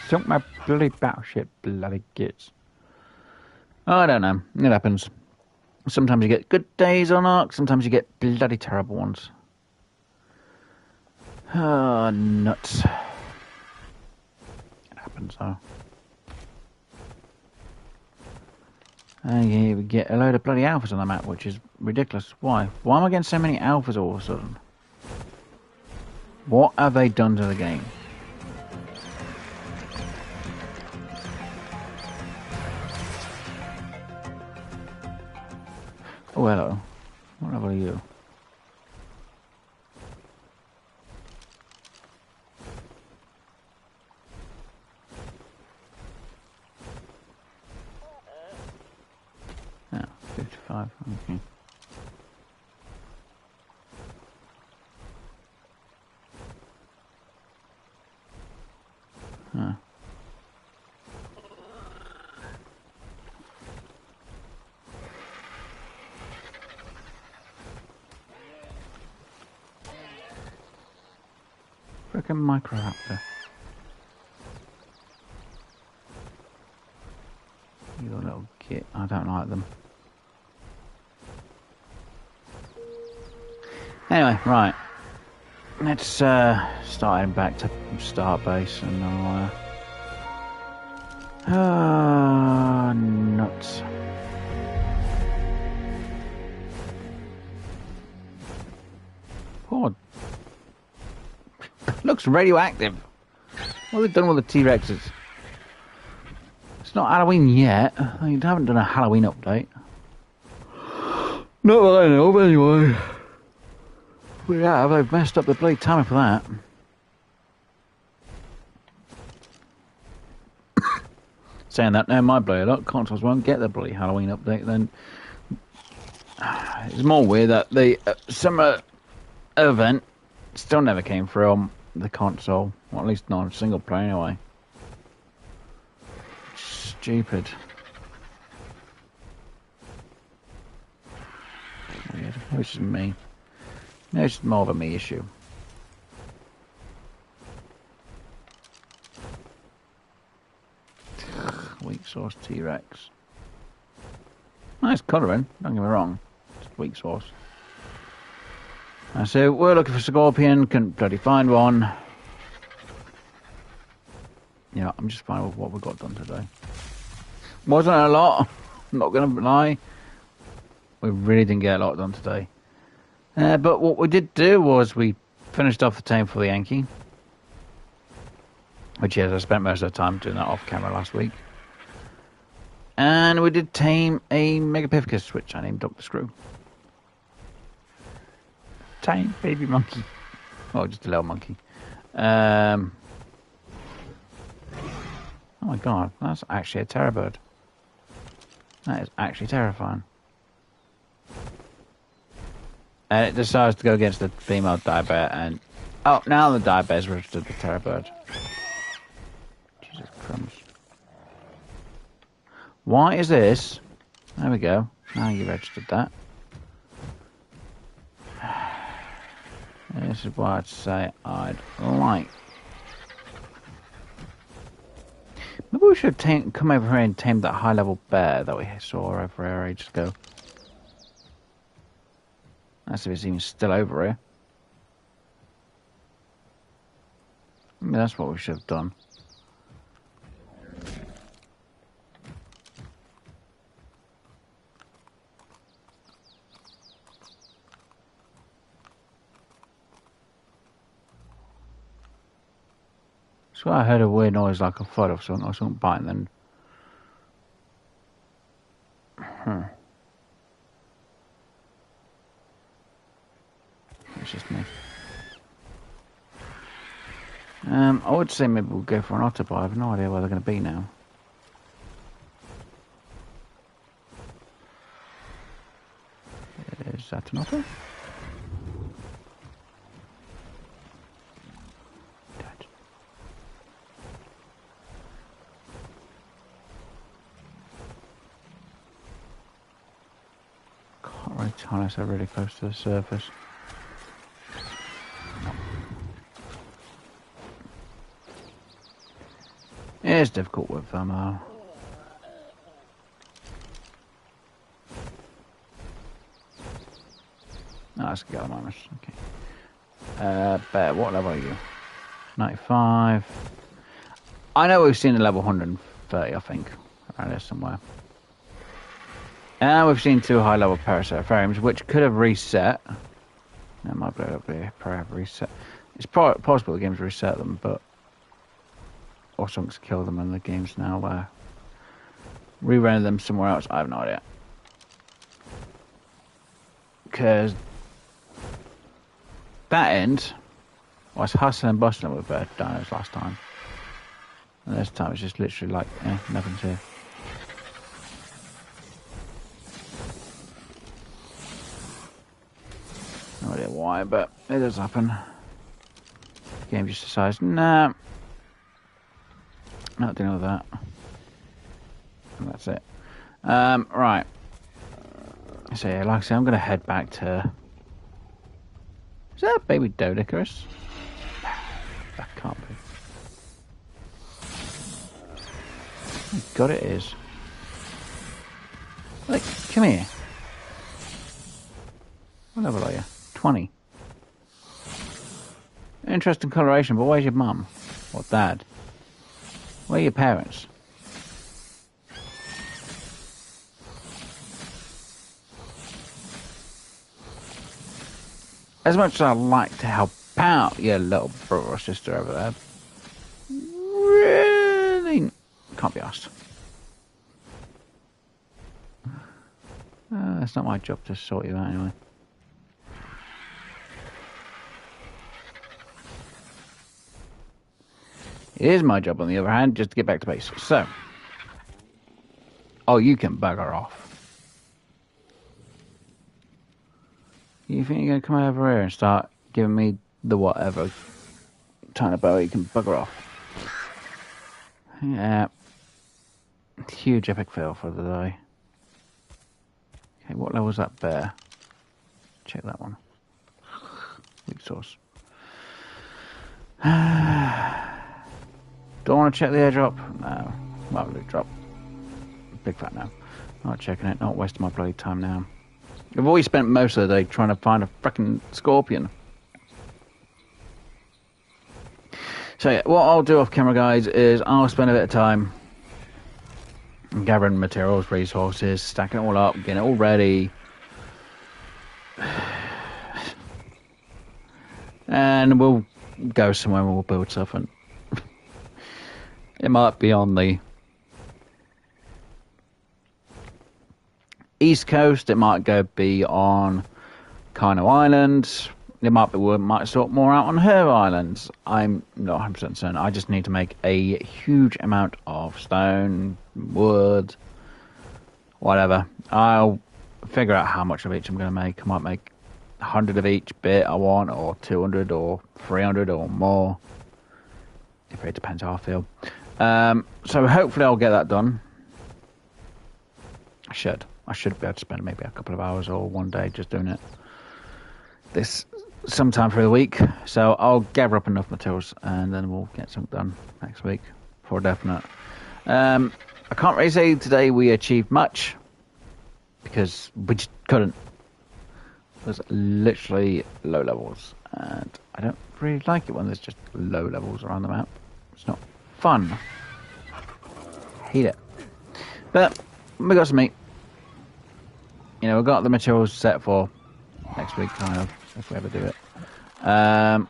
Sunk my bloody battleship, bloody gits. I don't know. It happens. Sometimes you get good days on Ark. Sometimes you get bloody terrible ones. Ah, nuts. It happens though. And yeah, we get a load of bloody alphas on the map, which is ridiculous. Why? Why am I getting so many alphas all of a sudden? What have they done to the game? Oh, hello. What level are you? Oh, 55, okay. Huh. Frickin' Microraptor. You little git. I don't like them. Anyway, right. Let's start heading back to start base and I'll nuts. Poor looks radioactive. What have they done with the T-Rexes? It's not Halloween yet. They haven't done a Halloween update. Not that I know of, anyway. But yeah, they've messed up the bloody timing for that. Saying that, now my bloody lot, consoles won't get the bloody Halloween update then. It's more weird that the summer event still never came through on the console. Or at least not on single player anyway. Stupid. Weird. Which is me. No, it's more of a me issue. Weak sauce T-Rex. Nice colouring, don't get me wrong. Just weak sauce. So we're looking for Scorpion, couldn't bloody find one. Yeah, I'm just fine with what we got done today. Wasn't a lot, I'm not gonna lie. We really didn't get a lot done today. But what we did do was we finished off the tame for the Yankee. Which, yes, I spent most of the time doing that off camera last week. And we did tame a Megapithecus, which I named Dr. Screw. Tame baby monkey. Oh, just a little monkey. Oh my god, that's actually a terror bird. That is actually terrifying. And it decides to go against the female diabear and... Oh, now the diabear's registered the terror bird. Jesus crumbs. Why is this? There we go. Now you registered that. This is what I'd say I'd like. Maybe we should come over here and tame that high-level bear that we saw over here ages ago. That's if it's even still over here. Maybe that's what we should have done. So I heard a weird noise like a flood or something biting then. It's just me. I would say maybe we'll go for an otter, but I have no idea where they're going to be now. Is that an otter? Can't really tell unless they're really close to the surface. It's difficult with them. Oh, that's a Gallimimus. Okay. Bear, what level are you? 95. I know we've seen a level 130, I think. Around there somewhere. And we've seen 2 high-level Paraceratheriums, which could have reset. That might be probably have reset. It's possible the game's reset them, but... Or something's killed them and the game's now re-rendered them somewhere else. I have no idea. Because... that end was hustling and bustling with dinos last time. And this time it's just literally like, nothing's here. No idea why, but it does happen. The game just decides, nah, not dealing with that. And that's it. Right. So yeah, like I say, I'm going to head back to... Is that a baby Dodicurus? That can't be. Oh God, it is. Like, come here. What level are you? 20. Interesting coloration, but where's your mum? Or dad? Where are your parents? As much as I like to help Pow! Yeah, little brother or sister over there. Really can't be asked. It's not my job to sort you out anyway. It is my job, on the other hand, just to get back to base. So, oh, you can bugger off. You think you're going to come over here and start giving me the whatever trying about you can bugger off? Yeah. Huge epic fail for the day. Okay, what level is that bear? Check that one. Weak source. Do I want to check the airdrop? No. Well, loot drop. Big fat no. Not checking it, not wasting my bloody time now. I've always spent most of the day trying to find a frickin' scorpion. So yeah, what I'll do off camera, guys, is I'll spend a bit of time gathering materials, resources, stacking it all up, getting it all ready. And we'll go somewhere and we'll build stuff, and it might be on the East Coast, it might be on Kino Island, it might be we might sort more out on her islands. I'm not 100% certain. I just need to make a huge amount of stone, wood, whatever. I'll figure out how much of each I'm going to make. I might make 100 of each bit I want, or 200, or 300, or more. It depends how I feel. So hopefully I'll get that done. I should be able to spend maybe a couple of hours or one day just doing it this sometime through the week. So I'll gather up enough materials and then we'll get something done next week for definite. I can't really say today we achieved much because we just couldn't. There's literally low levels, and I don't really like it when there's just low levels around the map. It's not fun. Hate it. But we got some meat. You know, we've got the materials set for next week, kind of, if we ever do it.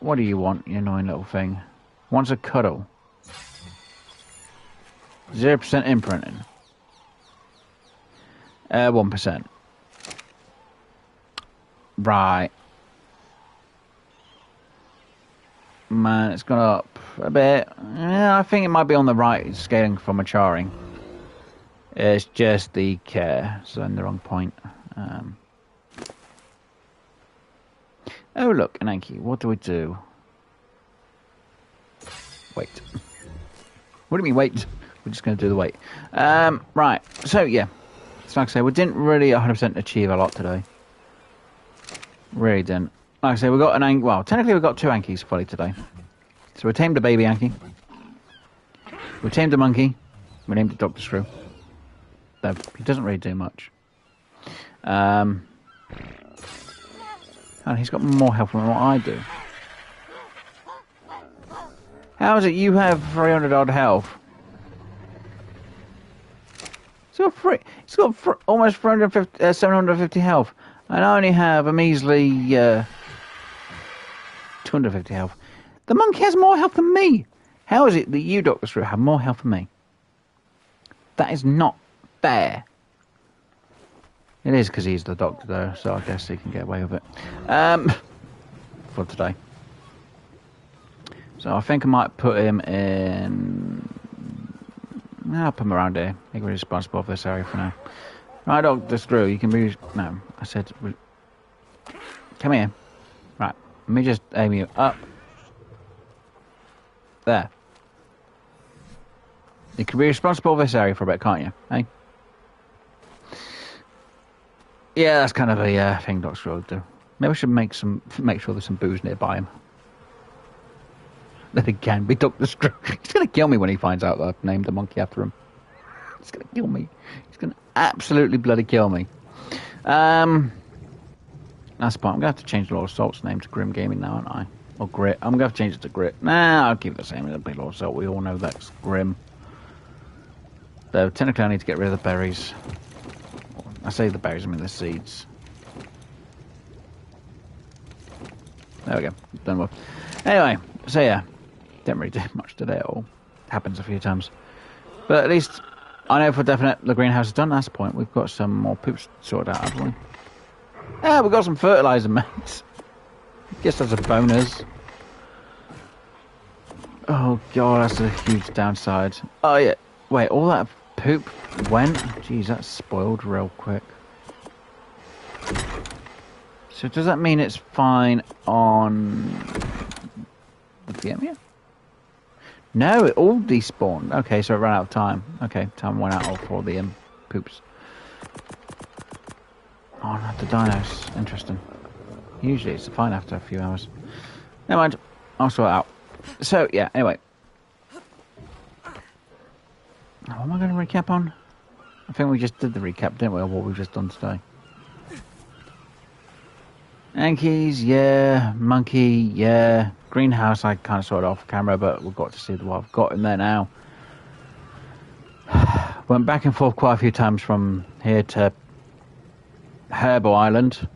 What do you want, you annoying little thing? Wants a cuddle. 0% imprinting. 1%. Right. Man, it's gone up a bit. Yeah, I think it might be on the right, scaling from a charring. It's just the care, so in the wrong point. Oh, look, an Anki. What do we do? Wait. What do you mean, wait? We're just going to do the wait. Right. So, yeah. So, like I say, we didn't really 100% achieve a lot today. Really didn't. Like I say, we got an Anki. Well, technically, we got 2 Ankis fully today. So, we tamed a baby Anki. We tamed a monkey. We named it Dr. Screw. Though, he doesn't really do much. And he's got more health than what I do. How is it you have 300 odd health? It's got almost 750 health, and I only have a measly 250 health. The monkey has more health than me. How is it that you, Dr. Screw, have more health than me? That is not fair. It is because he's the doctor, though, so I guess he can get away with it. For today. So I think I might put him in... I'll put him around here. He can be responsible for this area for now. Right, Dr. Screw, you can be... No, I said... Come here. Right, let me just aim you up. There. You can be responsible for this area for a bit, can't you? Hey? Yeah, that's kind of a thing Dr. Screw would do. Maybe I should make sure there's some booze nearby him. Then again, be Dr. Screw. He's going to kill me when he finds out that I've named the monkey after him. He's going to kill me. He's going to absolutely bloody kill me. That's the point. I'm going to have to change Lord Salt's name to Grim Gaming now, aren't I? Or Grit. I'm going to have to change it to Grit. Nah, I'll keep it the same. It'll be Lord Salt. We all know that's Grim. Though, technically I need to get rid of the berries. I say the berries, I mean the seeds. There we go. Done well. Anyway, so yeah, didn't really do much today at all. Happens a few times. But at least I know for definite the greenhouse is done. That's the point. We've got some more poops sorted out, haven't we? Yeah, we've got some fertilizer, mate. Guess that's a bonus. Oh god, that's a huge downside. Oh yeah, wait, all that poop went? Jeez, that's spoiled real quick. So does that mean it's fine on the VM here? No, it all despawned. Okay, so it ran out of time. Okay, time went out for the poops. Oh, not the dinos. Interesting. Usually it's fine after a few hours. Never mind, I'll sort it out. So, yeah, anyway. What am I going to recap on? I think we just did the recap, didn't we, of what we've just done today. Yankees, yeah. Monkey, yeah. Greenhouse, I kind of saw it off camera, but we've got to see what I've got in there now. Went back and forth quite a few times from here to Herbo Island.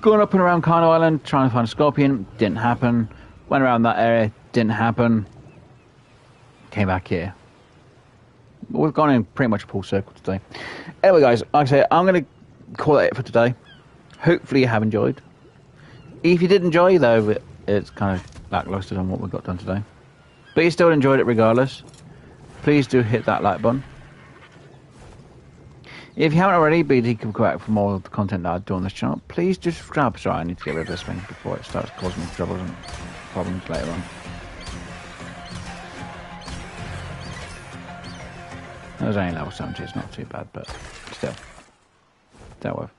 Going up and around Kano Island, trying to find a scorpion, didn't happen. Went around that area, didn't happen. Came back here. We've gone in pretty much a full circle today. Anyway, guys, like I say, I'm going to call it for today. Hopefully you have enjoyed. If you did enjoy, though, it's kind of lackluster on what we've got done today. But you still enjoyed it regardless. Please do hit that like button. If you haven't already, but you can go back for more of the content that I do on this channel, please do subscribe. Sorry, I need to get rid of this thing before it starts causing me troubles and problems later on. It was only level 70, it's not too bad, but still. Dealt with.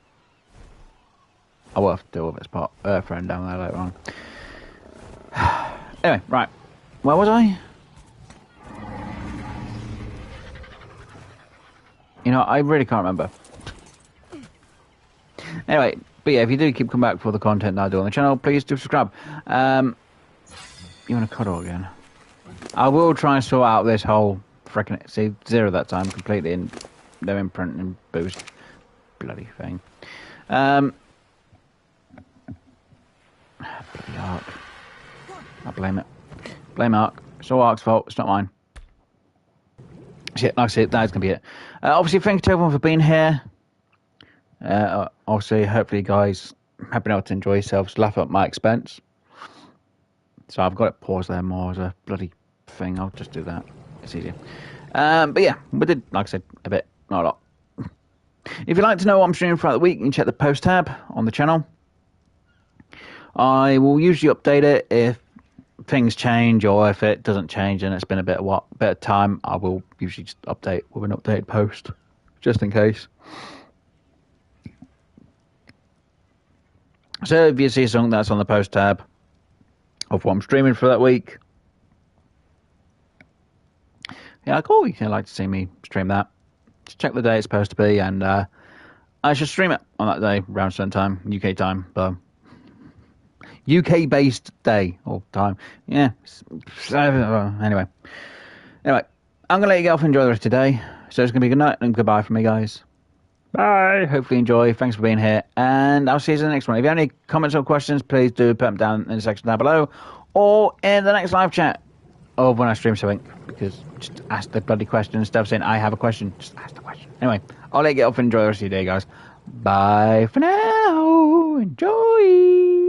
I will have to deal with its part friend down there later on. Anyway, right. Where was I? You know, I really can't remember. Anyway, but yeah, if you do keep coming back for the content that I do on the channel, please do subscribe. You want to cuddle again? I will try and sort out this whole freaking zero that time completely and no imprint and boost bloody thing. Bloody Ark. I blame it. Blame Ark. It's all Ark's fault. It's not mine. Shit, like I said, that's going to be it. Obviously, thank you to everyone for being here. Obviously, hopefully you guys have been able to enjoy yourselves, laugh at my expense. So I've got it paused there more as a bloody thing. I'll just do that. It's easier. But yeah, we did, like I said, a bit, not a lot. If you'd like to know what I'm streaming throughout the week, you can check the post tab on the channel. I will usually update it if things change, or if it doesn't change and it's been a bit of time, I will usually just update with an updated post, just in case. So if you see something that's on the post tab of what I'm streaming for that week, yeah, like, oh, you'd like to see me stream that, just check the day it's supposed to be, and I should stream it on that day around certain time, UK time, but UK based day or time. Yeah. Anyway, I'm gonna let you go off and enjoy the rest of the day. So it's gonna be good night and goodbye from me, guys. Bye. Hopefully you enjoy. Thanks for being here, and I'll see you in the next one. If you have any comments or questions, please do put them down in the section down below, or in the next live chat, or when I stream something. Because just ask the bloody question instead of saying I have a question. Just ask the question. Anyway, I'll let you get off and enjoy the rest of your day, guys. Bye for now. Enjoy.